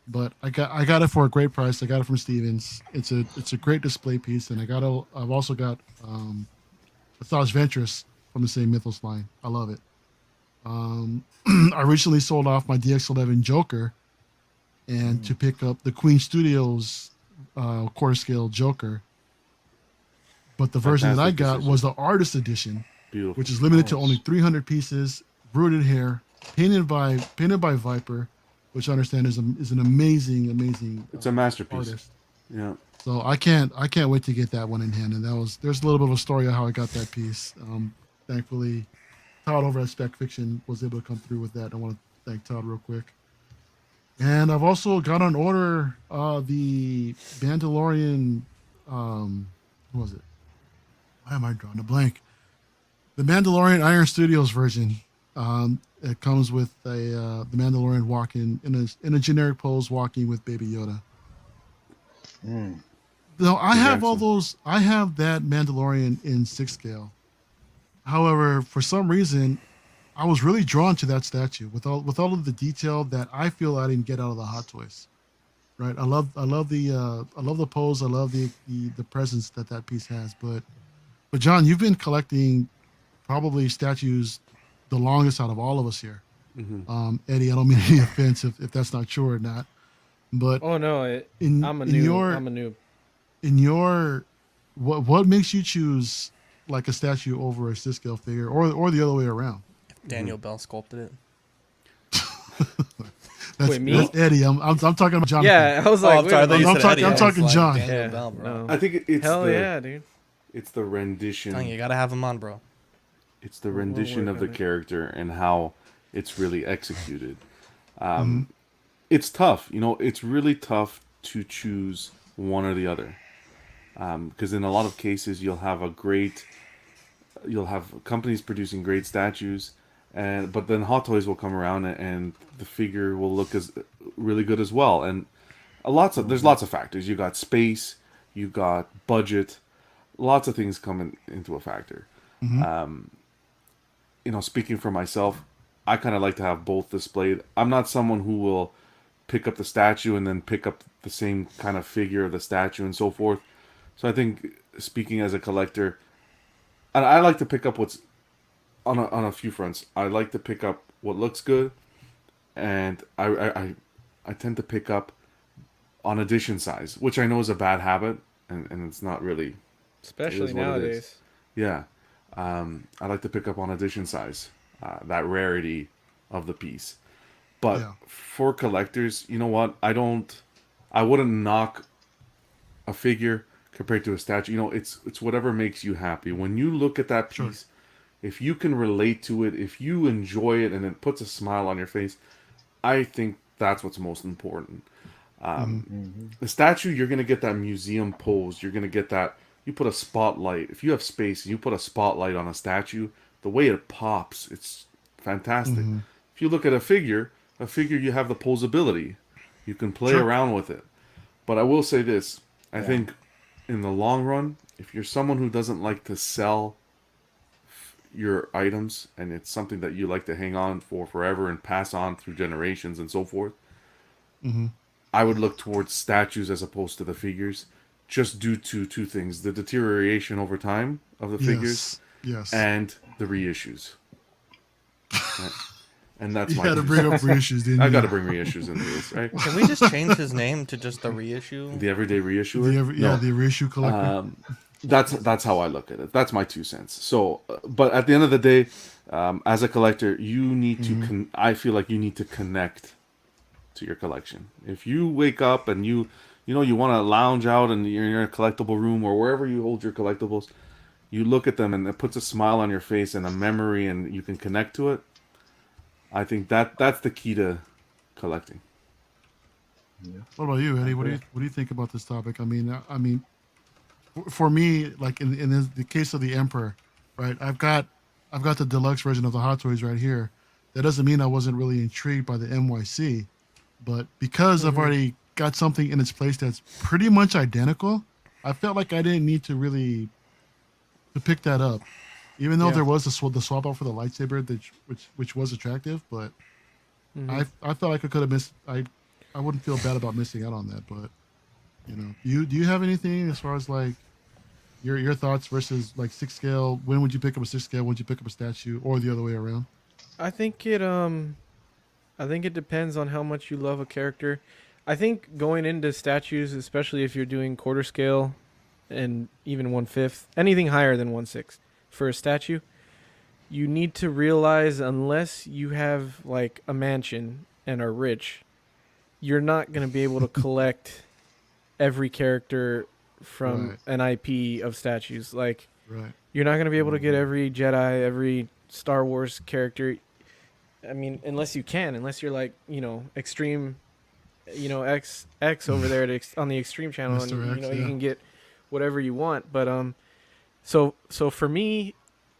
But I got it for a great price. I got it from Stevens. It's a great display piece, and I've also got Asajj Ventress from the same mythos line. I love it. I recently sold off my DX11 Joker, and to pick up the Queen Studios quarter scale Joker. But the version that I Fantastic got decision. was the artist edition, Beautiful. which is limited to only 300 pieces, rooted hair, painted by Viper, which I understand is an amazing It's a masterpiece. artist. Yeah. So I can't wait to get that one in hand. And there's a little bit of a story of how I got that piece. Thankfully, Todd over at Spec Fiction was able to come through with that. I want to thank Todd real quick. And I've also got on order the Mandalorian. Who was it? Why am I drawing a blank? The Mandalorian Iron Studios version. It comes with the Mandalorian walking in a generic pose, walking with Baby Yoda. No, I have all those. I have that Mandalorian in 6 scale, However, for some reason, I was really drawn to that statue with all of the detail that I feel I didn't get out of the Hot Toys. Right. I love the pose. I love the presence that that piece has. But John, you've been collecting probably statues the longest out of all of us here. Hmm. Eddie, I don't mean any offense if that's not true or not. But Oh no, in I'm a in noob. your I'm a noob. in your what makes you choose like a statue over a scale figure or the other way around? Daniel Bell sculpted it. Wait, me? That's Eddie. I'm talking about Jonathan. Yeah, I was Oh, like, I'm wait sorry. I a thought you minute. said Eddie. I'm I was talking like, John. Daniel Yeah, Bell, bro. no. I think it's Hell the yeah, dude. it's the rendition. Telling you gotta have him on, bro. It's the We'll rendition work of the on it. character and how it's really executed. Mm-hmm. It's tough, it's really tough to choose one or the other, because in a lot of cases you'll have companies producing great statues, but then Hot Toys will come around and the figure will look as really good as well. And there's lots of factors. You got space, you got budget, lots of things come into a factor. Mm-hmm. Speaking for myself, I kind of like to have both displayed. I'm not someone who will pick up the statue and then pick up the same kind of figure of the statue and so forth. So I think, speaking as a collector, and I like to pick up what's on a few fronts. I like to pick up what looks good, and I tend to pick up on edition size, which I know is a bad habit, and it's not really. Especially what it is. nowadays. Yeah, I like to pick up on edition size, that rarity of the piece. But Yeah. for collectors, you know what? I wouldn't knock a figure compared to a statue. It's whatever makes you happy. When you look at that Sure. piece, if you can relate to it, if you enjoy it, and it puts a smile on your face, I think that's what's most important. The statue, you're gonna get that museum pose. You're gonna get that. You put a spotlight. If you have space and you put a spotlight on a statue, the way it pops, it's fantastic. Mm-hmm. If you look at a figure you have the posability. You can play Sure. around with it. But I will say this: I think in the long run, if you're someone who doesn't like to sell your items and it's something that you like to hang on for forever and pass on through generations and so forth, Mm-hmm. I would look towards statues as opposed to the figures, just due to two things: the deterioration over time of the figures Yes. and the reissues. Right? And that's You my had to two bring up cents. reissues, didn't I you? got to bring reissues into this, right? Can we just change his name to just the reissue? The everyday reissuer. The reissue collector. That's how I look at it. That's my 2 cents. So, but at the end of the day, as a collector, you need to. I feel like you need to connect to your collection. If you wake up and you want to lounge out and you're in a collectible room or wherever you hold your collectibles, you look at them and it puts a smile on your face and a memory, and you can connect to it. I think that's the key to collecting. What about you, Eddie? What do you think about this topic? I mean, for me, like in the case of the Emperor, right? I've got the deluxe version of the Hot Toys right here. That doesn't mean I wasn't really intrigued by the NYC, but because I've already got something in its place that's pretty much identical, I felt like I didn't need to really to pick that up, even though Yeah. there was the swap out for the lightsaber, which was attractive, but I felt like I could have missed. I wouldn't feel bad about missing out on that, but do you have anything as far as like your thoughts versus like 6 scale? When would you pick up a 6 scale? Would you pick up a statue, or the other way around? I think it depends on how much you love a character. I think going into statues, especially if you're doing quarter scale and even 1/5, anything higher than 1/6 for a statue, you need to realize unless you have like a mansion and are rich, you're not going to be able to collect every character from Right. an IP of statues. Like Right. you're not going to be able to get every Jedi, every Star Wars character. I mean, unless you're like, extreme, X over there on the extreme channel, and Mr. X, you yeah. can get whatever you want. But so for me,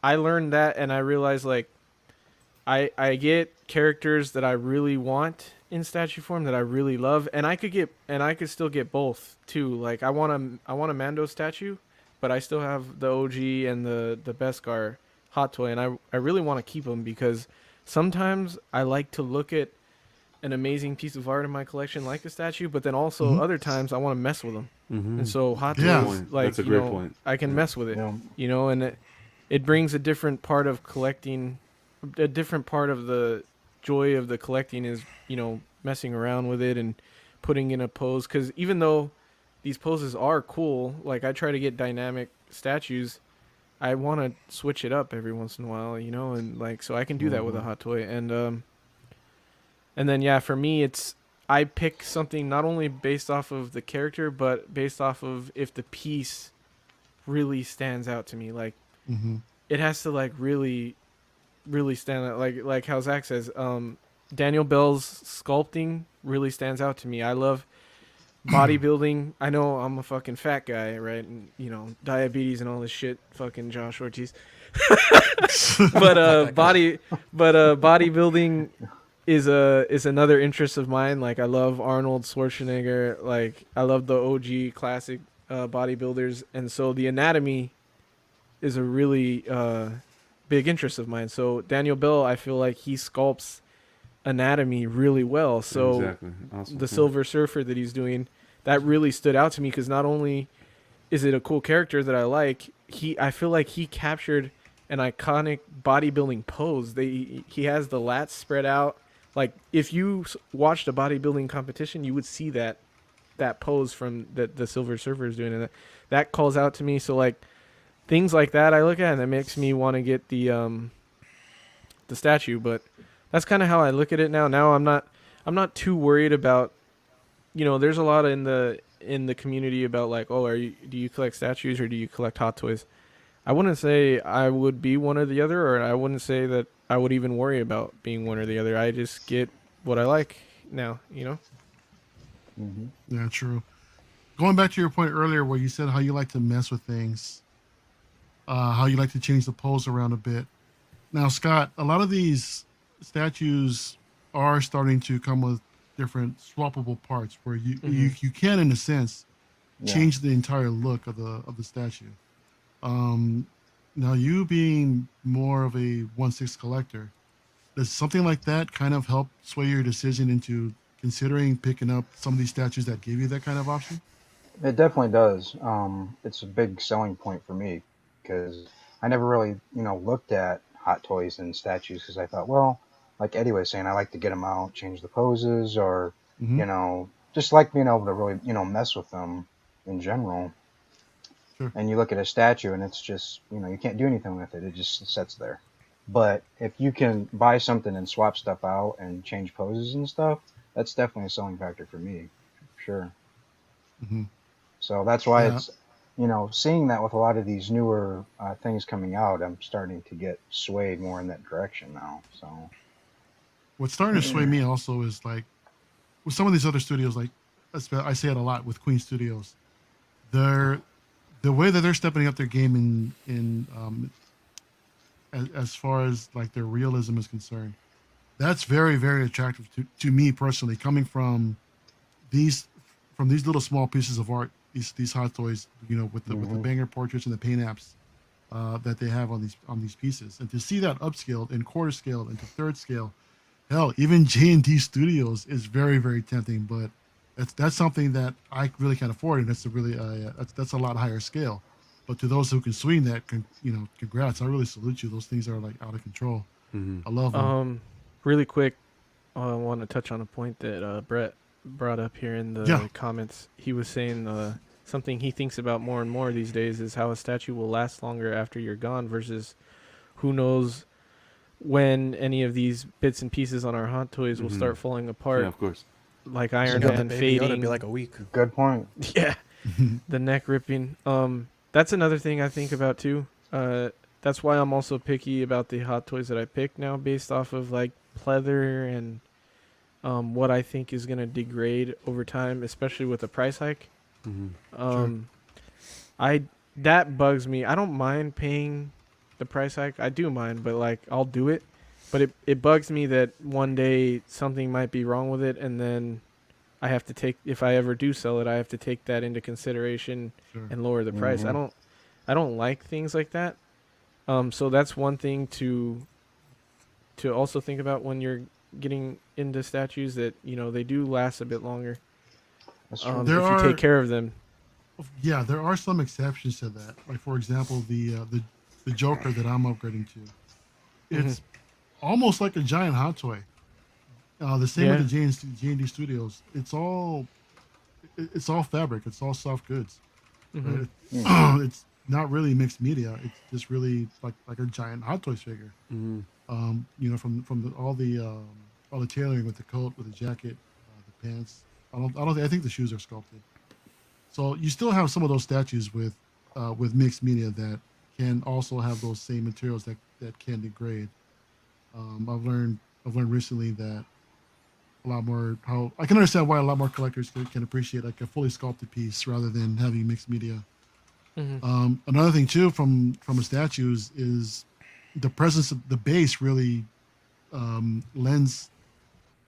I learned that, and I realized like I get characters that I really want in statue form that I really love, and I could still get both too. Like I want a Mando statue, but I still have the OG and the Beskar hot toy, and I really want to keep them because sometimes I like to look at an amazing piece of art in my collection like a statue, but then also other times I want to mess with them. And so hot Yeah. toys, like, That's a you great know, point. I can mess with it, Yeah. you know, and it brings a different part of collecting. A different part of the joy of the collecting is, you know, messing around with it and putting in a pose. Because even though these poses are cool, like I try to get dynamic statues, I want to switch it up every once in a while, you know, and like so I can do that with a hot toy. And then yeah, for me it's I pick something not only based off of the character, but based off of if the piece really stands out to me. Like it has to like really stand out. Like how Zach says, Daniel Bell's sculpting really stands out to me. I love bodybuilding. I know I'm a fucking fat guy, right? And you know, diabetes and all this shit. Fucking Josh Ortiz. Bodybuilding is another interest of mine. Like I love Arnold Schwarzenegger. Like I love the OG classic bodybuilders, and so the anatomy is a really big interest of mine. So Daniel Bell, I feel like he sculpts anatomy really well. So Exactly. Awesome. the Silver Surfer that he's doing, that really stood out to me because not only is it a cool character that I like, I feel like he captured an iconic bodybuilding pose. He has the lats spread out. Like if you watched a bodybuilding competition, you would see that pose from the Silver Surfer is doing, and that calls out to me. So like things like that I look at, and that makes me want to get the statue. But that's kind of how I look at it now. Now I'm not too worried about, you know, there's a lot in the community about like, oh, do you collect statues or do you collect hot toys? I wouldn't say I would be one or the other, or I wouldn't say that I would even worry about being one or the other. I just get what I like now, you know? Yeah, true. Going back to your point earlier where you said how you like to mess with things, how you like to change the pose around a bit. Now, Scott, a lot of these statues are starting to come with different swappable parts where you can, in a sense, change the entire look of the statue. Now, you being more of a 1/6 collector, does something like that kind of help sway your decision into considering picking up some of these statues that give you that kind of option? It definitely does. It's a big selling point for me because I never really, looked at hot toys and statues because I thought, well, like Eddie was saying, I like to get them out, change the poses, or, just like being able to really, mess with them in general. Sure. And you look at a statue and it's just, you can't do anything with it. It just sits there. But if you can buy something and swap stuff out and change poses and stuff, that's definitely a selling factor for me, for sure. So that's why it's, seeing that with a lot of these newer things coming out, I'm starting to get swayed more in that direction now. So What's starting to sway me also is like with some of these other studios, like I say it a lot with Queen Studios, the way that they're stepping up their game as far as like their realism is concerned, that's very, very attractive to me personally, coming from these little small pieces of art, these hot toys, with the banger portraits and the paint apps that they have on these pieces, and to see that upscaled and quarter scaled into third scale, hell, even J&D Studios is very, very tempting, but that's something that I really can't afford, and that's a really that's a lot higher scale. But to those who can swing that, congrats! I really salute you. Those things are like out of control. I love them. Really quick, I want to touch on a point that Brett brought up here in the comments. He was saying something he thinks about more and more these days is how a statue will last longer after you're gone versus who knows when any of these bits and pieces on our hot toys will start falling apart. Yeah, of course. Like Iron Yeah, Man Baby Yoda fading. be like a week. good point. Yeah, the neck ripping. That's another thing I think about too. That's why I'm also picky about the hot toys that I pick now, based off of like pleather and what I think is gonna degrade over time, especially with the price hike. That bugs me. I don't mind paying the price hike. I do mind, but like I'll do it. But it bugs me that one day something might be wrong with it, and then I have to take, if I ever do sell it, I have to take that into consideration and lower the price. I don't like things like that. So that's one thing to also think about when you're getting into statues, that they do last a bit longer That's true. There if you take are care of them. Yeah, there are some exceptions to that. Like for example, the Joker that I'm upgrading to, Hmm. it's almost like a giant hot toy. The same with Yeah. the J&D Studios. It's all fabric. It's all soft goods. Hmm. Right? Hmm. It's not really mixed media. It's just really like a giant hot toys figure. Mm-hmm. From all the tailoring with the coat, with the jacket, the pants. I think the shoes are sculpted. So you still have some of those statues with mixed media that can also have those same materials that can degrade. I've learned recently that a lot more how I can understand why a lot more collectors can appreciate like a fully sculpted piece rather than having mixed media. Hmm. Another thing too from the statues is the presence of the base really lends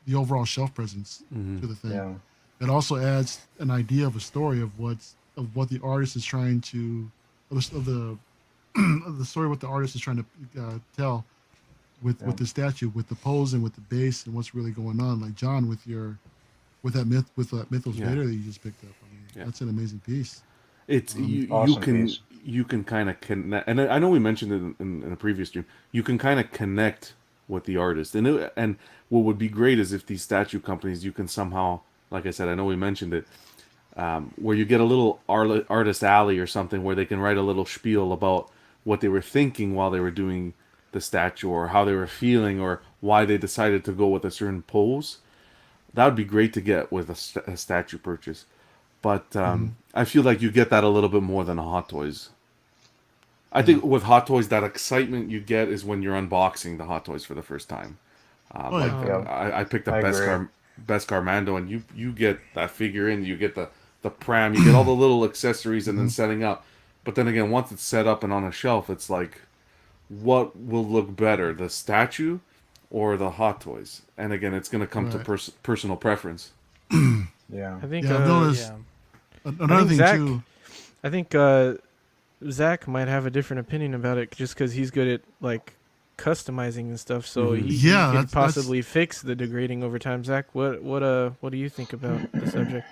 the overall shelf presence Mm-hmm. to the thing. Yeah. It also adds an idea of a story of what the artist is trying to of the of the story what the artist is trying to tell Yeah. with the statue, with the pose and with the base and what's really going on. Like John with that Mythos Yeah. Vader that you just picked up. I mean, Yeah. that's an amazing piece. It's Um, Awesome piece. you can kind of connect, and I know we mentioned it in a previous stream. You can kind of connect with the artist, and what would be great is if these statue companies you can somehow, like I said, I know we mentioned it, where you get a little artist alley or something where they can write a little spiel about what they were thinking while they were doing the statue or how they were feeling or why they decided to go with a certain pose. That would be great to get with a statue purchase. But mhm. I feel like you get that a little bit more than a Hot Toys. I Yeah. think with Hot Toys, that excitement you get is when you're unboxing the Hot Toys for the first time. Oh Like yeah. Yeah. I picked I up agree. Beskar Mando, and you get that figure in, you get the pram, you get all the little accessories, and then Mhm. setting up. But then again, once it's set up and on a shelf, it's like, what will look better, the statue or the Hot Toys? And again, it's going to come to Right. personal preference. Yeah. I think Yeah. I've noticed Yeah. I another think thing Zach too. I think Zach might have a different opinion about it just because he's good at like customizing and stuff. So Mhm. he Yeah, could that's possibly fix the degrading over time. Zach, what do you think about the subject?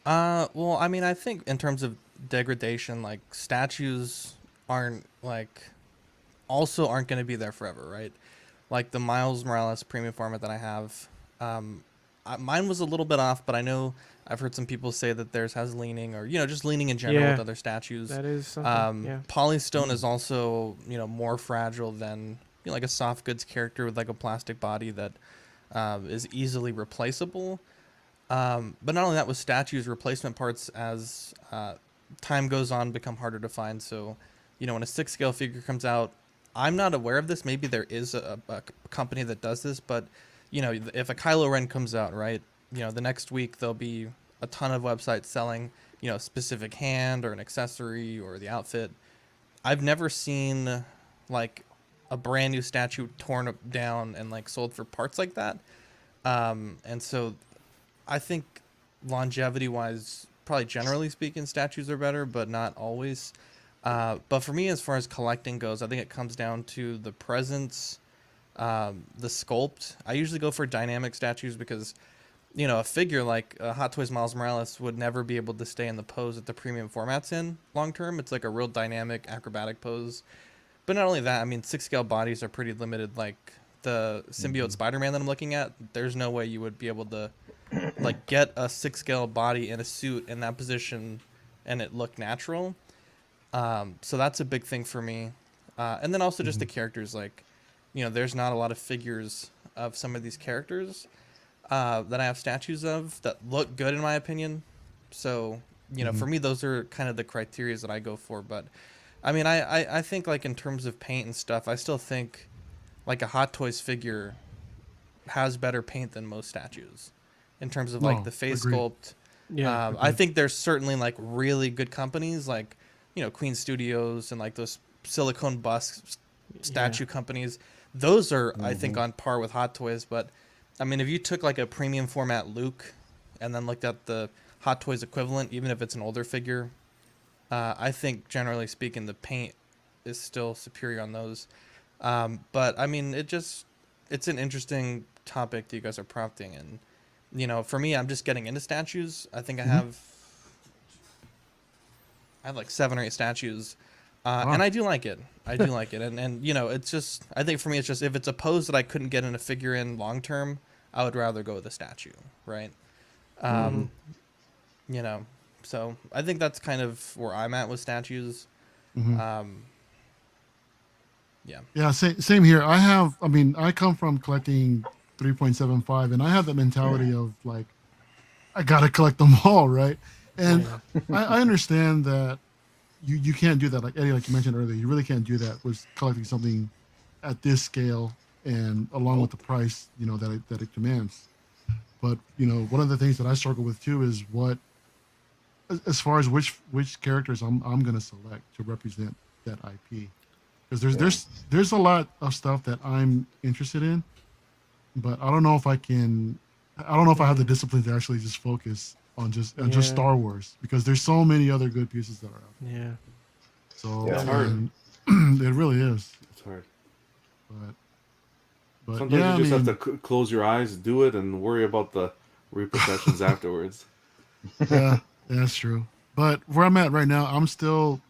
Well, I mean, I think in terms of degradation, like statues aren't like also aren't going to be there forever, right? Like the Miles Morales premium format that I have, mine was a little bit off, but I know I've heard some people say that theirs has leaning, or just leaning in general with Yeah, other statues. that is something. Yeah. Polystone is also more fragile than like a soft goods character with like a plastic body that is easily replaceable. But not only that, with statues, replacement parts as time goes on become harder to find. So, when a 6 scale figure comes out, I'm not aware of this. Maybe there is a company that does this, but if a Kylo Ren comes out, right, the next week there'll be a ton of websites selling, a specific hand or an accessory or the outfit. I've never seen like a brand new statue torn down and like sold for parts like that. And so I think longevity wise, probably generally speaking, statues are better, but not always. But for me, as far as collecting goes, I think it comes down to the presence, the sculpt. I usually go for dynamic statues because, a figure like Hot Toys Miles Morales would never be able to stay in the pose that the premium format's in long term. It's like a real dynamic, acrobatic pose. But not only that, I mean, 6 scale bodies are pretty limited. Like the symbiote Spider-Man that I'm looking at, there's no way you would be able to like get a 6 scale body in a suit in that position and it look natural. So that's a big thing for me. And then also just the characters. Like, there's not a lot of figures of some of these characters that I have statues of that look good in my opinion. So, for me, those are kind of the criteria that I go for. But I mean, I think like in terms of paint and stuff, I still think like a Hot Toys figure has better paint than most statues in terms of like No, the face agreed. sculpt. Yeah. I think there's certainly like really good companies like Queen Studios and like those silicone bust statue companies. Those are I think on par with Hot Toys. But I mean, if you took like a premium format Luke and then looked at the Hot Toys equivalent, even if it's an older figure, I think generally speaking the paint is still superior on those. But I mean, it's an interesting topic that you guys are prompting, and you know, for me, I'm just getting into statues. I think I have like 7 or 8 statues, and I do like it. I do like it, and you know, it's just, I think for me, it's just, if it's a pose that I couldn't get in a figure in long term, I would rather go with a statue, right? You know, so I think that's kind of where I'm at with statues. Yeah. Yeah, same here. I mean, I come from collecting 3.75, and I have the mentality of like, I gotta collect them all, right? And I understand that you can't do that. Like Eddie, like you mentioned earlier, you really can't do that with collecting something at this scale and along with the price, you know, that it commands. But you know, one of the things that I struggle with too is what, as far as which characters I'm gonna select to represent that IP. Because there's a lot of stuff that I'm interested in, but I don't know if I have the discipline to actually just focus on just Star Wars, because there's so many other good pieces that are out there. Yeah. So It's hard. it really is. It's hard. But Sometimes yeah, you just I mean, have to close your eyes, do it, and worry about the repercussions afterwards. yeah, that's true. But where I'm at right now, I'm still.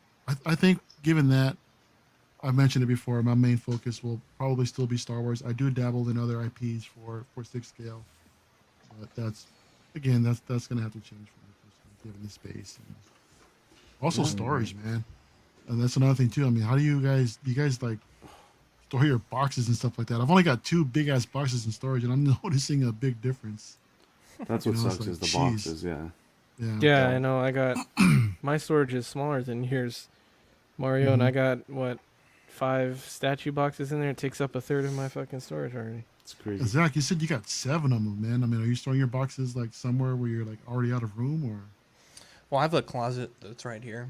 I think given that I've mentioned it before, my main focus will probably still be Star Wars. I do dabble in other IPs for 6 scale, but that's going to have to change for me personally, given the space and also storage, man. And that's another thing too. I mean, how do you guys like store your boxes and stuff like that? I've only got 2 big ass boxes in storage, and I'm noticing a big difference. That's You what know, it's sucks, like, is the jeez. boxes, yeah. Yeah, I know. I got my storage is smaller than yours, Mario, and I got 5 statue boxes in there. It takes up a third of my fucking storage already. It's crazy. Zach, you said you got 7 of them, man. I mean, are you storing your boxes like somewhere where you're like already out of room, or? Well, I have a closet that's right here.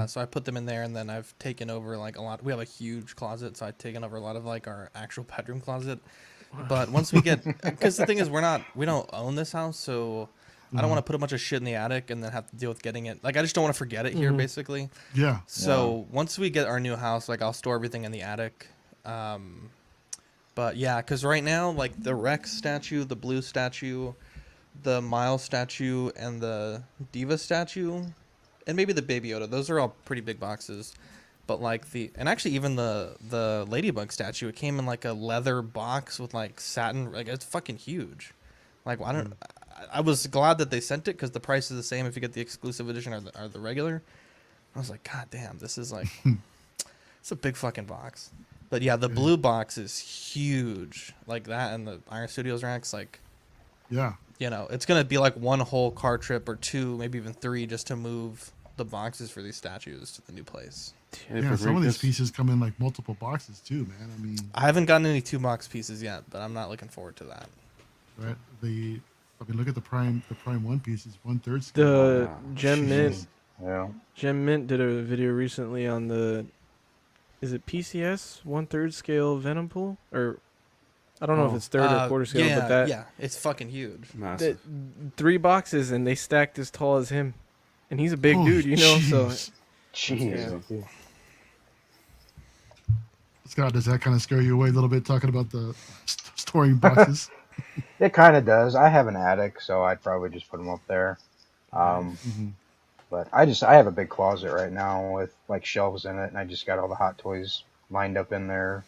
So I put them in there, and then I've taken over like a lot. We have a huge closet, so I've taken over a lot of like our actual bedroom closet. But once we get, because the thing is, we don't own this house, so I don't want to put a bunch of shit in the attic and then have to deal with getting it. Like, I just don't want to forget it here, basically. Yeah. So once we get our new house, like, I'll store everything in the attic. But yeah, because right now, like, the Rex statue, the blue statue, the Miles statue, and the Diva statue, and maybe the Baby Yoda, those are all pretty big boxes. But like and actually even the Ladybug statue, it came in like a leather box with like satin, like it's fucking huge. Like, I was glad that they sent it, because the price is the same if you get the exclusive edition or the regular. I was like, God damn, this is like, it's a big fucking box. But yeah, the blue box is huge, like that, and the Iron Studios racks, like, Yeah. you know, it's gonna be like one whole car trip or 2, maybe even 3, just to move the boxes for these statues to the new place. Yeah, some of these pieces come in like multiple boxes too, man. I mean, I haven't gotten any 2-box pieces yet, but I'm not looking forward to that. right? Look at the Prime 1 pieces, 1/3 scale. The Gem Mint. Yeah. Gem Mint did a video recently on the, is it PCS 1/3 scale Venom Pool, or I don't know if it's third or quarter scale, but that yeah, it's fucking huge. that 3 boxes and they stacked as tall as him, and he's a big dude, you know. So Jeez. Scott, does that kind of scare you away a little bit talking about the storing boxes? It kind of does. I have an attic, so I'd probably just put them up there. But I have a big closet right now with like shelves in it, and I just got all the Hot Toys lined up in there.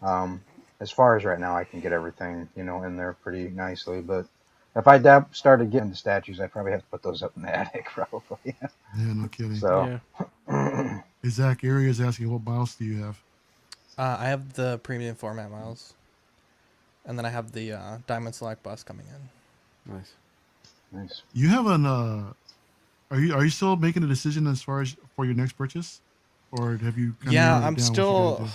As far as right now, I can get everything, you know, in there pretty nicely. But if I started getting the statues, I'd probably have to put those up in the attic, probably. Yeah, no kidding. So, yeah. Hey, Zach, Ari is asking, what mouse do you have? I have the premium format Miles, and then I have the Diamond Select bus coming in. Nice. You have an are you still making a decision as far as for your next purchase, or have you? Yeah, I'm still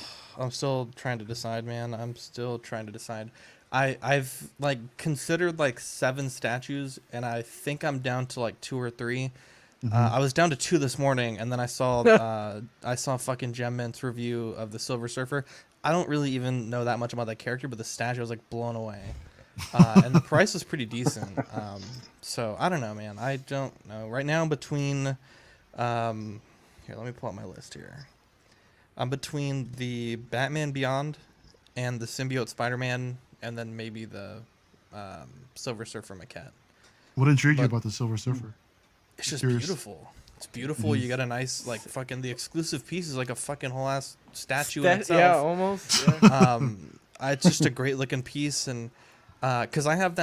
trying to decide, man. I'm still trying to decide. I've like considered like 7 statues, and I think I'm down to like 2 or 3. I was down to 2 this morning, and then I saw fucking Gem Mint's review of the Silver Surfer. I don't really even know that much about that character, but the statue, I was like blown away. And the price was pretty decent. So I don't know, man. I don't know. Right now, between here, let me pull out my list here. I'm between the Batman Beyond and the symbiote Spider-Man, and then maybe the Silver Surfer Maquette. What intrigued you But- about the Silver Surfer? It's just Curious. beautiful. It's beautiful. You got a nice, like, fucking, the exclusive piece is like a fucking whole ass statue in Yeah, itself. almost. Yeah. It's just a great looking piece, and because I have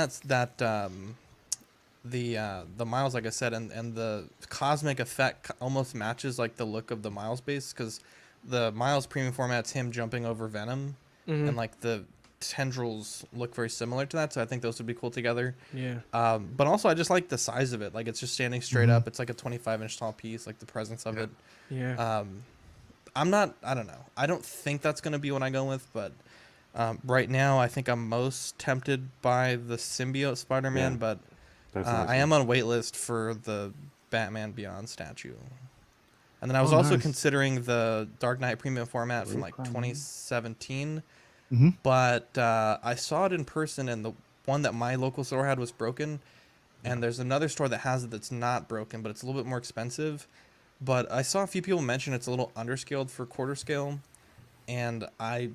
the Miles, like I said, and the cosmic effect almost matches like the look of the Miles base, because the Miles premium format's him jumping over Venom, and like the tendrils look very similar to that, so I think those would be cool together. Yeah. But also I just like the size of it. Like, it's just standing straight up. It's like a 25-inch tall piece. Like, the presence of it. Yeah. I don't know. I don't think that's gonna be what I go with, but right now I think I'm most tempted by the symbiote Spider-Man, Yeah, but That's I nice. am on waitlist for the Batman Beyond statue. And then I was Oh, also nice. considering the Dark Knight premium format from like Recon. 2017, Mhm. but I saw it in person, and the one that my local store had was broken, and there's another store that has it that's not broken, but it's a little bit more expensive. But I saw a few people mention it's a little underscaled for quarter scale, and I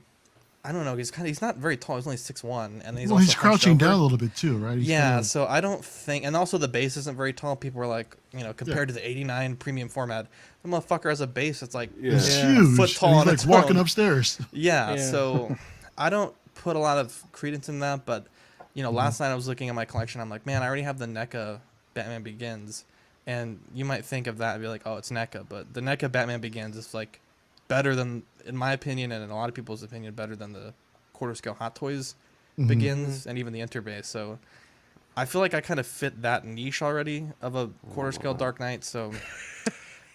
don't know. He's not very tall. He's only 6'1", and he's Well, also he's hunched crouching over. down a little bit too, right? He's Yeah, kinda- so I don't think, and also the base isn't very tall. People were like, compared to the 89 premium format, the motherfucker has a base that's like, Yeah. he's Yeah. huge. Foot tall and on he's its like walking own. upstairs. yeah. Yeah. So I don't put a lot of credence in that, but last night I was looking at my collection. I'm like, man, I already have the NECA Batman Begins, and you might think of that and be like, oh, it's NECA, but the NECA Batman Begins is like better than, in my opinion, and in a lot of people's opinion, better than the quarter scale Hot Toys Begins and even the Interbase. So I feel like I kind of fit that niche already of a quarter scale Dark Knight. So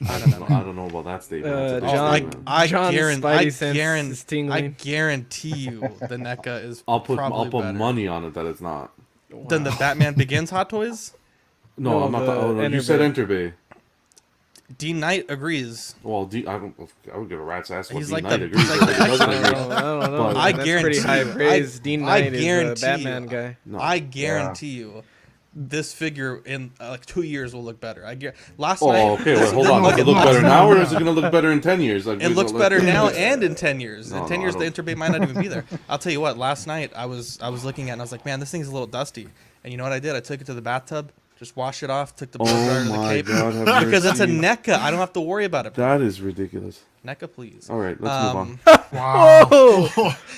I don't know. I don't know about that statement. That's a big John- statement. John's Spidey sense is I tingling. guarantee you the NECA is I'll put probably better money on it that it's not. than the Batman Begins Hot Toys. No, No, I'm not. the Oh, no, you Enter said Bay. Enter Bay. D Knight agrees. Well, I would give a rat's ass what He's D like Knight the- agrees he's like with. the He doesn't I agree. don't know. But- I That's guarantee pretty high you- praise. Dean I Knight is guarantee a Batman you- guy. No. I guarantee you, this figure in like 2 years will look better. Last Oh, night. okay. Well, hold on. No, Does it no, look better no, now, or no. is it going to look better in 10 years? Like, It looks better now and in 10 years. No, In 10 no, years, I the don't- Interbay might not even be there. I'll tell you what. Last night, I was looking at it and I was like, man, this thing's a little dusty. And you know what I did? I took it to the bathtub, just washed it off, took the blow dryer Oh to the my cape. God! have Because it's a mercy. NECA. I don't have to worry about it. That is ridiculous. NECA, please. All right, let's move on. Wow.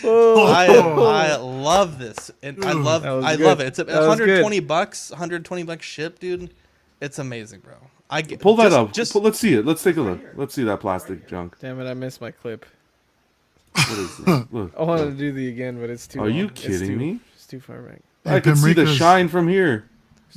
I love this, and I Ooh, love that was I good. love it. It's That was good. $120, $120 ship, dude. It's amazing, bro. Pull that up. Just Let's see it. Let's take a look. Let's see that plastic junk. Damn it, I missed my clip. What is this? Look. I wanted to do the again, but it's too. Are you long. It's kidding too- me? It's too far back. Hey, I can see the Pimrica's- shine from here.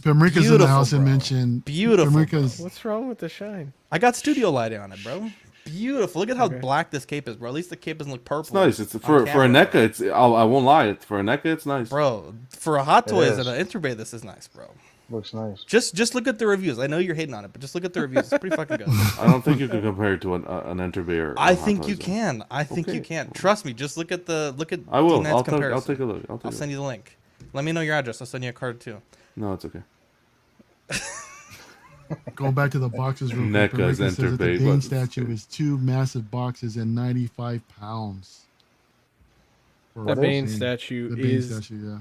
Pimrica's in the Beautiful, house and bro. mentioned Beautiful, Pimrica's What's wrong with the shine? I got studio lighting on it, bro. Beautiful. Look at how Okay. black this cape is, bro. At least the cape doesn't look purple. It's nice. It's on for a camera. NECA. It's I won't lie. For a NECA, it's nice. Bro, for a Hot It Toys is. and an Interbay, this is nice, bro. Looks nice. Just look at the reviews. I know you're hating on it, but just look at the reviews. It's pretty fucking good. I don't think you can compare it to an Interbay or. I a Hot think Toys, you though. can. I think you Okay. can. Trust me. Just look at I will. D-Knight's I'll comparison. take a look. I'll send you the link. Let me know your address. I'll send you a card too. No, it's okay. going back to the boxes real quick. NECA's Pimrica says that the Interbay, Bane but- statue is 2 massive boxes and 95 pounds. For The What Bane is- statue the Bane is statue,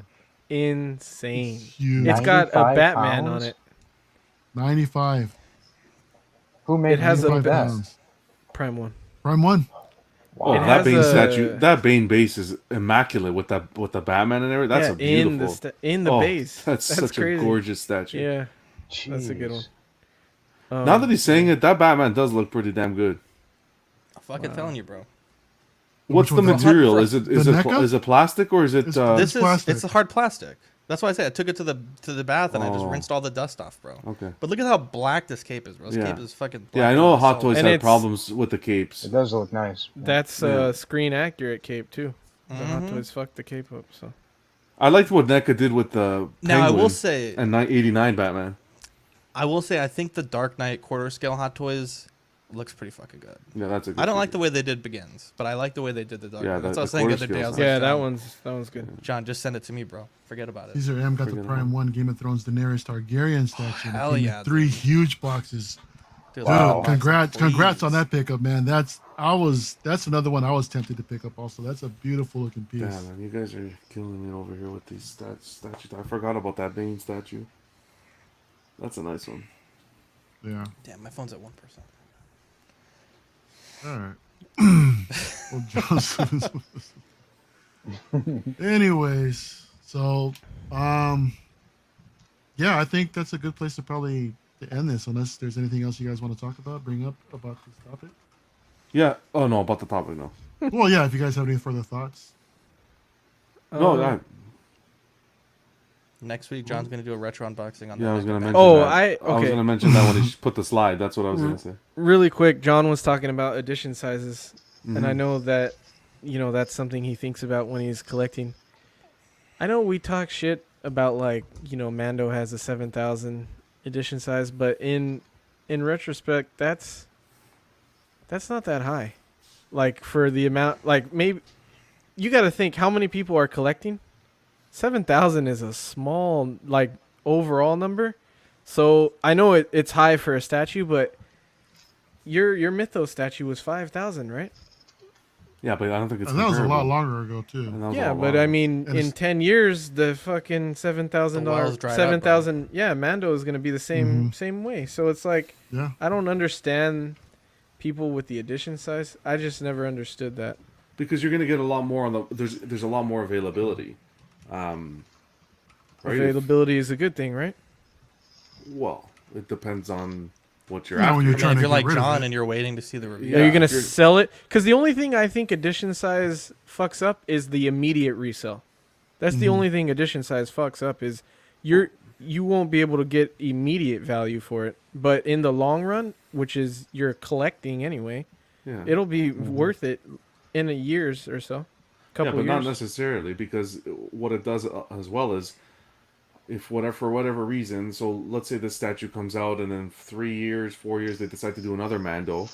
yeah. insane. Huge. It's got a 95 Batman pounds? on it. 95. Who made It has a 95 best. pounds. Prime one. Prime 1. Oh, It that has Bane a- statue, that Bane base is immaculate with the Batman and everything. That's a beautiful. in the oh, base. That's such crazy. a gorgeous statue. Yeah, that's a good Jeez. one. Now that he's saying it, that Batman does look pretty damn good. I'm fucking telling you, bro. What's Which the one's material? the- Is it the NECA? is it plastic or is it? It's- This is plastic. it's a hard plastic. That's why I said I took it to the bath and I just Oh. rinsed all the dust off, bro. Okay. But look at how black this cape is, bro. This Yeah. cape is fucking black. Yeah, I know and Hot solid. Toys And had it's- problems with the capes. It does look nice. That's Yeah. a screen accurate cape too. The Hot Mhm. Toys fucked the cape up. So I liked what NECA did with the Now I will Penguin say, and 89 Batman. I think the Dark Knight quarter scale Hot Toys looks pretty fucking good. Yeah, that's a good I don't like the figure. way they did Begins, but I like the way they did the Dark Yeah, Knight. That's the- what I was the saying the quarter other day. I was scale's like, yeah, John, that one's good. John, just send it to me, bro. Forget about it. Caesar M got the Forget Prime about 1 Game of Thrones Daenerys Targaryen statue. and it Hell came in yeah, 3 dude. huge boxes. Dude, Wow. look at the box, Congrats on please. that pickup, man. That's another one I was tempted to pick up also. That's a beautiful looking piece. Damn, man, you guys are killing me over here with these statues. I forgot about that Bane statue. That's a nice one. Yeah. Damn, my phone's at 1%. All right. Well, Joseph. Anyways, so yeah, I think that's a good place to probably to end this, unless there's anything else you guys want to talk about, bring up about this topic. Yeah. Oh no, about the topic, no. Well, yeah, if you guys have any further thoughts. No, Next week, John's gonna do a retro unboxing on. yeah, I was gonna mention. Oh, that. I was okay. gonna mention that when he put the slide. That's what I was gonna say. Really quick, John was talking about edition sizes, and I Mhm. know that that's something he thinks about when he's collecting. I know we talk shit about like Mando has a 7,000 edition size, but in retrospect, that's not that high. Like for the amount, like maybe you got to think how many people are collecting. 7,000 is a small like overall number, so I know it's high for a statue, but your Mythos statue was 5,000, right? Yeah, but I don't think it's. And that was a lot comparable. longer ago too. And that was a Yeah, lot but I longer. mean, And in it's- 10 years, the fucking The wells dried up, bro. 7,000. Yeah, Mando is gonna be the same way. So it's like Yeah. I don't understand people with the edition size. I just never understood that. because you're gonna get a lot more on the. There's a lot more availability. Right? Availability is a good thing, right? Well, it depends on what you're Yeah, after. when you're I mean, trying if to you're get like rid of John it. and you're waiting to see the review, Are you Yeah, gonna if you're- sell it? Because the only thing I think edition size fucks up is the immediate resale. That's the only thing edition size fucks up is you won't be able to get immediate value for it. But in the long run, which is you're collecting anyway, Yeah. it'll be worth it in a years or so. Yeah, Couple but not years. necessarily, because what it does as well is, if for whatever reason, so let's say this statue comes out and in 3 years, 4 years, they decide to do another Mando,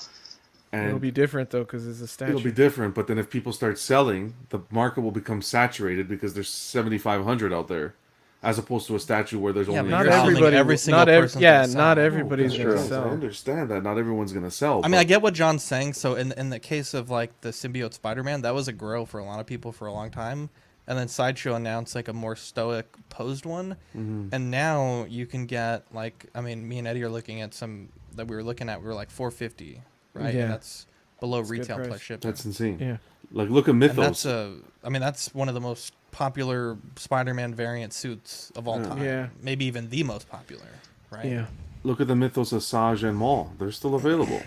and It'll be different though because it's a statue. it'll be different. But then if people start selling, the market will become saturated because there's 7,500 out there, as opposed to a statue where there's Yeah, only. but not you're assuming everybody. every single not person's yeah, gonna sell. not No, everybody's Guys, gonna I sell. understand that not everyone's gonna sell. I mean, I but- get what John's saying. So in the case of like the symbiote Spider-Man, that was a grow for a lot of people for a long time, and then Sideshow announced like a more stoic posed one, and now you can get like, I mean, me and Eddie are looking at some that we were looking at. We were like 450, right? Yeah. And that's below That's a good retail price. plus shipping. That's insane. Yeah. Like, look at And Mythos. that's one of the most popular Spider-Man variant suits of all Yeah. time. Yeah. Maybe even the most popular, right? Yeah. Look at the Mythos Asajj and Maul. They're still available.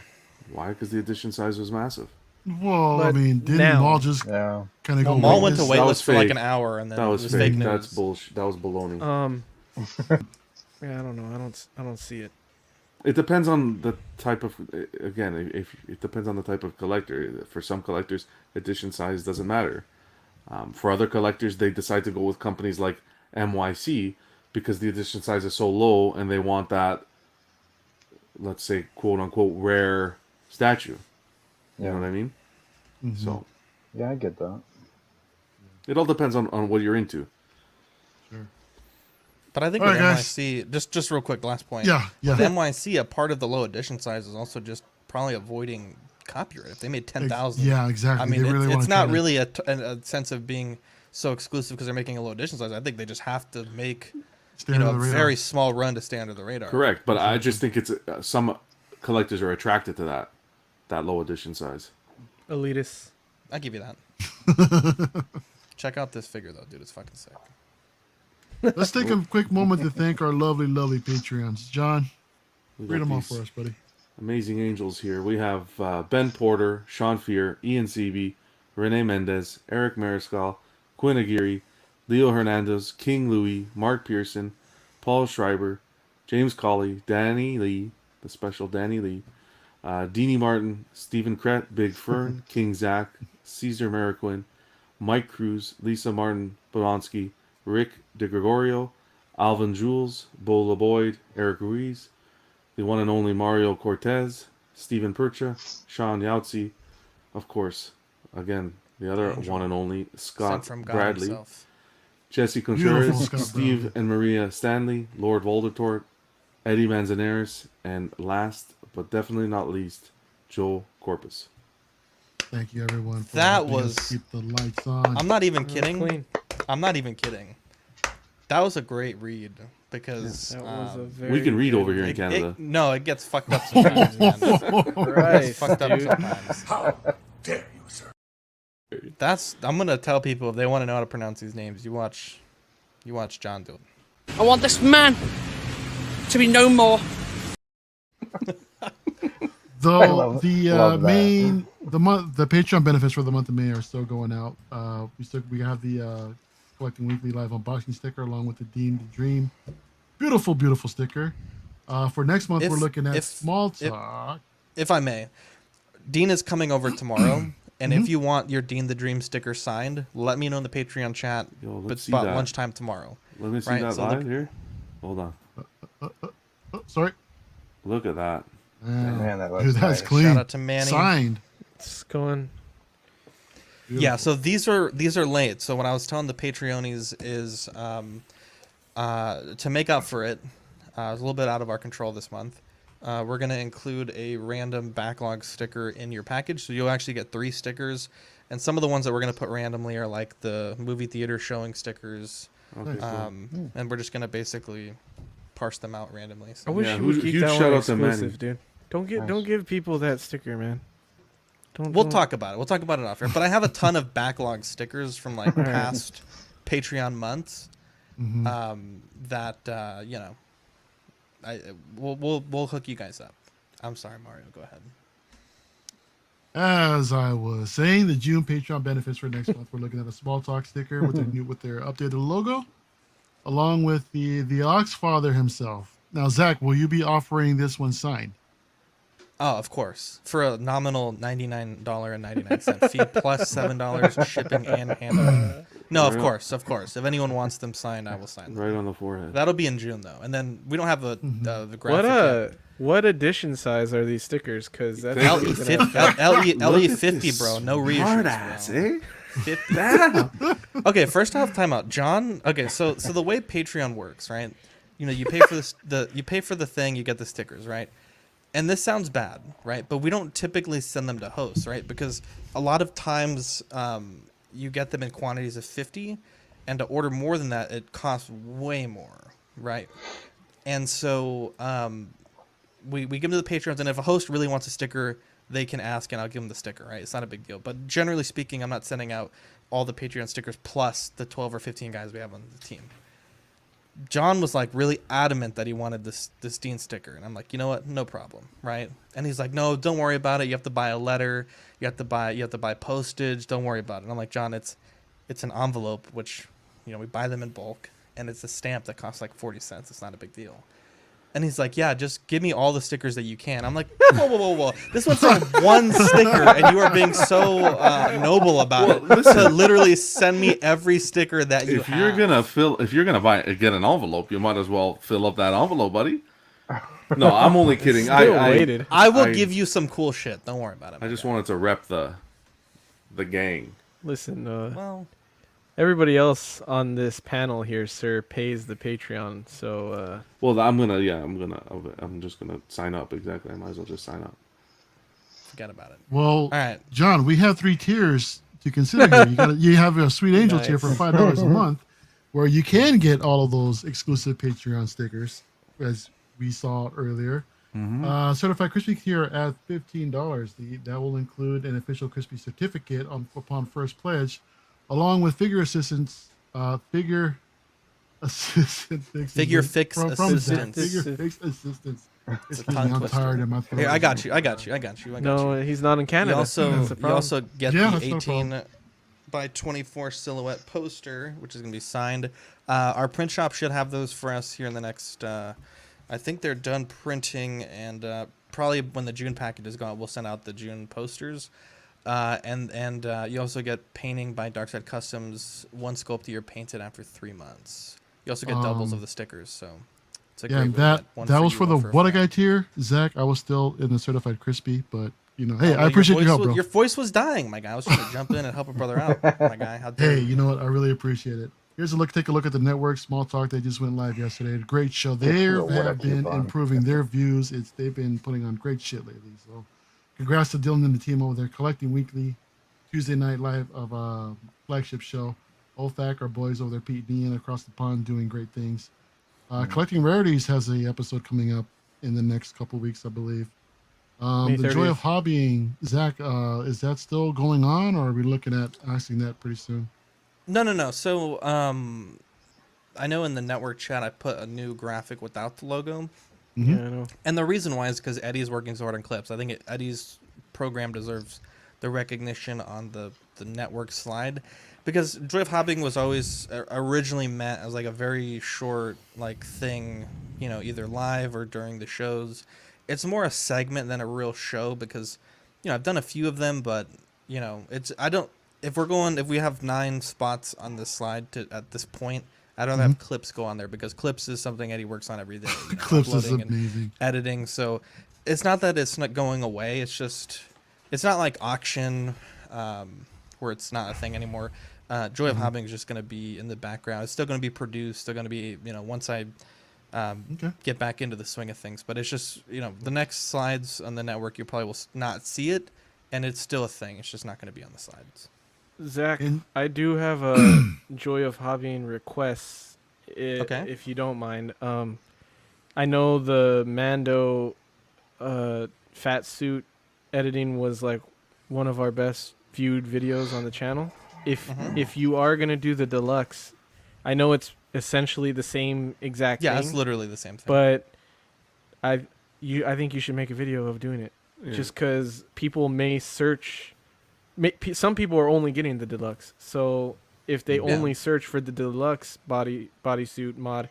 Why? Because the edition size was massive. Well, I But mean, didn't now- Maul just Yeah. kind of No, go? Maul went to waitlist? That waitlist was for like fake. an hour, and then That it was was fake. fake news. That's bullshit. That was baloney. Yeah, I don't know. I don't see it. It depends on the type of. Again, if it depends on the type of collector. For some collectors, edition size doesn't matter. For other collectors, they decide to go with companies like MYC because the edition size is so low, and they want that, let's say, quote unquote, rare statue. You know what I mean? So Yeah, I get that. it all depends on what you're into. But I think All with right, guys. NYC, just real quick, last point. Yeah, yeah. With NYC, a part of the low edition size is also just probably avoiding copyright. If they made 10,000, Yeah, exactly. I mean, They really it's wanna not try to- really a sense of being so exclusive because they're making a low edition size. I think they just have to make Stay under a the radar. very small run to stay under the radar. Correct, but I just think it's some collectors are attracted to that low edition size. Elitist. I give you that. Check out this figure though, dude. It's fucking sick. Let's take a quick moment to thank our lovely, lovely Patreons. John, We read got them off these for us, buddy. amazing angels here. We have Ben Porter, Sean Fear, Ian Seavey, Renee Mendez, Eric Mariscal, Quinn Aguirre, Leo Hernandez, King Louis, Mark Pearson, Paul Schreiber, James Colley, Danny Lee, the special Danny Lee, Deanie Martin, Stephen Krett, Big Fern, King Zach, Caesar Mariquin, Mike Cruz, Lisa Martin Bolonsky, Rick DeGregorio, Alvin Jules, Bo LeBoyd, Eric Ruiz, the one and only Mario Cortez, Stephen Percha, Sean Yahtzee, of course, again, the other Angel. one and only Sent Scott from God Bradley, himself. Jesse Beautiful Contreras, Scott Steve Bradley. and Maria Stanley, Lord Voldemort, Eddie Manzanares, and last but definitely not least, Joel Corpus. Thank you, everyone. For That helping us was- keep the lights on. I'm not even That was kidding. clean. I'm not even kidding. That was a great read because That was a very We can read good over here in it, Canada. no, it gets fucked up sometimes, man. It gets Christ, fucked up dude. sometimes. How dare you, sir? I'm gonna tell people if they want to know how to pronounce these names, you watch John do it. I want this man to be no more. Though love the that. the Patreon benefits for the month of May are still going out. We have the collecting weekly live unboxing sticker along with the Dean the Dream, beautiful sticker. For next month, we're looking at small talk. If I may, Dean is coming over tomorrow, and if you want your Dean the Dream sticker signed, let me know in the Patreon chat. Yo, But let's see about that. lunchtime tomorrow. Let me see Right, that so live look- here. Hold on. Oh, sorry. Look at that. Man, that looks Dude, that's nice. clean. Shout out to Manny. Signed. It's going. Yeah, so these are late. So what I was telling the Patreonies is to make up for it, it's a little bit out of our control this month. We're gonna include a random backlog sticker in your package, so you'll actually get 3 stickers. And some of the ones that we're gonna put randomly are like the movie theater showing stickers, Okay. and we're just gonna basically parse them out randomly. I So wish Yeah, you would huge- keep huge that shout one out to Manny. exclusive, dude. Don't give people that sticker, man. we'll don't- talk about it. We'll talk about it after. But I have a ton of backlog stickers from like Alright. past Patreon months. Mhm. That you know, we'll hook you guys up. I'm sorry, Mario. Go ahead. As I was saying, the June Patreon benefits for next month, we're looking at a small talk sticker with their updated logo, along with the Oxfather himself. Now, Zach, will you be offering this one signed? Oh, of course. For a nominal $99.99 fee plus $7 shipping and handling. No, of course. If anyone wants them signed, I will sign them. Right on the forehead. That'll be in June though, and then we don't have the graphic. What edition size are these stickers? Because that's LE gonna 50, affect- LE 50, bro. No reissues, Hard bro. ass, eh? 50. Okay, first off, time out. John, okay, so the way Patreon works, right? You know, you pay for this you pay for the thing, you get the stickers, right? And this sounds bad, right? But we don't typically send them to hosts, right? Because a lot of times you get them in quantities of 50, and to order more than that, it costs way more, right? And so we give them to the patrons, and if a host really wants a sticker, they can ask, and I'll give them the sticker, right? It's not a big deal. But generally speaking, I'm not sending out all the Patreon stickers plus the 12 or 15 guys we have on the team. John was like really adamant that he wanted this Dean sticker, and I'm like, you know what, no problem, right? And he's like, no, don't worry about it. You have to buy a letter, you have to buy postage. Don't worry about it. And I'm like, John, it's an envelope, which, you know, we buy them in bulk, and it's a stamp that costs like 40 cents. It's not a big deal. And he's like, yeah, just give me all the stickers that you can. I'm like, whoa. This went from one sticker, and you are being so noble about it, to literally send me every sticker that you If have. you're gonna get an envelope, you might as well fill up that envelope, buddy. No, I'm only kidding. Still waited. I will give you some cool shit. Don't worry about it. I just wanted to rep the gang. Listen, Well, everybody else on this panel here, sir, pays the Patreon. So Well, I'm just gonna sign up. Exactly. I might as well just sign up. forget about it. Well, All right. John, we have 3 tiers to consider here. You have a Sweet Angel tier for Nice. $5 a month, where you can get all of those exclusive Patreon stickers, as we saw earlier. Certified Crispy tier at $15. That will include an official Crispy certificate upon first pledge, along with figure assistance, figure assistance, Figure fix Zach. assistance. Figure fix assistance. It's a Excuse me, tongue I'm twister. tired of my throat. Here, I got you. no, he's not in Canada. You also That's the problem. get Yeah, the that's no 18 by 24 silhouette poster, which is going to be signed. Our print shop should have those for us here in the next. I think they're done printing, and probably when the June package is gone, we'll send out the June posters. And you also get painting by Darkside Customs, one sculpt a year painted after 3 months. You also get doubles of the stickers, so it's a Yeah, great and way to get one that for was you, for the one a What a friend. Guy tier. Zach, I was still in the Certified Crispy, but hey, Oh, I well, appreciate your voice help, was- bro. Your voice was dying, my guy. I was trying to jump in and help a brother out, my guy. How dare Hey, you? you know what? I really appreciate it. Here's a look. Take a look at the network. Small Talk. They just went live yesterday. Great show. They Little what have I keep been on. improving their views. They've been putting on great shit lately. So, congrats to Dylan and the team over there. Collecting Weekly, Tuesday night live of flagship show. Olfac, our boys over there, Pete and Ian across the pond, doing great things. Collecting Rarities has a episode coming up in the next couple weeks, I believe. May The Joy 30th. of Hobbying, Zach, is that still going on, or are we looking at asking that pretty soon? No. So, I know in the network chat I put a new graphic without the logo, Yeah, I know. and the reason why is because Eddie's working so hard on clips. I think Eddie's program deserves the recognition on the network slide, because Joy of Hobbing was always originally meant as like a very short like thing, either live or during the shows. It's more a segment than a real show because, I've done a few of them, but it's I don't. If we have 9 spots on this slide at this point, I'd rather have clips go on there because clips is something Eddie works on every day. Clips is uploading and amazing. editing. So it's not that it's not going away. It's just it's not like auction where it's not a thing anymore. Joy of Hobbing is just going to be in the background. It's still going to be produced. They're going to be once I get back into the swing of things. But it's just the next slides on the network you probably will not see it, and it's still a thing. It's just not going to be on the slides. Zach, And- I do have a Joy of Hobbying requests, Okay. if you don't mind. I know the Mando fat suit editing was like one of our best viewed videos on the channel. If you are gonna do the deluxe, I know it's essentially the same exact Yeah, thing. it's literally the same thing. But I think you should make a video of doing it, just because people may search. Some people are only getting the deluxe, so if they only search for the deluxe bodysuit mod,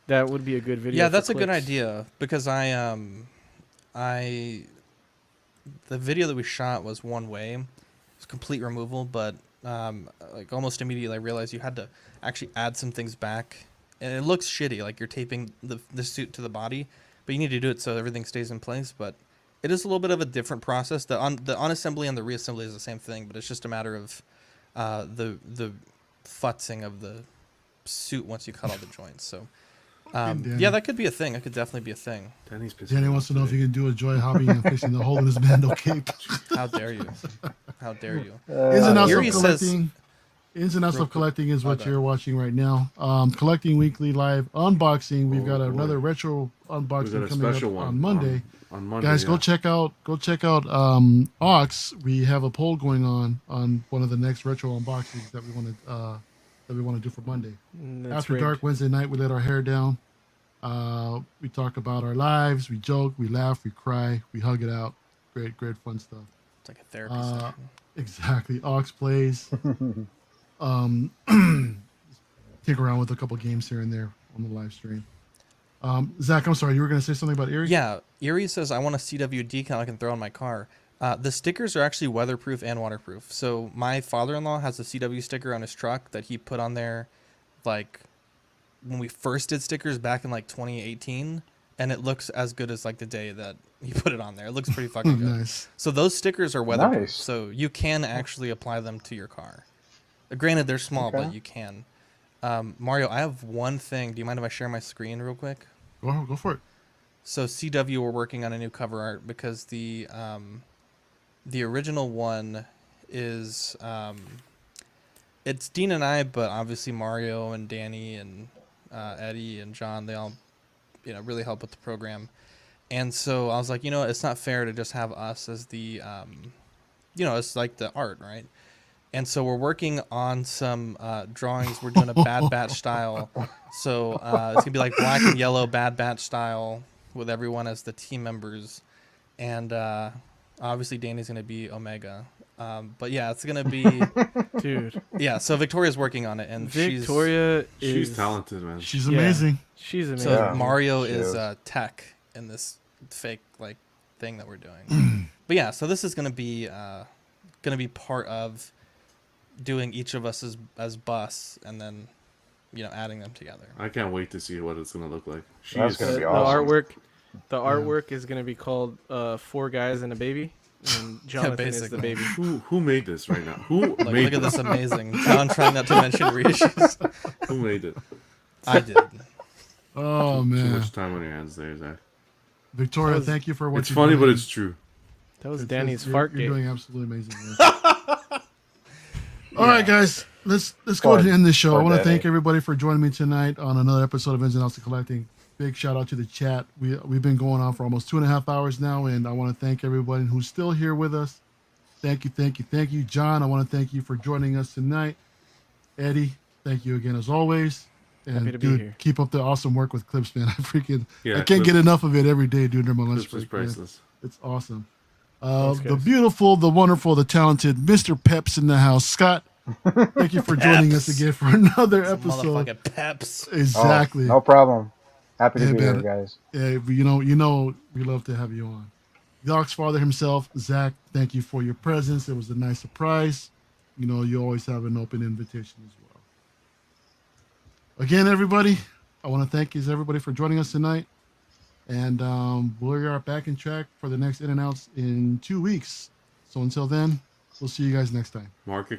that would be a good video. Yeah, for that's a good clips. idea because the video that we shot was one way, it's complete removal, but like almost immediately I realized you had to actually add some things back, and it looks shitty, like you're taping the suit to the body, but you need to do it so everything stays in place. But it is a little bit of a different process. The unassembly and the reassembly is the same thing, but it's just a matter of the futzing of the suit once you cut all the joints. So yeah, that could be a thing. That could definitely be a thing. Danny wants to know if you can do a Joy Hobby and fixing the hole in his Mando cape. How dare you? How dare you? Ins and outs of Erie says- collecting. Ins and outs Real of collecting is what bad. you're watching right now. Collecting Weekly live unboxing. We've got another retro unboxing got a coming up special one on Monday. On Monday, Guys, yeah. go check out Ox. We have a poll going on one of the next retro unboxings that we want to do for Monday. That's After rigged. dark Wednesday night, we let our hair down. We talk about our lives. We joke. We laugh. We cry. We hug it out. Great fun stuff. It's like a therapy session. Exactly. Ox plays. Tinker around with a couple games here and there on the live stream. Zach, I'm sorry, you were going to say something about Erie? Yeah, Erie says, I want a CW decal I can throw on my car. The stickers are actually weatherproof and waterproof. So my father-in-law has a CW sticker on his truck that he put on there, like, when we first did stickers back in, like, 2018. And it looks as good as, like, the day that he put it on there. It looks pretty fucking good. Nice. So those stickers are weatherproof. Nice. So you can actually apply them to your car. Granted, they're small, Okay. but you can. Mario, I have one thing. Do you mind if I share my screen real quick? Go for it. So CW, we're working on a new cover art because the original one is it's Dean and I, but obviously Mario and Danny and Eddie and John, they all really help with the program. And so I was like, it's not fair to just have us as the it's like the art, right? And so we're working on some drawings. We're doing a Bad Batch style. So it's going to be like black and yellow Bad Batch style with everyone as the team members. And obviously Danny's going to be Omega. But yeah, it's going to be... Dude. Yeah, so Victoria's working on it. And Victoria she's talented, man. She's amazing. She's amazing. So Yeah, Mario she is is. tech in this fake like thing that we're doing. But yeah, so this is going to be part of doing each of us as bus and then adding them together. I can't wait to see what it's gonna look like. That's She's gonna be The awesome. artwork is gonna be called 4 Guys and a Baby. and Jonathan is the basically. baby. Who made this right now? Who Like, made look at this amazing. John trying not to mention reissues. Who made it? I did. Oh Too man, much time on your hands there, Zach. Victoria, That was- thank you for what It's you're funny, doing. but it's true. That was It's- Danny's you're, fart You're gate. doing absolutely amazing. All right, guys, let's go ahead and end this show. I Poor want to Daddy. thank everybody for joining me tonight on another episode of Ins and Outs of Collecting. Big shout out to the chat. We've been going on for almost 2.5 hours now, and I want to thank everybody who's still here with us. Thank you, John. I want to thank you for joining us tonight. Eddie, thank you again as always. And Happy to be dude, here. keep up the awesome work with Clips, man. I Yeah, can't get Clips- enough of it every day during my lunch This was break. man. priceless. It's awesome. Thanks, The guys. beautiful, the wonderful, the talented Mr. Peps in the house. Scott, thank you for joining us Peps. again for another episode. Motherfucking peps. Exactly. Oh, no problem. Happy to Hey, be man. here, guys. Yeah, you know, we love to have you on. Doc's father himself, Zach, thank you for your presence. It was a nice surprise. You know, you always have an open invitation as well. Again, everybody, I want to thank everybody for joining us tonight. And we are back in track for the next In and Outs in 2 weeks. So until then, we'll see you guys next time. Mark it.